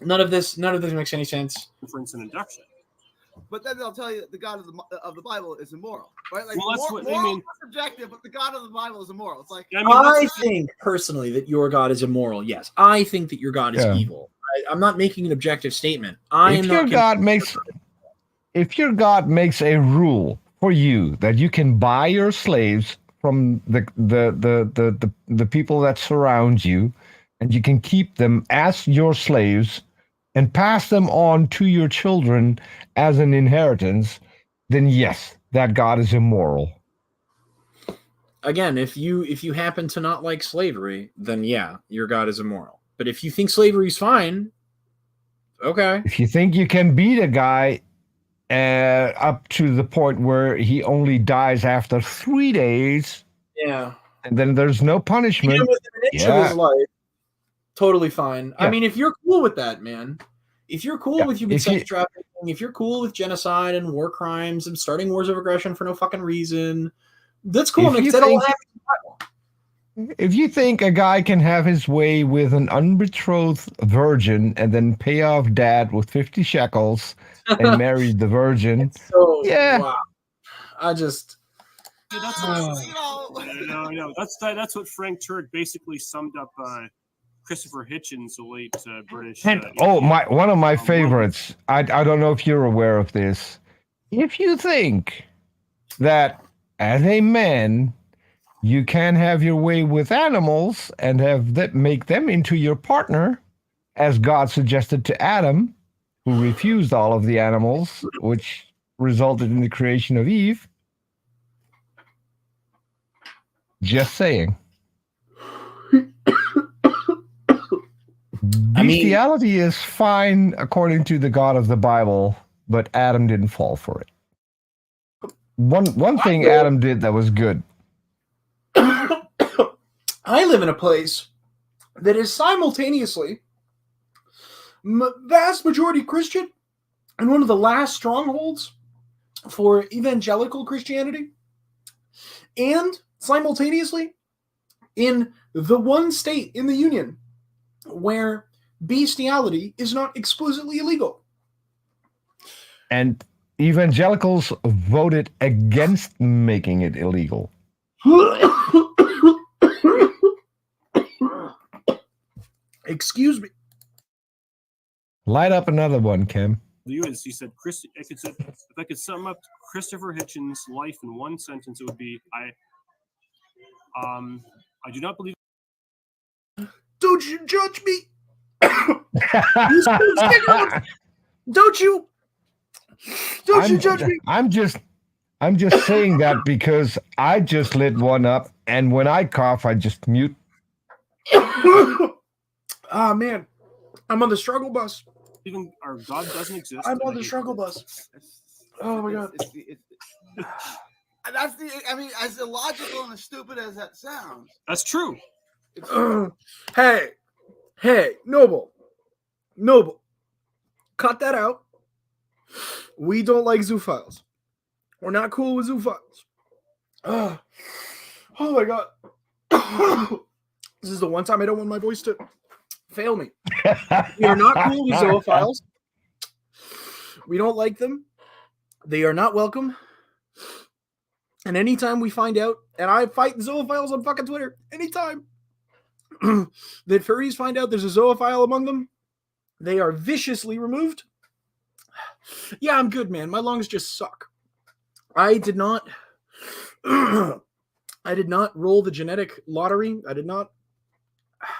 None of this makes any sense. inference and induction. But then they'll tell you that the God of the Bible is immoral, right? Like Well, that's what I moral mean. is subjective, but the God of the Bible is immoral. It's like I mean, I think personally that your God is immoral. Yes, I think that your God is evil. I'm not making an objective statement. If your God makes a rule for you that you can buy your slaves from the people that surround you, and you can keep them as your slaves and pass them on to your children as an inheritance, then yes, that God is immoral. Again, if you happen to not like slavery, then yeah, your God is immoral. But if you think slavery's fine, okay. If you think you can beat a guy up to the point where he only dies after 3 days, yeah, and then there's no punishment, with an inch of his life, totally fine. Yeah. I mean, if you're cool with that, man, if you're cool with human sex trafficking, if you're cool with genocide and war crimes and starting wars of aggression for no fucking reason, that's cool. If you think a guy can have his way with an unbetrothed virgin and then pay off dad with 50 shekels and marry the virgin, wow. I just that's what Frank Turk basically summed up Christopher Hitchens, the late British. One of my favorites. I don't know if you're aware of this. If you think that as a man you can have your way with animals and make them into your partner, as God suggested to Adam, who refused all of the animals, which resulted in the creation of Eve. Just saying. Bestiality is fine according to the God of the Bible, but Adam didn't fall for it. One thing Adam did that was good. I live in a place that is simultaneously vast majority Christian and one of the last strongholds for evangelical Christianity, and simultaneously in the one state in the Union where bestiality is not explicitly illegal. And evangelicals voted against making it illegal. Excuse me. Light up another one, Kim. He said, if I could sum up Christopher Hitchens' life in one sentence, it would be, I do not believe. Don't you judge me. Don't you judge me. I'm just saying that because I just lit one up, and when I cough, I just mute. Ah, man, I'm on the struggle bus. Even our God doesn't exist. I'm on the struggle bus. Oh my God. That's as illogical and as stupid as that sounds. That's true. Hey, Noble, cut that out. We don't like zoophiles. We're not cool with zoophiles. Oh my God. This is the one time I don't want my voice to fail me. We are not cool with zoophiles. We don't like them. They are not welcome. And anytime we find out, and I fight zoophiles on fucking Twitter, anytime that furries find out there's a zoophile among them, they are viciously removed. Yeah, I'm good, man. My lungs just suck. I did not roll the genetic lottery.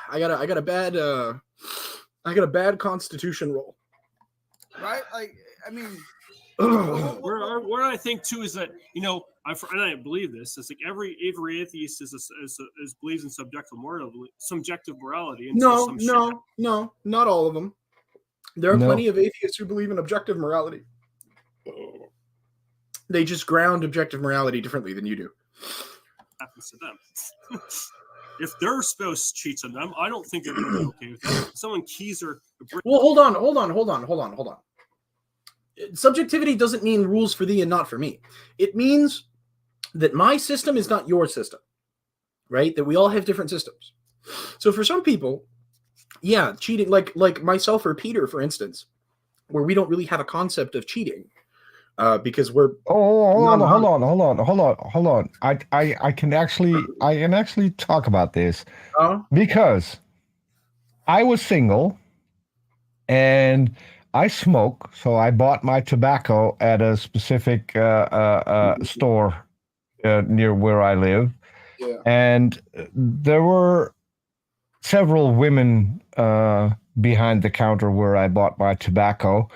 I got a bad constitution roll. Right? Where I think too is that, I believe this. It's like every atheist believes in subjective morality. And no, not all of them. There are plenty of atheists who believe in objective morality. They just ground objective morality differently than you do. Happens to them. If their spouse cheats on them, I don't think they're going to be okay with that. Someone keys her. Well, hold on. Subjectivity doesn't mean rules for thee and not for me. It means that my system is not your system, right? That we all have different systems. So for some people, yeah, cheating, like myself or Peter, for instance, where we don't really have a concept of cheating, because we're. Hold on. I can actually talk about this because I was single and I smoke, so I bought my tobacco at a specific store near where I live, and there were several women behind the counter where I bought my tobacco.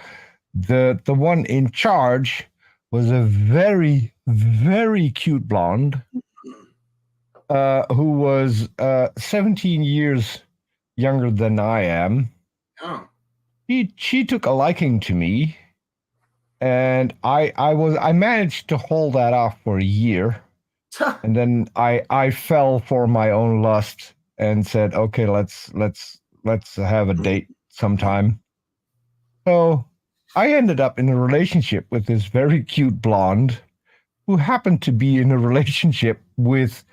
The one in charge was a very, very cute blonde who was 17 years younger than I am. Oh. She took a liking to me, and I managed to hold that off for a year, and then I fell for my own lust and said, okay, let's have a date sometime. So I ended up in a relationship with this very cute blonde who happened to be in a relationship with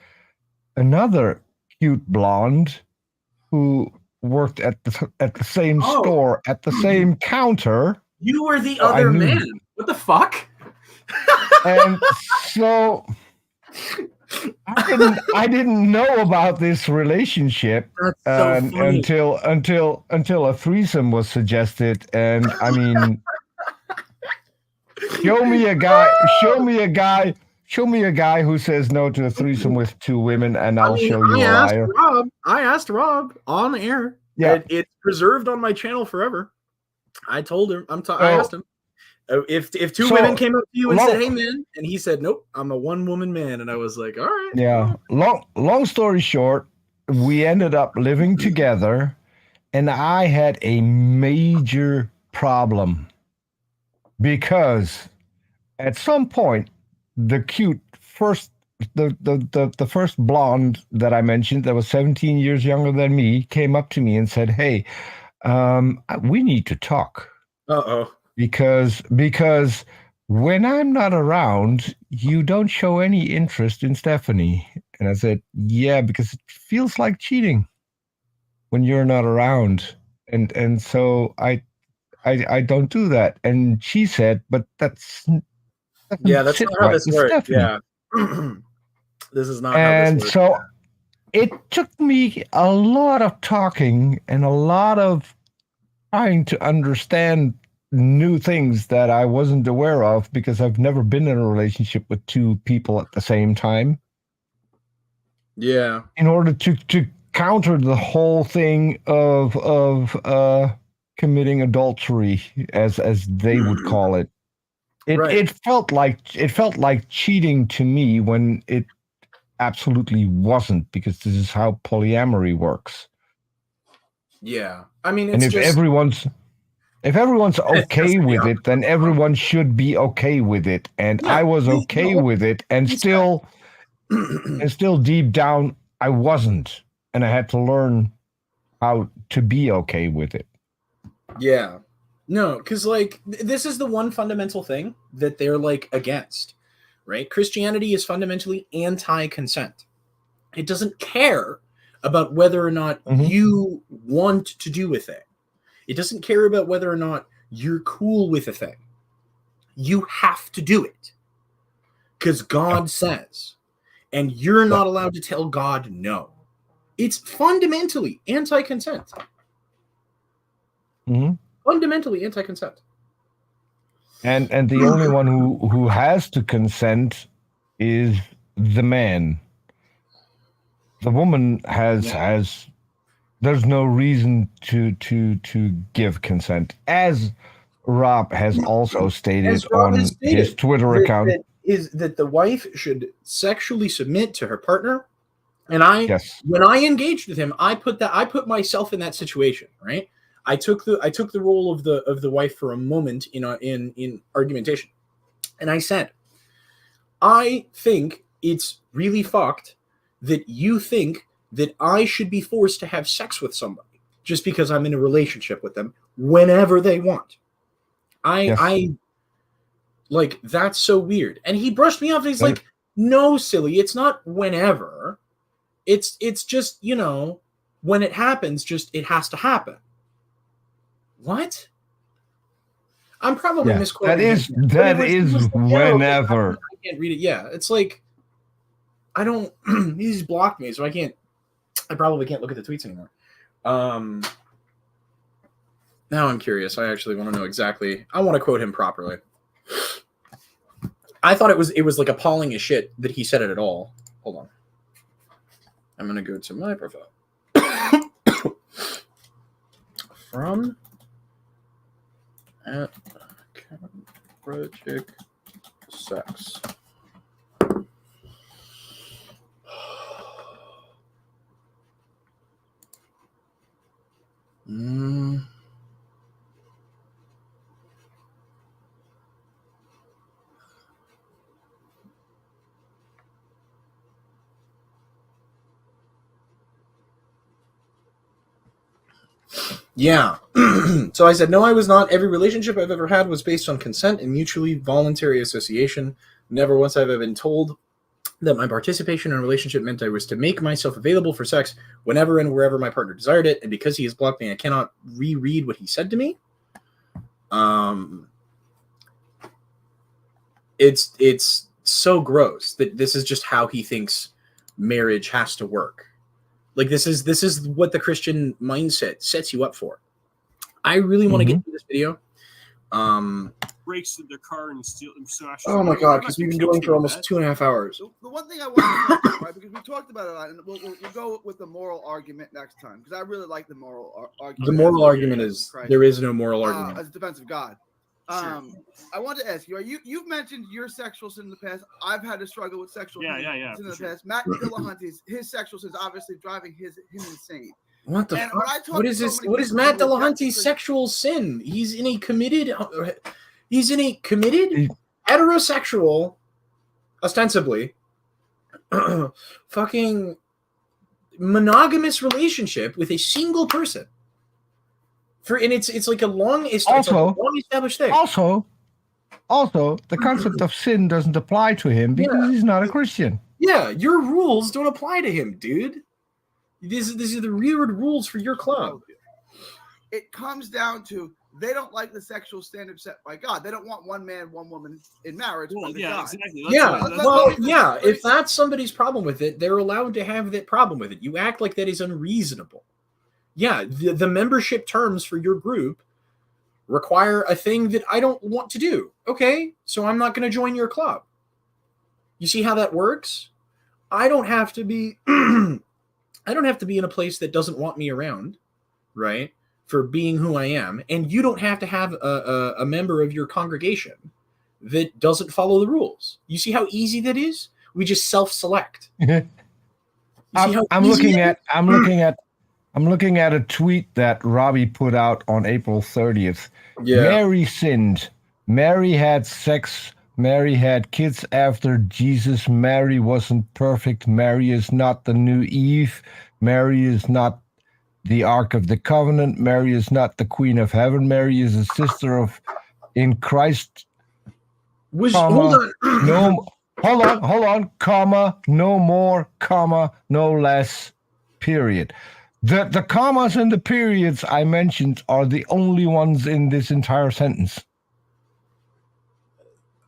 another cute blonde who worked at the same store at the same counter. You were the other man. What the fuck? And so I didn't know about this relationship until a threesome was suggested. And I mean, show me a guy who says no to a threesome with two women, and I'll show you a liar. I asked Rob on the air. Yeah, it's preserved on my channel forever. I told him. I asked him if two women came up to you and said, "Hey, man," and he said, "Nope, I'm a one-woman man," and I was like, "All right." Yeah. Long story short, we ended up living together, and I had a major problem because at some point, the first blonde that I mentioned that was 17 years younger than me came up to me and said, "Hey, we need to talk." Uh-oh. Because when I'm not around, you don't show any interest in Stephanie. And I said, yeah, because it feels like cheating when you're not around. And so I don't do that. And she said, but that's not how this works. Stephanie. Yeah. This is not how this works. And so it took me a lot of talking and a lot of trying to understand new things that I wasn't aware of because I've never been in a relationship with two people at the same time. Yeah. In order to counter the whole thing of committing adultery, as they would call it. It felt like cheating to me when it absolutely wasn't, because this is how polyamory works. Yeah. I mean, and if everyone's okay with it, then everyone should be okay with it. And I was okay with it, and still deep down, I wasn't. And I had to learn how to be okay with it. Yeah. No, because like this is the one fundamental thing that they're like against, right? Christianity is fundamentally anti-consent. It doesn't care about whether or not you want to do a thing. It doesn't care about whether or not you're cool with a thing. You have to do it because God says, and you're not allowed to tell God no. It's fundamentally anti-consent. Fundamentally anti-consent. And the only one who has to consent is the man. The woman has there's no reason to give consent, as Rob has also stated on his Twitter account. Is that the wife should sexually submit to her partner, and when I engaged with him, I put myself in that situation, right? I took the role of the wife for a moment in argumentation, and I said, I think it's really fucked that you think that I should be forced to have sex with somebody just because I'm in a relationship with them whenever they want. I like, that's so weird. And he brushed me off. And he's like, no, silly. It's not whenever. It's just, when it happens, it has to happen. What? I'm probably misquoting. That is whenever. I can't read it. Yeah. It's like, he's blocked me, so I probably can't look at the tweets anymore. Now I'm curious. I actually want to know exactly. I want to quote him properly. I thought it was like appalling as shit that he said it at all. Hold on. I'm gonna go to my profile. From at Project Sex. Yeah. So I said, no, I was not. Every relationship I've ever had was based on consent and mutually voluntary association. Never once have I been told that my participation in a relationship meant I was to make myself available for sex whenever and wherever my partner desired it. And because he has blocked me, I cannot reread what he said to me. It's so gross that this is just how he thinks marriage has to work. Like this is what the Christian mindset sets you up for. I really want to get into this video. Breaks their car and steal and smash. Oh my god, because we've been going for almost 2.5 hours. The one thing I want to talk about, right, because we talked about it a lot, and we'll go with the moral argument next time, because I really like the moral argument. The moral argument is there is no moral argument. As a defense of God. Sure. I want to ask you, you've mentioned your sexual sin in the past. I've had to struggle with sexual sin in the past. Matt Dillahunty's his sexual sin is obviously driving him insane. What the fuck? What is this? What is Matt Dillahunty's sexual sin? He's in a committed heterosexual, ostensibly, fucking monogamous relationship with a single person. And it's like a long established thing. Also, the concept of sin doesn't apply to him because he's not a Christian. Yeah, your rules don't apply to him, dude. These are the weird rules for your club. It comes down to they don't like the sexual standard set by God. They don't want one man, one woman in marriage. Well, yeah, exactly. If that's somebody's problem with it, they're allowed to have that problem with it. You act like that is unreasonable. Yeah, the membership terms for your group require a thing that I don't want to do. Okay, so I'm not going to join your club. You see how that works? I don't have to be in a place that doesn't want me around, right? For being who I am, and you don't have to have a member of your congregation that doesn't follow the rules. You see how easy that is? We just self-select. I'm looking at a tweet that Robbie put out on April 30th. Yeah. Mary sinned. Mary had sex. Mary had kids after Jesus. Mary wasn't perfect. Mary is not the new Eve. Mary is not the Ark of the Covenant. Mary is not the Queen of Heaven. Mary is a sister in Christ. Hold on, comma, no more, comma, no less, period. The commas and the periods I mentioned are the only ones in this entire sentence.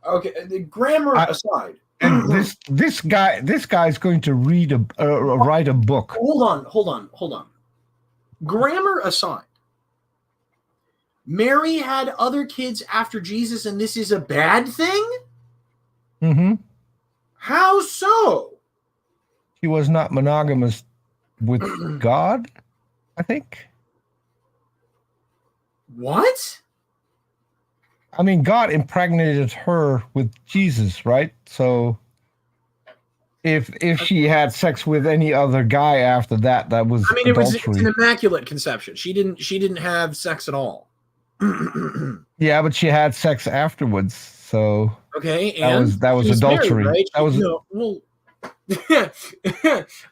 Okay, the grammar aside. And this guy's going to write a book. Hold on. Grammar aside. Mary had other kids after Jesus, and this is a bad thing? Mm-hmm. How so? He was not monogamous with God, I think. What? I mean, God impregnated her with Jesus, right? So if she had sex with any other guy after that, that was adultery. It's an immaculate conception. She didn't have sex at all. Yeah, but she had sex afterwards. So okay, and that was adultery. Married, right? That was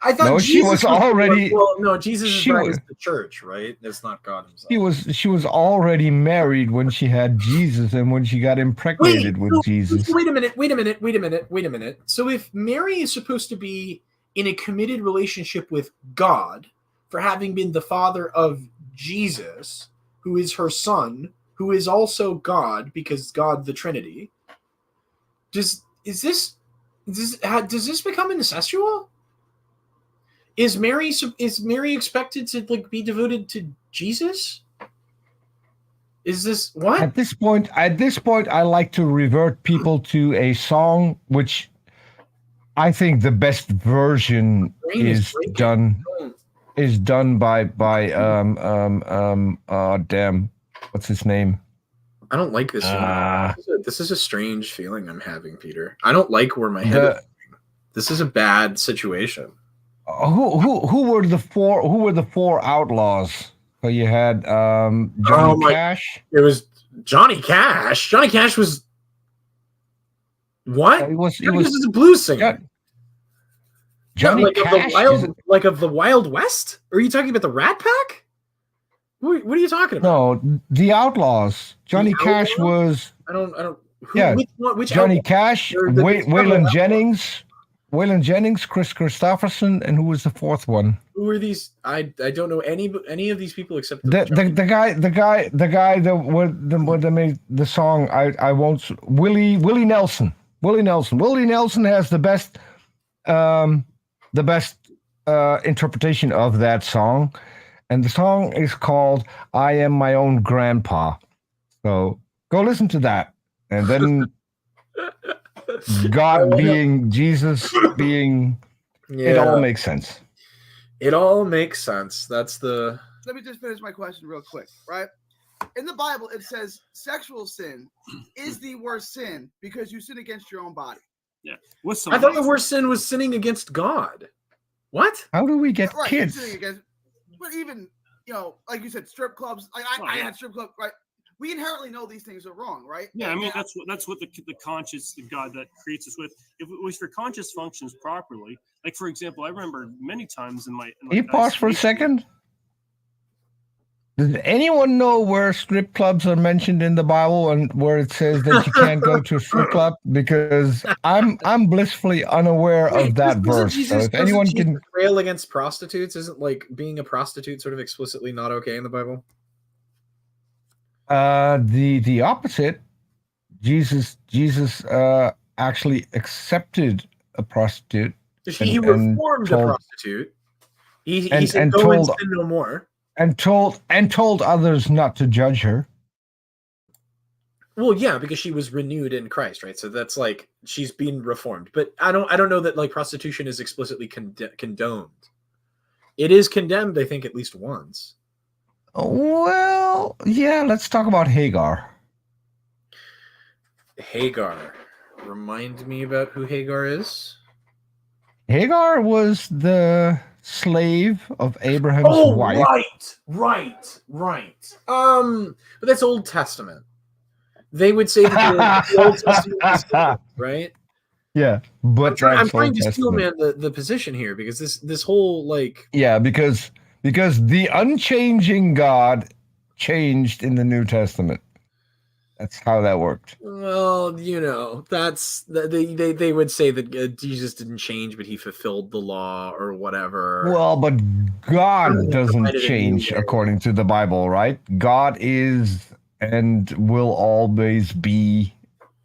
I thought she was already. Jesus is the church, right? That's not God himself. She was already married when she had Jesus and when she got impregnated with Jesus. Wait a minute. So if Mary is supposed to be in a committed relationship with God for having been the father of Jesus, who is her son, who is also God because God the Trinity, does this become incestual? Is Mary expected to be devoted to Jesus? Is this what? At this point, I like to revert people to a song which I think the best version is done by damn, what's his name? I don't like this one. This is a strange feeling I'm having, Peter. I don't like where my head is going. This is a bad situation. Who were the four outlaws? So you had Johnny Cash. It was Johnny Cash. Johnny Cash was what? He was a blues singer. Johnny Cash, of the Wild West? Or are you talking about the Rat Pack? What are you talking about? No, the Outlaws. Johnny Cash was. I don't. Which Johnny Cash, Waylon Jennings, Chris Christopherson, and who was the fourth one? Who are these? I don't know any of these people except the guy that made the song. I won't. Willie Nelson. Willie Nelson has the best interpretation of that song, and the song is called "I Am My Own Grandpa." So go listen to that, and then God being Jesus being, it all makes sense. It all makes sense. That's the. Let me just finish my question real quick, right? In the Bible, it says sexual sin is the worst sin because you sin against your own body. Yeah. I thought the worst sin was sinning against God. What? How do we get kids? But even, like you said, strip clubs. I had strip clubs, right? We inherently know these things are wrong, right? Yeah, I mean that's what the conscious God that creates us with. If your conscious functions properly, like for example, I remember many times in my. Can you pause for a second? Does anyone know where strip clubs are mentioned in the Bible and where it says that you can't go to a strip club? Because I'm blissfully unaware of that verse. So if anyone can rail against prostitutes, isn't like being a prostitute sort of explicitly not okay in the Bible? The opposite. Jesus actually accepted a prostitute. He reformed a prostitute. He said, "Go and sin no more." And told others not to judge her. Well, yeah, because she was renewed in Christ, right? So that's like she's been reformed. But I don't know that like prostitution is explicitly condoned. It is condemned, I think, at least once. Well, yeah. Let's talk about Hagar. Hagar, remind me about who Hagar is. Hagar was the slave of Abraham's wife. Right. But that's Old Testament. They would say that the Old Testament is different, right? Yeah, but I'm trying to steel man the position here because this whole like because the unchanging God changed in the New Testament. That's how that worked. Well, that's they would say that Jesus didn't change, but he fulfilled the law or whatever. Well, but God doesn't change according to the Bible, right? God is and will always be,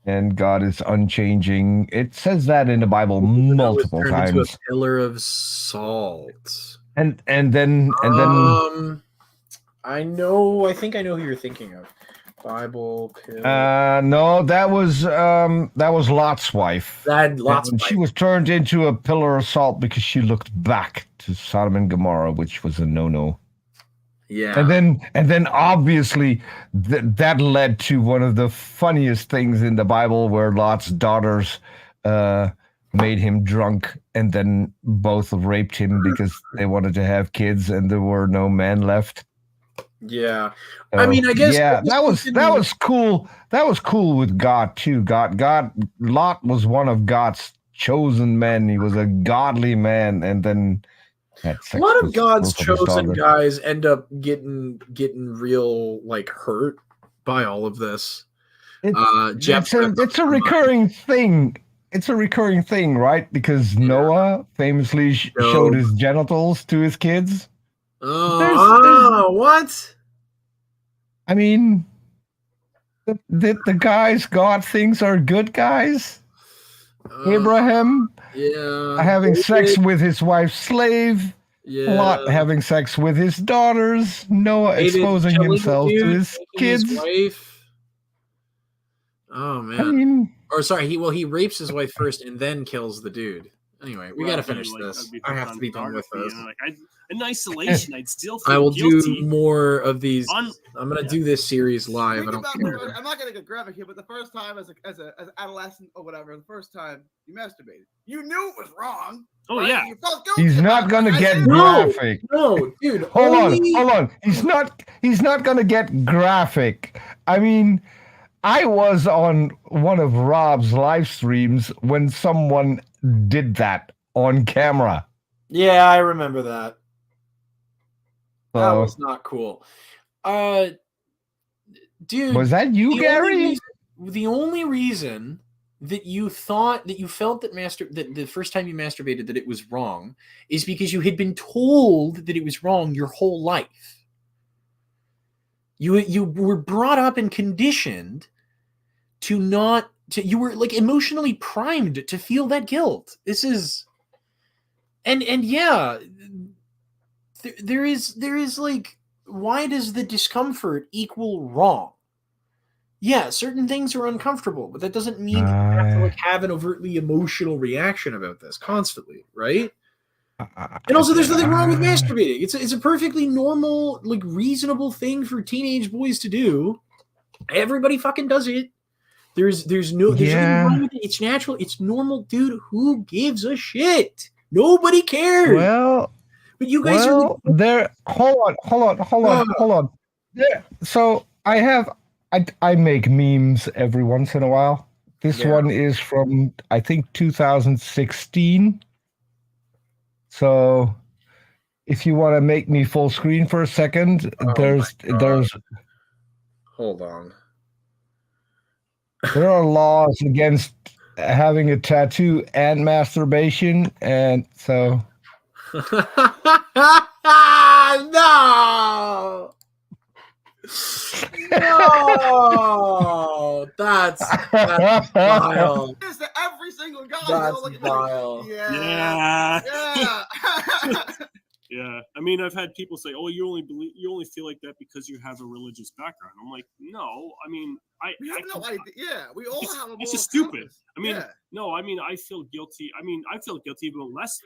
and God is unchanging. It says that in the Bible multiple times. Into a pillar of salt. And then I think I know who you're thinking of. Bible pillar. No, that was Lot's wife. She was turned into a pillar of salt because she looked back to Sodom and Gomorrah, which was a no-no. Yeah. And then obviously that led to one of the funniest things in the Bible where Lot's daughters made him drunk and then both raped him because they wanted to have kids and there were no men left. Yeah. I mean, I guess that was cool. That was cool with God too. Lot was one of God's chosen men. He was a godly man, and then a lot of God's chosen guys end up getting real like hurt by all of this. It's a recurring thing. It's a recurring thing, right? Because Noah famously showed his genitals to his kids. What? I mean, the guys God thinks are good guys. Abraham, having sex with his wife's slave. Lot having sex with his daughters. Noah David exposing killing himself the to dude, his taking his kids. wife. Oh man. I mean, or sorry, he rapes his wife first and then kills the dude. Anyway, we got to finish this. I have to be done with this. In isolation, I'd still feel I will guilty. do more of these. I'm gonna do this series live. I don't care. I'm not gonna get graphic here, but the first time as an adolescent or whatever, the first time you masturbated, you knew it was wrong. Oh right? yeah, You felt guilty he's not gonna get graphic. No, dude. Hold on. He's not gonna get graphic. I mean, I was on one of Rob's live streams when someone did that on camera. Yeah, I remember that. That So, was not cool. Dude, was that you, Gary? The only reason that you felt that the first time you masturbated that it was wrong is because you had been told that it was wrong your whole life. You were brought up and conditioned you were like emotionally primed to feel that guilt. This is and yeah, there is like, why does the discomfort equal wrong? Yeah, certain things are uncomfortable, but that doesn't mean you have to like have an overtly emotional reaction about this constantly, right? And also, there's nothing wrong with masturbating. It's a perfectly normal, like reasonable thing for teenage boys to do. Everybody fucking does it. There's nothing wrong with it. It's natural. It's normal, dude. Who gives a shit? Nobody cares. Well, but you guys are there. Hold on. Yeah. So I make memes every once in a while. This one is from, I think, 2016. So if you want to make me full screen for a second, there's hold on. There are laws against having a tattoo and masturbation, and so no, that's vile. It's to every single guy. That's vile. Yeah. Yeah. I mean, I've had people say, "Oh, you only feel like that because you have a religious background." I'm like, no. I mean, we have no idea. Yeah, we all have a. It's just stupid. I mean, no. I mean, I feel guilty. I mean, I feel guilty about less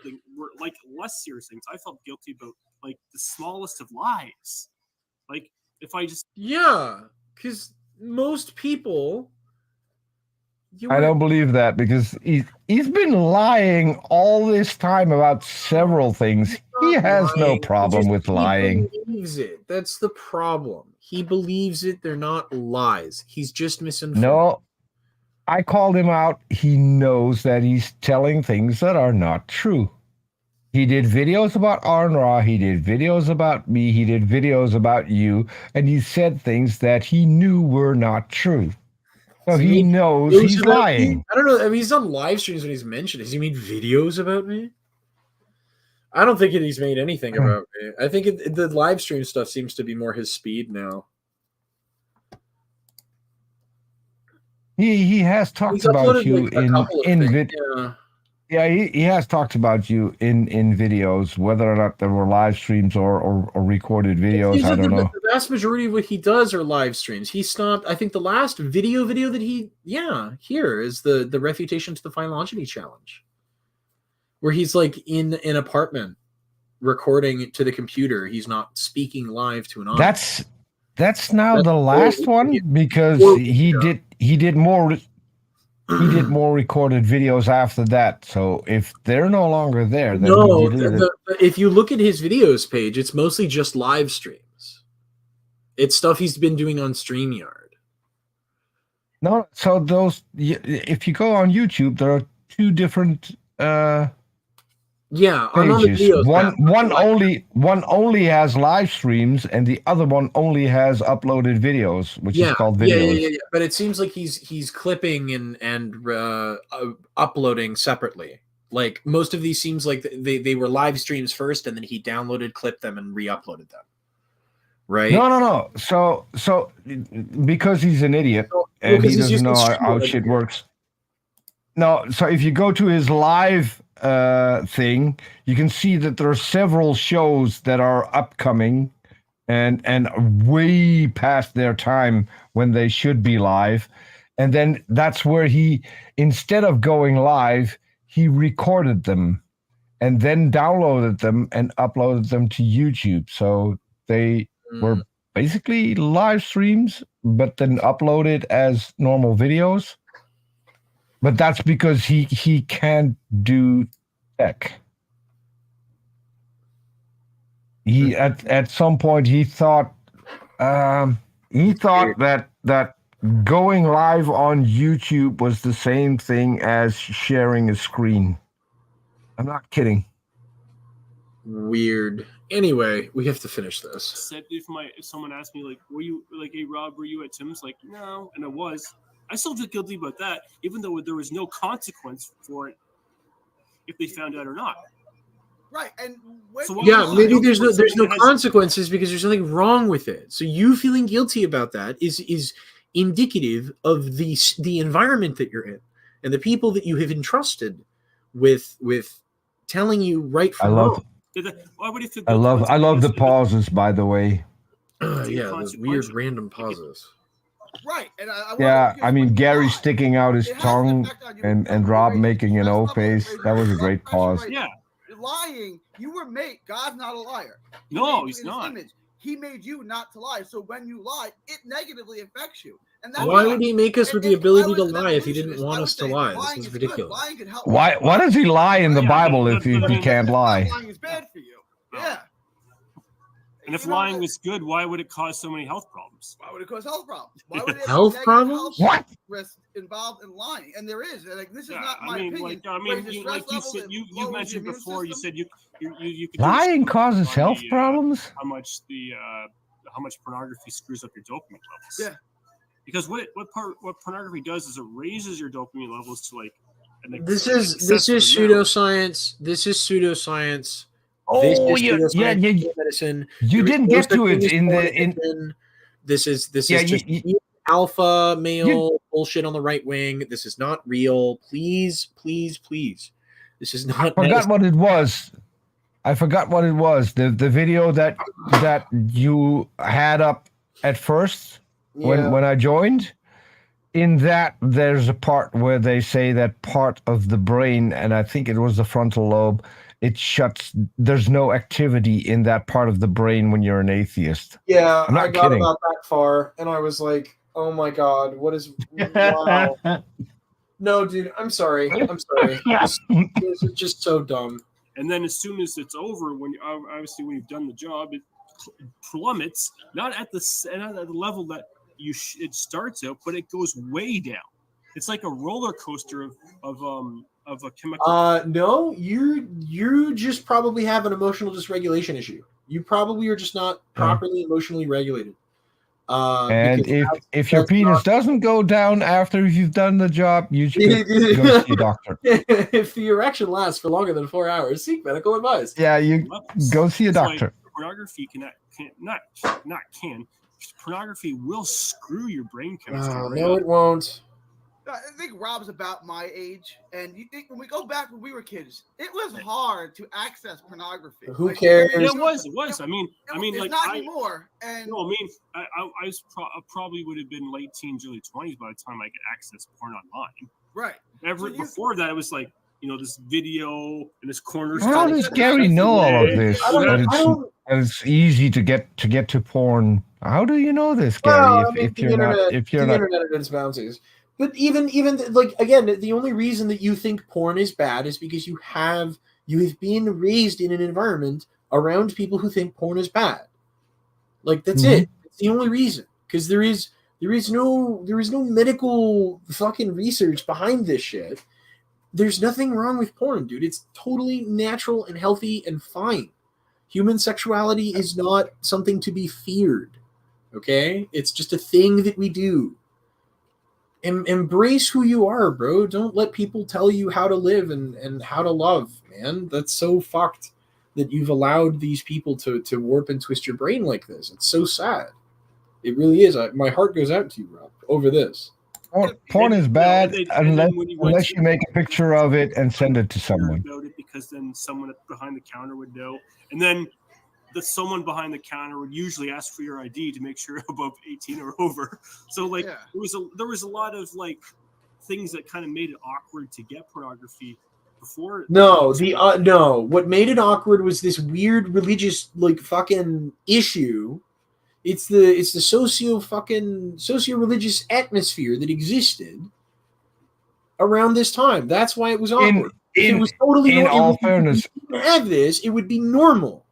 serious things. I felt guilty about like the smallest of lies. Like if I just because most people. I don't believe that, because he's been lying all this time about several things. He has no problem with lying. He believes it. That's the problem. He believes it. They're not lies. He's just misinformed. No, I called him out. He knows that he's telling things that are not true. He did videos about Arnra. He did videos about me. He did videos about you. And he said things that he knew were not true. So he knows he's lying. I don't know. I mean, he's done live streams when he's mentioned. Has he made videos about me? I don't think he's made anything about me. I think the live stream stuff seems to be more his speed now. He has talked about you he has talked about you in videos, whether or not there were live streams or recorded videos. I don't know. The vast majority of what he does are live streams. He stopped. I think the last video that here is the refutation to the phylogeny challenge, where he's like in an apartment recording to the computer. He's not speaking live to an audience. That's now the last one, because he did more recorded videos after that. So if they're no longer there, then if you look at his videos page, it's mostly just live streams. It's stuff he's been doing on StreamYard. No, so if you go on YouTube, there are two different pages. One only has live streams, and the other one only has uploaded videos, which is called videos. Yeah. But it seems like he's clipping and uploading separately. Like most of these seems like they were live streams first, and then he downloaded, clipped them, and re-uploaded them. Right? No. So because he's an idiot and he doesn't know how shit works. No, so if you go to his live thing, you can see that there are several shows that are upcoming and way past their time when they should be live. And then that's where he, instead of going live, he recorded them and then downloaded them and uploaded them to YouTube. So they were basically live streams, but then uploaded as normal videos. But that's because he can't do tech. He at some point he thought that going live on YouTube was the same thing as sharing a screen. I'm not kidding. Weird. Anyway, we have to finish this. Said if someone asked me like, were you like, hey Rob, were you at Tim's? Like, no, and I was. I still feel guilty about that, even though there was no consequence for it if they found out or not. Right, and maybe there's no consequences because there's nothing wrong with it. So you feeling guilty about that is indicative of the environment that you're in and the people that you have entrusted with telling you right from wrong. I love the pauses, by the way. Yeah, those weird random pauses. Right, and I mean Gary sticking out his tongue and Rob making an O face. That was a great pause. Yeah. Lying, you were made. God's not a liar. No, he's not. He made you not to lie. So when you lie, it negatively affects you. And why would he make us with the ability to lie if he didn't want us to lie? This is ridiculous. Why does he lie in the Bible if he can't lie? Lying is bad for you. Yeah. And if lying was good, why would it cause so many health problems? Why would it cause health problems? Why would it health problems? What risk involved in lying? And there is. Like this is not my opinion. You mentioned before. You said you could lying causes health problems. How much pornography screws up your dopamine levels? Yeah. Because what pornography does is it raises your dopamine levels to like. This is pseudoscience. This is pseudoscience. Oh medicine. You didn't get to it in This is just alpha male bullshit on the right wing. This is not real. Please. This is not. I forgot what it was. The video that you had up at first when I joined. In that, there's a part where they say that part of the brain, and I think it was the frontal lobe, it shuts. There's no activity in that part of the brain when you're an atheist. Yeah, I got about that far, and I was like, "Oh my god, what is?" Wow. No, dude, I'm sorry. This is just so dumb. And then as soon as it's over, when you've done the job, it plummets. Not at the level that it starts out, but it goes way down. It's like a roller coaster of a chemical. No, you just probably have an emotional dysregulation issue. You probably are just not properly emotionally regulated. And if your penis doesn't go down after you've done the job, you should go see a doctor. If the erection lasts for longer than 4 hours, seek medical advice. Yeah, you go see a doctor. Like pornography pornography will screw your brain chemistry. No, it won't. I think Rob's about my age, and you think when we go back when we were kids, it was hard to access pornography. Who cares? It was. I mean, it's like not anymore. And no, I mean, I probably would have been late teens, early 20s by the time I could access porn online. Right. Before that, it was like this video in this corner. How does Gary know all of this? It's easy to get to porn. How do you know this, Gary? Well, if you're not, the internet and its bounties. But even like again, the only reason that you think porn is bad is because you have been raised in an environment around people who think porn is bad. Like that's it. It's the only reason. Because there is no medical fucking research behind this shit. There's nothing wrong with porn, dude. It's totally natural and healthy and fine. Human sexuality is not something to be feared. Okay? It's just a thing that we do. Embrace who you are, bro. Don't let people tell you how to live and how to love, man. That's so fucked that you've allowed these people to warp and twist your brain like this. It's so sad. It really is. My heart goes out to you, Rob, over this. Porn is bad unless when you went unless to- you make a picture of it and send it to someone. About it because then someone behind the counter would know, and then someone behind the counter would usually ask for your ID to make sure you're above 18 or over. So like there was a lot of like things that kind of made it awkward to get pornography before. No, what made it awkward was this weird religious like fucking issue. It's the socio-religious atmosphere that existed around this time. That's why it was awkward. If it was totally in all fairness, if you didn't have this, it would be normal.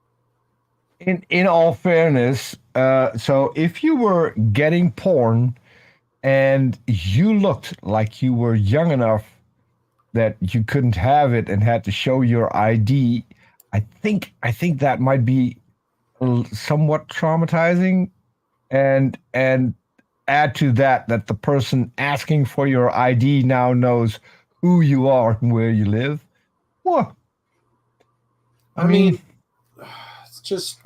In all fairness, so if you were getting porn and you looked like you were young enough that you couldn't have it and had to show your ID, I think that might be somewhat traumatizing, and add to that the person asking for your ID now knows who you are and where you live. What? I mean, it's just,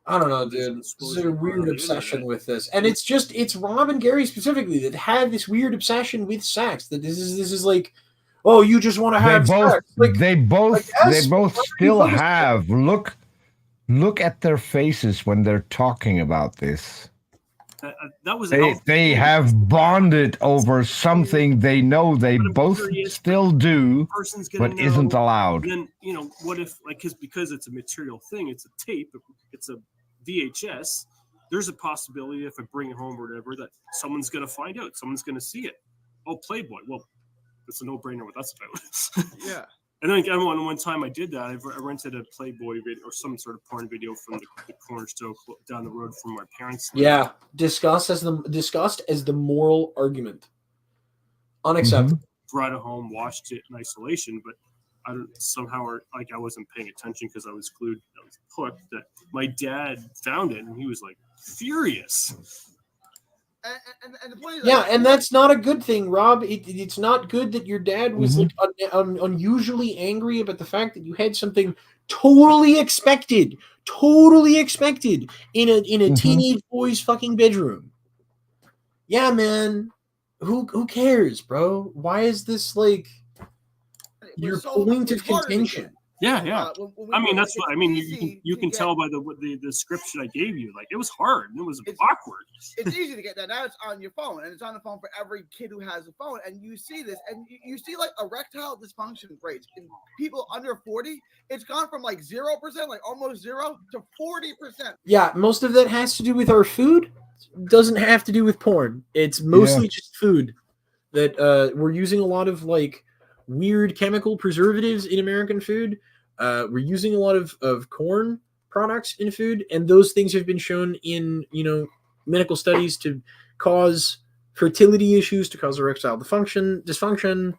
I don't know, dude. There's a weird obsession with this, and it's Rob and Gary specifically that had this weird obsession with sex. That this is like, oh, you just want to have sex. Like, they both still have. Look at their faces when they're talking about this. That was they have bonded over something they know they both still do, but isn't allowed. And then what if because it's a material thing, it's a tape, it's a VHS. There's a possibility if I bring it home or whatever that someone's gonna find out, someone's gonna see it. Oh, Playboy. Well, it's a no-brainer what that's about. Yeah. And then one time I did that. I rented a Playboy video or some sort of porn video from the corner store down the road from my parents. Yeah, discussed as the moral argument. Unacceptable. Brought it home, watched it in isolation, but I wasn't paying attention because I was glued. I was hooked. That my dad found it and he was like furious. And the point is, and that's not a good thing, Rob. It's not good that your dad was like unusually angry about the fact that you had something totally expected in a teenage boy's fucking bedroom. Yeah, man. Who cares, bro? Why is this like your point of contention? Yeah. I mean, that's what I mean. You can tell by the description I gave you. Like, it was hard. It was awkward. It's easy to get that. Now it's on your phone, and it's on the phone for every kid who has a phone. And you see this, and you see like erectile dysfunction rates in people under 40. It's gone from like 0%, like almost 0, to 40%. Yeah, most of that has to do with our food. Doesn't have to do with porn. It's mostly just food that we're using a lot of like weird chemical preservatives in American food. We're using a lot of corn products in food, and those things have been shown in medical studies to cause fertility issues, to cause erectile dysfunction.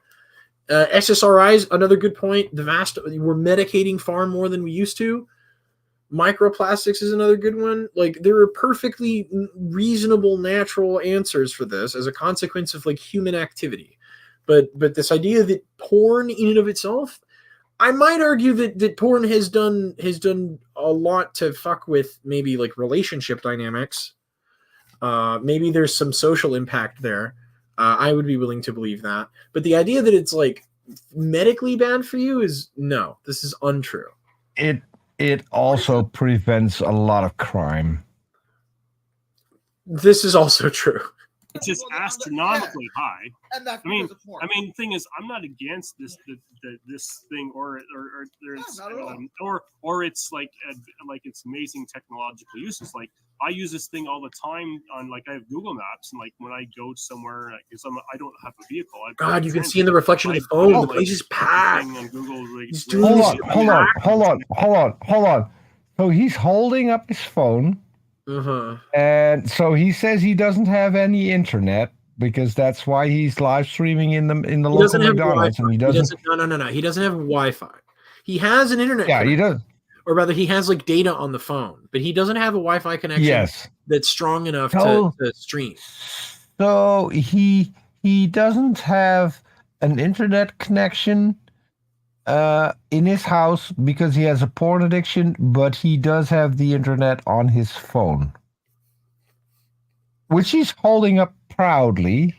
SSRIs, another good point. We're medicating far more than we used to. Microplastics is another good one. Like, there are perfectly reasonable natural answers for this as a consequence of like human activity. But this idea that porn in and of itself, I might argue that porn has done a lot to fuck with maybe like relationship dynamics. Maybe there's some social impact there. I would be willing to believe that. But the idea that it's like medically bad for you is no. This is untrue. It also prevents a lot of crime. This is also true. It's just astronomically high. And that's the thing is, I'm not against this thing or it's like it's amazing technological uses. Like, I use this thing all the time on, like, I have Google Maps, and like when I go somewhere, because I don't have a vehicle. God, you can see in the reflection of the phone. The place is packed. On Google, Hold on. So he's holding up his phone. And so he says he doesn't have any internet because that's why he's live streaming in the local McDonald's, and he doesn't. No. He doesn't have Wi-Fi. He has an internet. Yeah, he does. Or rather, he has like data on the phone, but he doesn't have a Wi-Fi connection that's strong enough to stream. So he doesn't have an internet connection in his house because he has a porn addiction, but he does have the internet on his phone. which he's holding up proudly,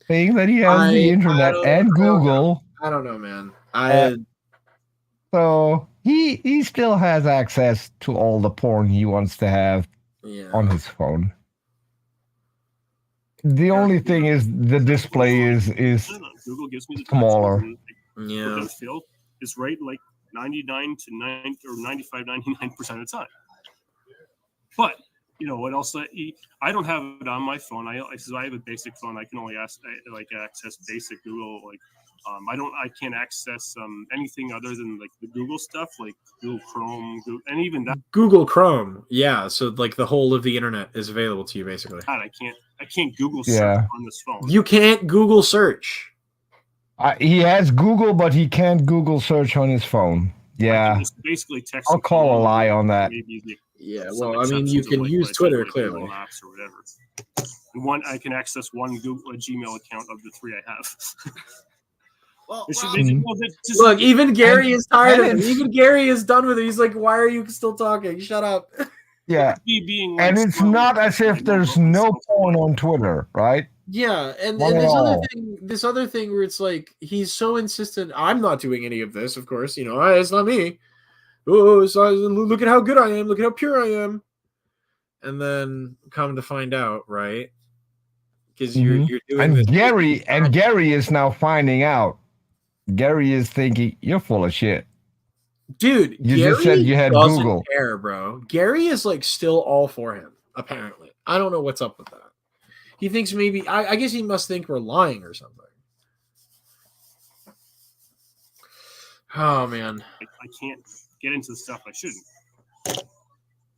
saying that he has the internet and Google. I don't know, man. So he still has access to all the porn he wants to have on his phone. The only thing is the display is Google gives me the smaller. Yeah, the fill is right like 99 to 9 or 95, 99% of the time. But you know what else? I don't have it on my phone. I have a basic phone. I can only access basic Google. I can't access anything other than like the Google stuff, like Google Chrome, and even that. Google Chrome, yeah. So like the whole of the internet is available to you, basically. God, I can't Google search on this phone. You can't Google search. He has Google, but he can't Google search on his phone. Yeah, just basically text. I'll call a lie on that. Yeah, well, I mean, you can use Twitter clearly. Maps or whatever. I can access one Gmail account of the 3 I have. Well, look, even Gary is tired of it. Even Gary is done with it. He's like, "Why are you still talking? Shut up." Yeah, and it's not as if there's no porn on Twitter, right? Yeah, and this other thing where it's like he's so insistent. I'm not doing any of this, of course. You know, it's not me. Oh, so look at how good I am. Look at how pure I am. And then come to find out, right? Because you're doing this. Gary is now finding out. Gary is thinking you're full of shit, dude. You just said you had Google. Care, bro. Gary is like still all for him. Apparently, I don't know what's up with that. He thinks maybe I guess he must think we're lying or something. Oh man, I can't get into the stuff I shouldn't.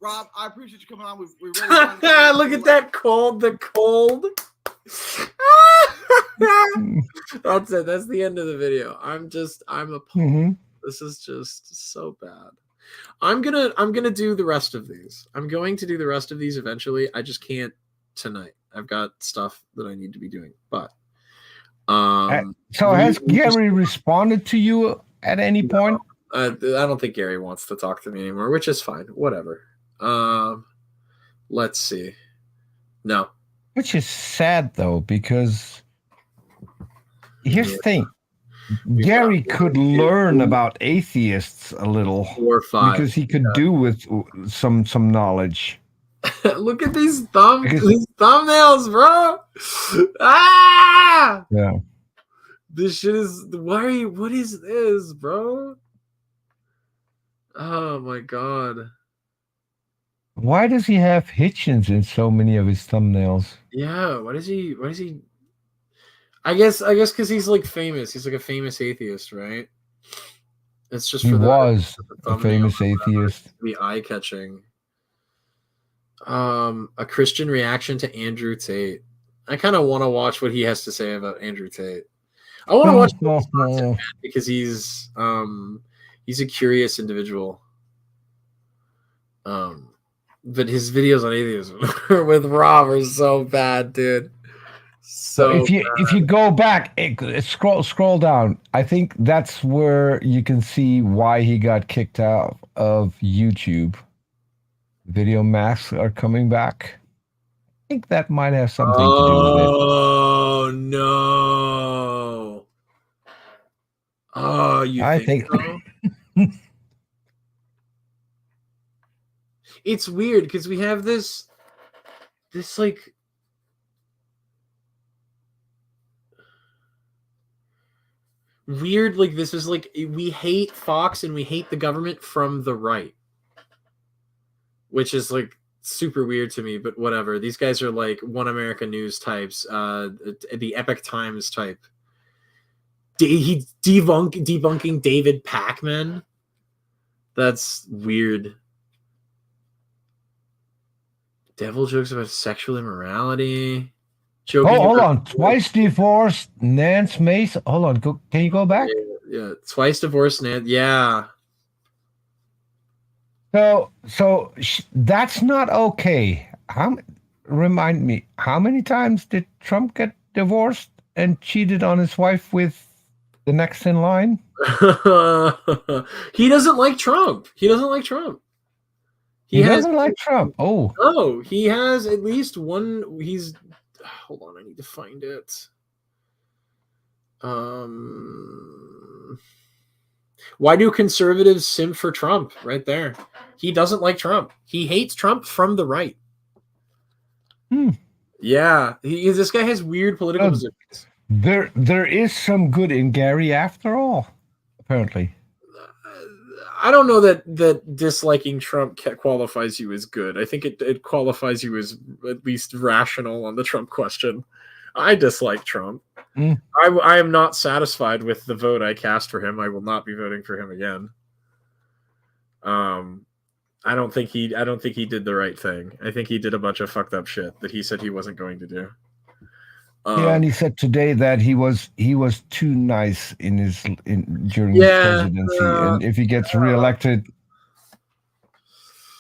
Rob, I appreciate you coming on. We really look at that cold. The cold. That's it. That's the end of the video. I'm appalled. Mm-hmm. This is just so bad. I'm gonna do the rest of these. I'm going to do the rest of these eventually. I just can't tonight. I've got stuff that I need to be doing. But so has Gary responded to you at any point? I don't think Gary wants to talk to me anymore, which is fine. Whatever. Let's see. No. Which is sad though, because here's the thing. Gary could learn about atheists a little 4 or 5 because he could do with some knowledge. Look at these thumbnails, bro. Ah! Yeah. This shit is what is this, bro? Oh my god. Why does he have Hitchens in so many of his thumbnails? Yeah, what is he I guess because he's like famous. He's like a famous atheist, right? It's just he was a famous atheist. Be eye-catching. A Christian reaction to Andrew Tate. I kind of want to watch what he has to say about Andrew Tate. I want to watch content, because he's a curious individual. But his videos on atheism with Rob are so bad, dude. So if you go back, scroll down. I think that's where you can see why he got kicked out of YouTube. Video masks are coming back. I think that might have something to do with it. Oh no! Oh, I think so? It's weird because we have this like weird, like this is like we hate Fox and we hate the government from the right, which is like super weird to me, but whatever. These guys are like One America News types, the Epic Times type. He debunking David Pakman. That's weird. Devil jokes about sexual immorality. Hold on. Twice divorced Nance Mace. Hold on. Can you go back? Yeah. Twice divorced Nance. Yeah. So that's not okay. Remind me, how many times did Trump get divorced and cheated on his wife with the next in line? He doesn't like Trump. He He doesn't like Trump. Oh, he has at least one. Hold on, I need to find it. Why do conservatives simp for Trump? Right there. He doesn't like Trump. He hates Trump from the right. Yeah, this guy has weird political positions. There is some good in Gary after all, apparently. I don't know that disliking Trump qualifies you as good. I think it qualifies you as at least rational on the Trump question. I dislike Trump. I am not satisfied with the vote I cast for him. I will not be voting for him again. I don't think he did the right thing. I think he did a bunch of fucked up shit that he said he wasn't going to do. Yeah, and he said today that he was too nice during his presidency, and if he gets reelected,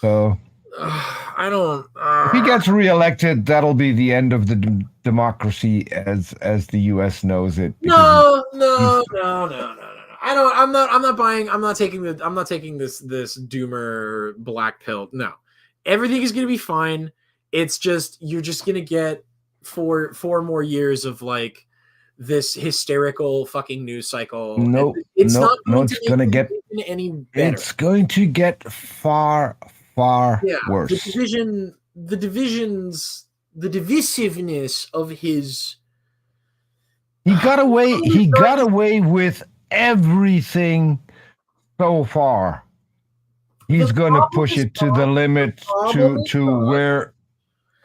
so I don't. If he gets reelected, that'll be the end of the democracy as the U.S. knows it. No. I don't. I'm not buying. I'm not taking this doomer black pill. No, everything is going to be fine. It's just you're just going to get four more years of like this hysterical fucking news cycle. It's going to get any better. It's going to get far worse. The divisiveness of his. He got away with everything so far. He's going to push it to the limit to where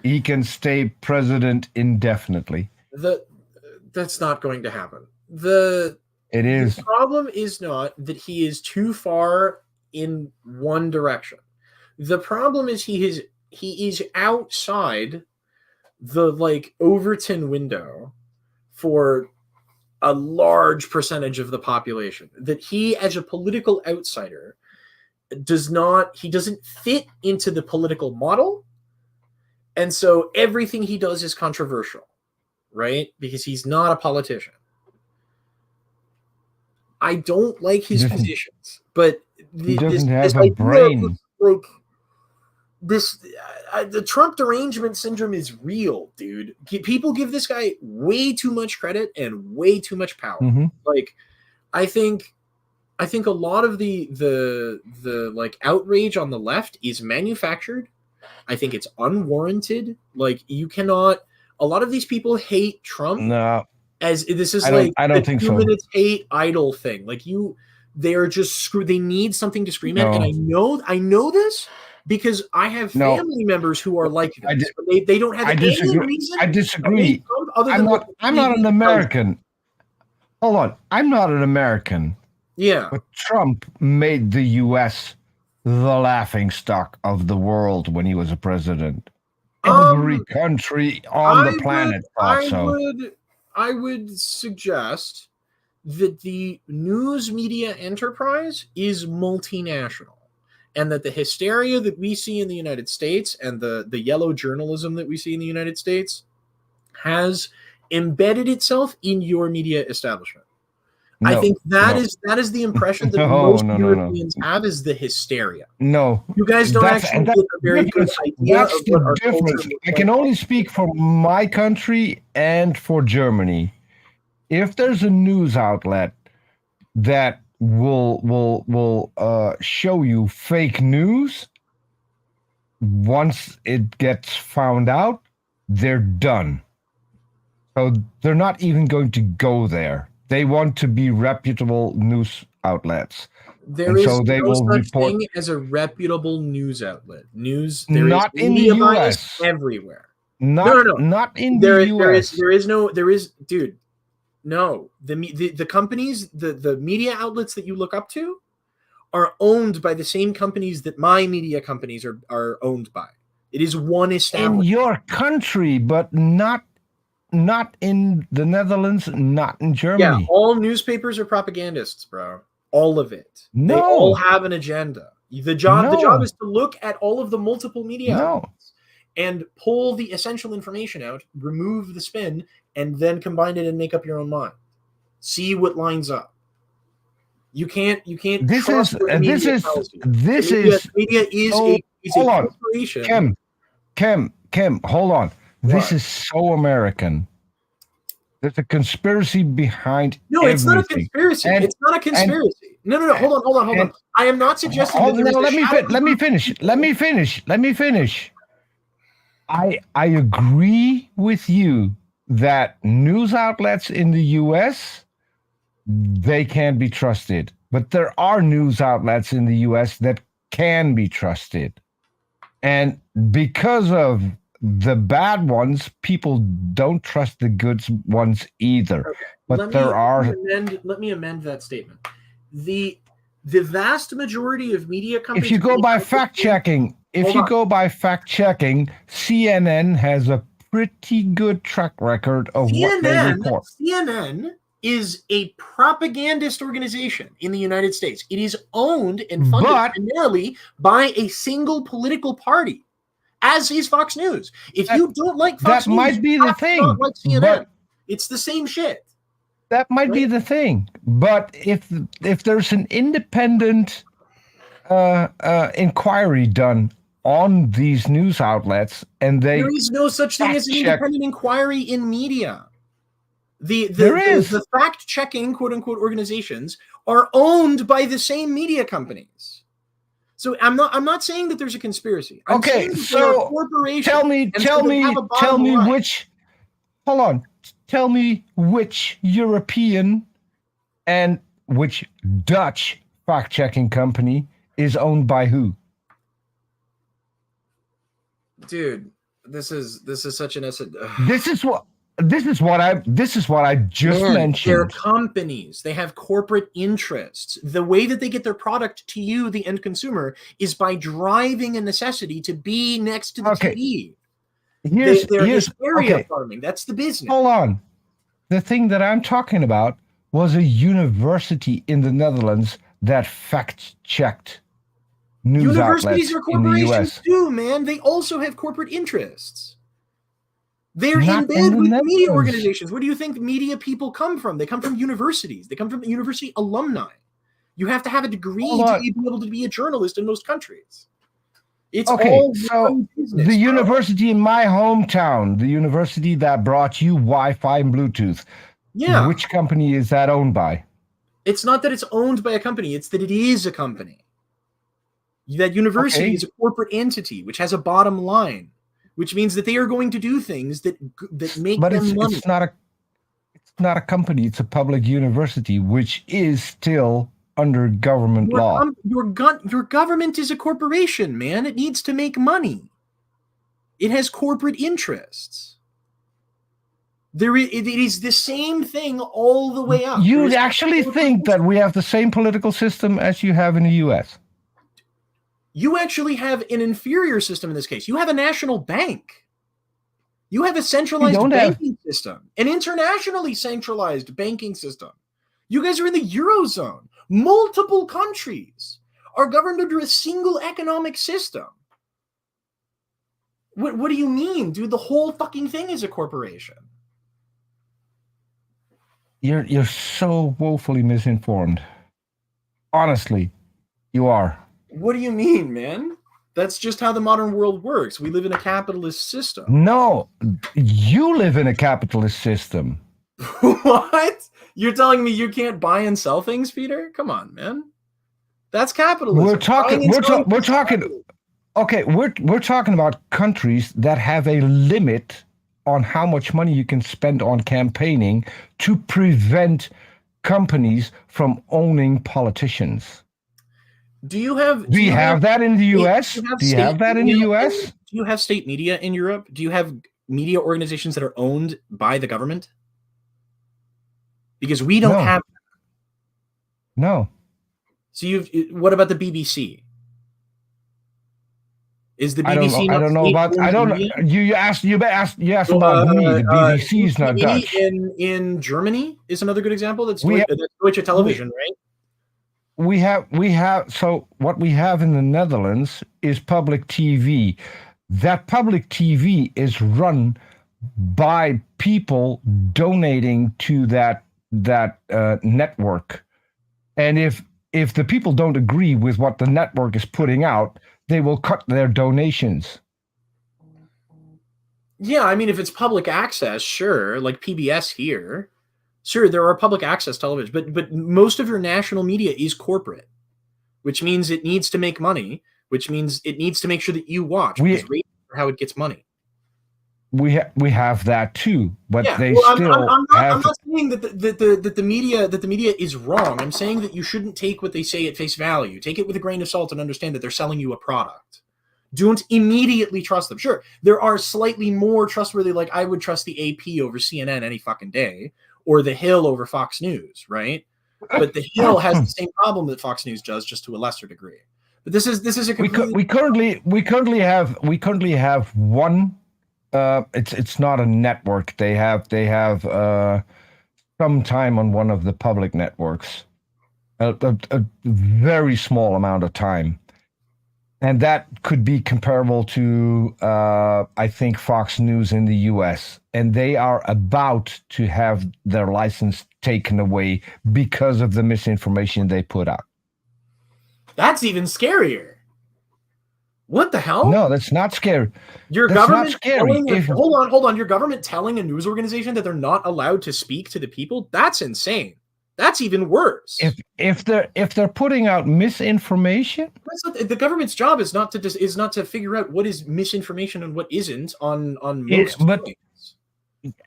he can stay president indefinitely. That's not going to happen. It is. The problem is not that he is too far in one direction. The problem is he is outside the like Overton window for a large percentage of the population. That he, as a political outsider, doesn't fit into the political model. And so everything he does is controversial, right? Because he's not a politician. I don't like his positions, but he doesn't have a brain. The Trump derangement syndrome is real, dude. People give this guy way too much credit and way too much power. Mm-hmm. Like, I think a lot of the like outrage on the left is manufactured. I think it's unwarranted. Like, you cannot. A lot of these people hate Trump. No, as this is I don't think 2 so. minutes hate idle thing. Like they are just they need something to scream at, and I know this because I have family members who are like this. They don't have any reason. I disagree. I'm not an American. Hold on, I'm not an American. Yeah, but Trump made the U.S. the laughingstock of the world when he was a president. Every country on the planet thought so. I would suggest that the news media enterprise is multinational, and that the hysteria that we see in the United States and the yellow journalism that we see in the United States has embedded itself in your media establishment. I think that is the impression that most Europeans have, is the hysteria. No, you guys don't actually get a very good idea of what our difference. I can only speak for my country and for Germany. If there's a news outlet that will show you fake news, once it gets found out, they're done. So they're not even going to go there. They want to be reputable news outlets. There is no such thing as a reputable news outlet. Not in the U.S. Everywhere. Not in the U.S. Dude. No, the companies, the media outlets that you look up to are owned by the same companies that my media companies are owned by. It is one establishment. In your country, but not in the Netherlands, not in Germany. Yeah, all newspapers are propagandists, bro. All of it. No. They all have an agenda. The job is to look at all of the multiple media outlets and pull the essential information out, remove the spin, and then combine it and make up your own mind. See what lines up. You can't. This trust is what the media tells you. Media is a hold on. Kim, hold on. This is so American. There's a conspiracy behind everything. It's not a conspiracy. It's not a conspiracy. No. Hold on. I am not suggesting that let me finish. I agree with you that news outlets in the U.S., they can't be trusted. But there are news outlets in the U.S. that can be trusted. And because of the bad ones, people don't trust the good ones either. Okay. But let me amend that statement. The vast majority of media companies. If you go by fact checking, CNN has a pretty good track record of what they report. CNN is a propagandist organization in the United States. It is owned and funded primarily by a single political party, as is Fox News. If you don't like Fox News, might be the thing. Like CNN. It's the same shit. That might be the thing. But if there's an independent inquiry done on these news outlets, and there is no such thing as an independent inquiry in media. The fact-checking, quote-unquote, organizations are owned by the same media companies. So I'm not saying that there's a conspiracy. So tell me which European and which Dutch fact-checking company is owned by who? Dude, this is such an This is what I just mentioned. They're companies. They have corporate interests. The way that they get their product to you, the end consumer, is by driving a necessity to be next to the TV. Here's area farming. That's the business. Hold on. The thing that I'm talking about was a university in the Netherlands that fact-checked news outlets are corporations too, man. They also have corporate interests. They're in bed with media organizations. Where do you think media people come from? They come from universities. They come from university alumni. You have to have a degree to be able to be a journalist in most countries. It's all so business, the university in my hometown, the university that brought you Wi-Fi and Bluetooth. Yeah. Which company is that owned by? It's not that it's owned by a company. It's that it is a company. That university is a corporate entity which has a bottom line, which means that they are going to do things that make them money. It's not a company. It's a public university, which is still under government law. Your government is a corporation, man. It needs to make money. It has corporate interests. It is the same thing all the way up. You actually think that we have the same political system as you have in the U.S.? You actually have an inferior system in this case. You have a national bank. You have a centralized banking system, an internationally centralized banking system. You guys are in the Eurozone. Multiple countries are governed under a single economic system. What do you mean, dude? The whole fucking thing is a corporation. You're so woefully misinformed. Honestly, you are. What do you mean, man? That's just how the modern world works. We live in a capitalist system. No, you live in a capitalist system. What? You're telling me you can't buy and sell things, Peter? Come on, man. That's capitalism. We're talking about countries that have a limit on how much money you can spend on campaigning to prevent companies from owning politicians. Do you have that in the US? Do you have that in the US? Do you have state media in Europe? Do you have media organizations that are owned by the government? Because we don't have that. No. So what about the BBC? Is the BBC? I don't know about. I don't. You asked about me. The BBC is not Dutch. In Germany is another good example. That's Deutsche Television, right? We have. So what we have in the Netherlands is public TV. That public TV is run by people donating to that network, and if the people don't agree with what the network is putting out, they will cut their donations. Yeah, I mean, if it's public access, sure, like PBS here, sure, there are public access television, but most of your national media is corporate, which means it needs to make money, which means it needs to make sure that you watch, because ratings are how it gets money. We have that too, but yeah, they well, still I'm have. not saying that the media is wrong. I'm saying that you shouldn't take what they say at face value. Take it with a grain of salt and understand that they're selling you a product. Don't immediately trust them. Sure, there are slightly more trustworthy, like I would trust the AP over CNN any fucking day, or the Hill over Fox News, right? But the Hill has the same problem that Fox News does, just to a lesser degree. But this is a completely... we currently have one. It's not a network. They have some time on one of the public networks, a very small amount of time, and that could be comparable to I think Fox News in the U.S. And they are about to have their license taken away because of the misinformation they put out. That's even scarier. What the hell? No, that's not scary. Your that's government not scary. Hold on. Your government telling a news organization that they're not allowed to speak to the people? That's insane. That's even worse. If they're putting out misinformation, the government's job is not to figure out what is misinformation and what isn't on most things.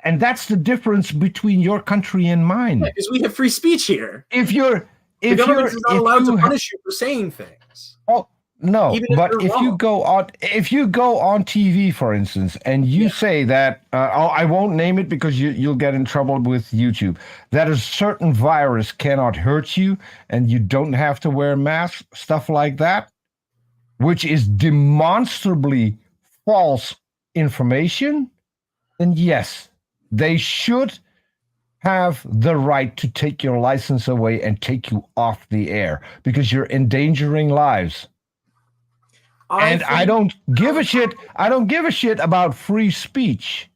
And that's the difference between your country and mine. Yeah, because we have free speech here. The government is not allowed to punish you for saying things. Oh, no, but if you go on TV, for instance, and you say that I won't name it because you'll get in trouble with YouTube, that a certain virus cannot hurt you and you don't have to wear masks, stuff like that, which is demonstrably false information, then yes, they should have the right to take your license away and take you off the air because you're endangering lives. I don't give a shit. I don't give a shit about free speech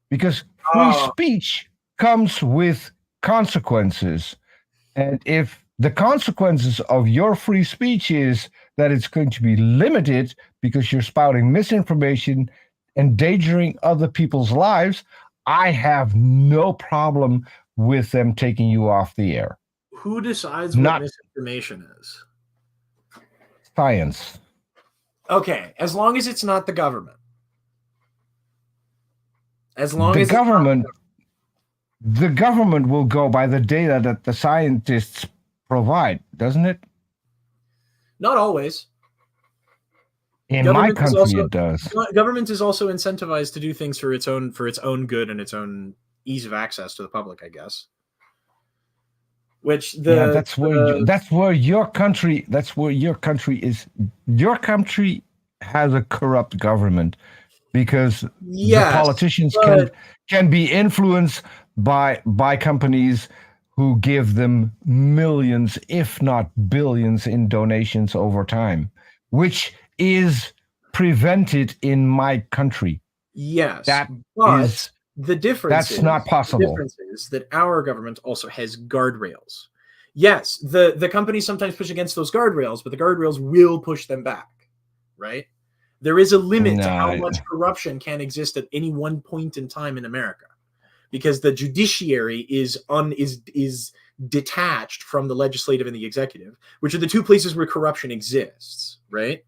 because free speech comes with consequences. And if the consequences of your free speech is that it's going to be limited because you're spouting misinformation, endangering other people's lives, I have no problem with them taking you off the air. Who decides what misinformation is? Science. Okay, as long as it's not the government. As long as the government will go by the data that the scientists provide, doesn't it? Not always. In my country, it does. Government is also incentivized to do things for its own good and its own ease of access to the public, I guess. That's where your country is. Your country has a corrupt government because the politicians can be influenced by companies who give them millions, if not billions, in donations over time, which is prevented in my country. Yes, the difference that's not possible. The difference is that our government also has guardrails. Yes, the companies sometimes push against those guardrails, but the guardrails will push them back, right? There is a limit to how much corruption can exist at any one point in time in America, because the judiciary is detached from the legislative and the executive, which are the two places where corruption exists, right?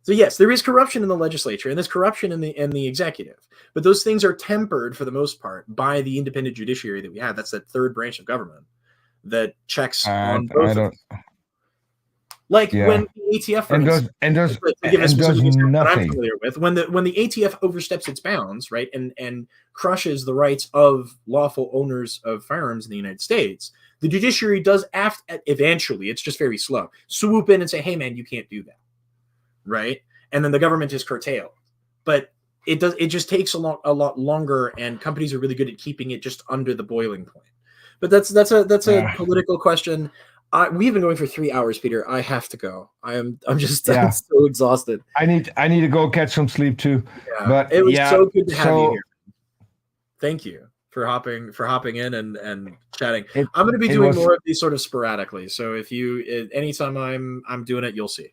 So yes, there is corruption in the legislature and there's corruption in the executive, but those things are tempered for the most part by the independent judiciary that we have. That's that third branch of government that checks on both of them. Like when the ATF, for instance, does nothing. I'm familiar with, when the ATF oversteps its bounds, right, and crushes the rights of lawful owners of firearms in the United States, the judiciary does eventually, it's just very slow, swoop in and say, hey man, you can't do that. Right, and then the government is curtailed, but it just takes a lot longer, and companies are really good at keeping it just under the boiling point. But that's a political question. We've been going for 3 hours, Peter. I have to go. I'm so exhausted. I need to go catch some sleep too. Yeah. But it was so good to have you here. Thank you for hopping in and chatting. I'm going to be doing more of these sort of sporadically. So if you anytime I'm doing it, you'll see.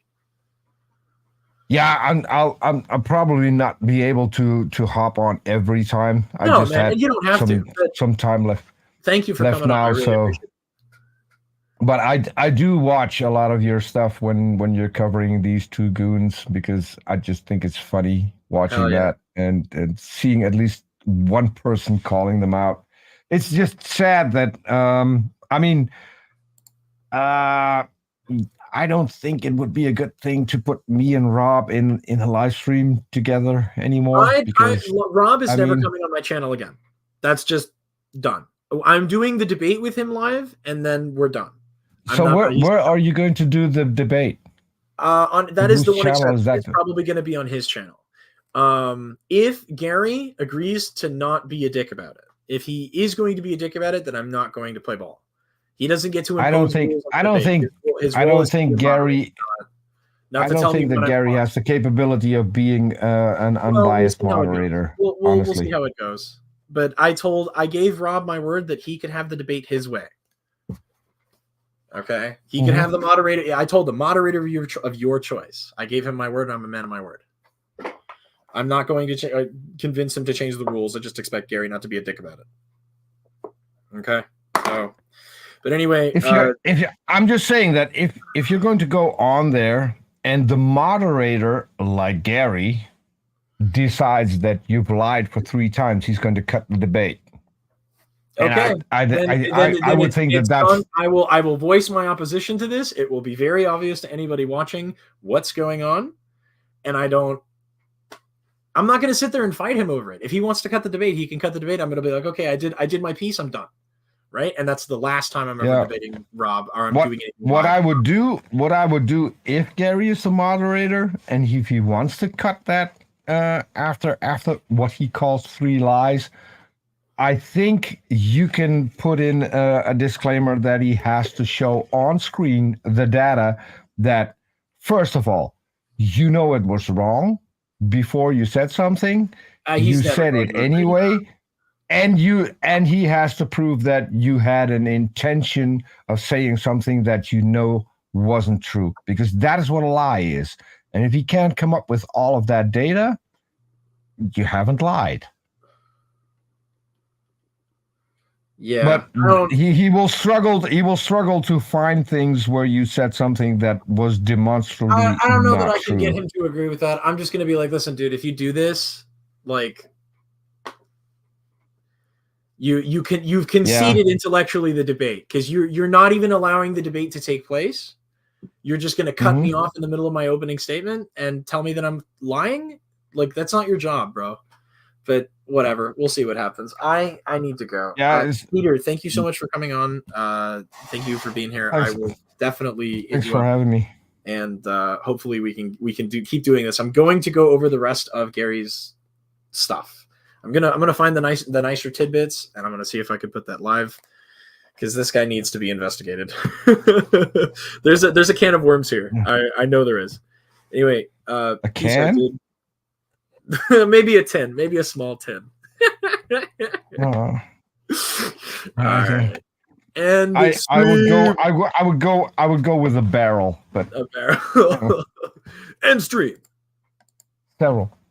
Yeah, I'll probably not be able to hop on every time. I No, just man, had and you don't have to. But some time left thank you for coming on. I now, really so. appreciate it. But I do watch a lot of your stuff when you're covering these two goons, because I just think it's funny watching Hell yeah. that and seeing at least one person calling them out. It's just sad that I mean I don't think it would be a good thing to put me and Rob in a live stream together anymore, because Rob is I never mean, coming on my channel again. That's just done. I'm doing the debate with him live, and then we're done. so where are you going to do the debate? That is the one channel exception. is that? It's probably going to be on his channel. If Gary agrees to not be a dick about it, if he is going to be a dick about it, then I'm not going to play ball. He doesn't get to impose I don't think rules on I don't debate. think His I role don't is to be think a moderator, Gary not I to don't tell me think that what I Gary want. has the capability of being an unbiased moderator. We'll honestly, see how it goes. But I gave Rob my word that he could have the debate his way. Okay, he can have the moderator. I told the moderator of your choice. I gave him my word, and I'm a man of my word. I'm not going to convince him to change the rules. I just expect Gary not to be a dick about it. Okay, so, but anyway, I'm just saying that if you're going to go on there and the moderator, like Gary, decides that you've lied for 3 times, he's going to cut the debate. Okay, I would think that's done. I will voice my opposition to this. It will be very obvious to anybody watching what's going on, and I'm not going to sit there and fight him over it. If he wants to cut the debate, he can cut the debate. I'm going to be like, okay, I did my piece. I'm done, right? And that's the last time I'm ever debating Rob, or I'm doing it. What I would do if Gary is the moderator, and if he wants to cut that after what he calls 3 lies. I think you can put in a disclaimer that he has to show on screen the data that, first of all, you know it was wrong before you said something. You said it anyway, and he has to prove that you had an intention of saying something that you know wasn't true, because that is what a lie is. And if he can't come up with all of that data, you haven't lied. Yeah, but he will struggle. He will struggle to find things where you said something that was demonstrably not true. I don't know that I can get him to agree with that. I'm just going to be like, listen, dude, if you do this, like, you've conceded intellectually the debate, because you're not even allowing the debate to take place. You're just going to cut me off in the middle of my opening statement and tell me that I'm lying. Like, that's not your job, bro. But whatever, we'll see what happens. I need to go. Yeah, Peter, thank you so much for coming on. Thank you for being here. I will definitely. Thanks for having me. And hopefully we can keep doing this. I'm going to go over the rest of Gary's stuff. I'm gonna find the nicer tidbits, and I'm gonna see if I can put that live, because this guy needs to be investigated. There's a can of worms here. I know there is. Anyway, a can. Maybe a 10, maybe a small 10. All right. And I would go with a barrel, but a barrel. End stream. Several.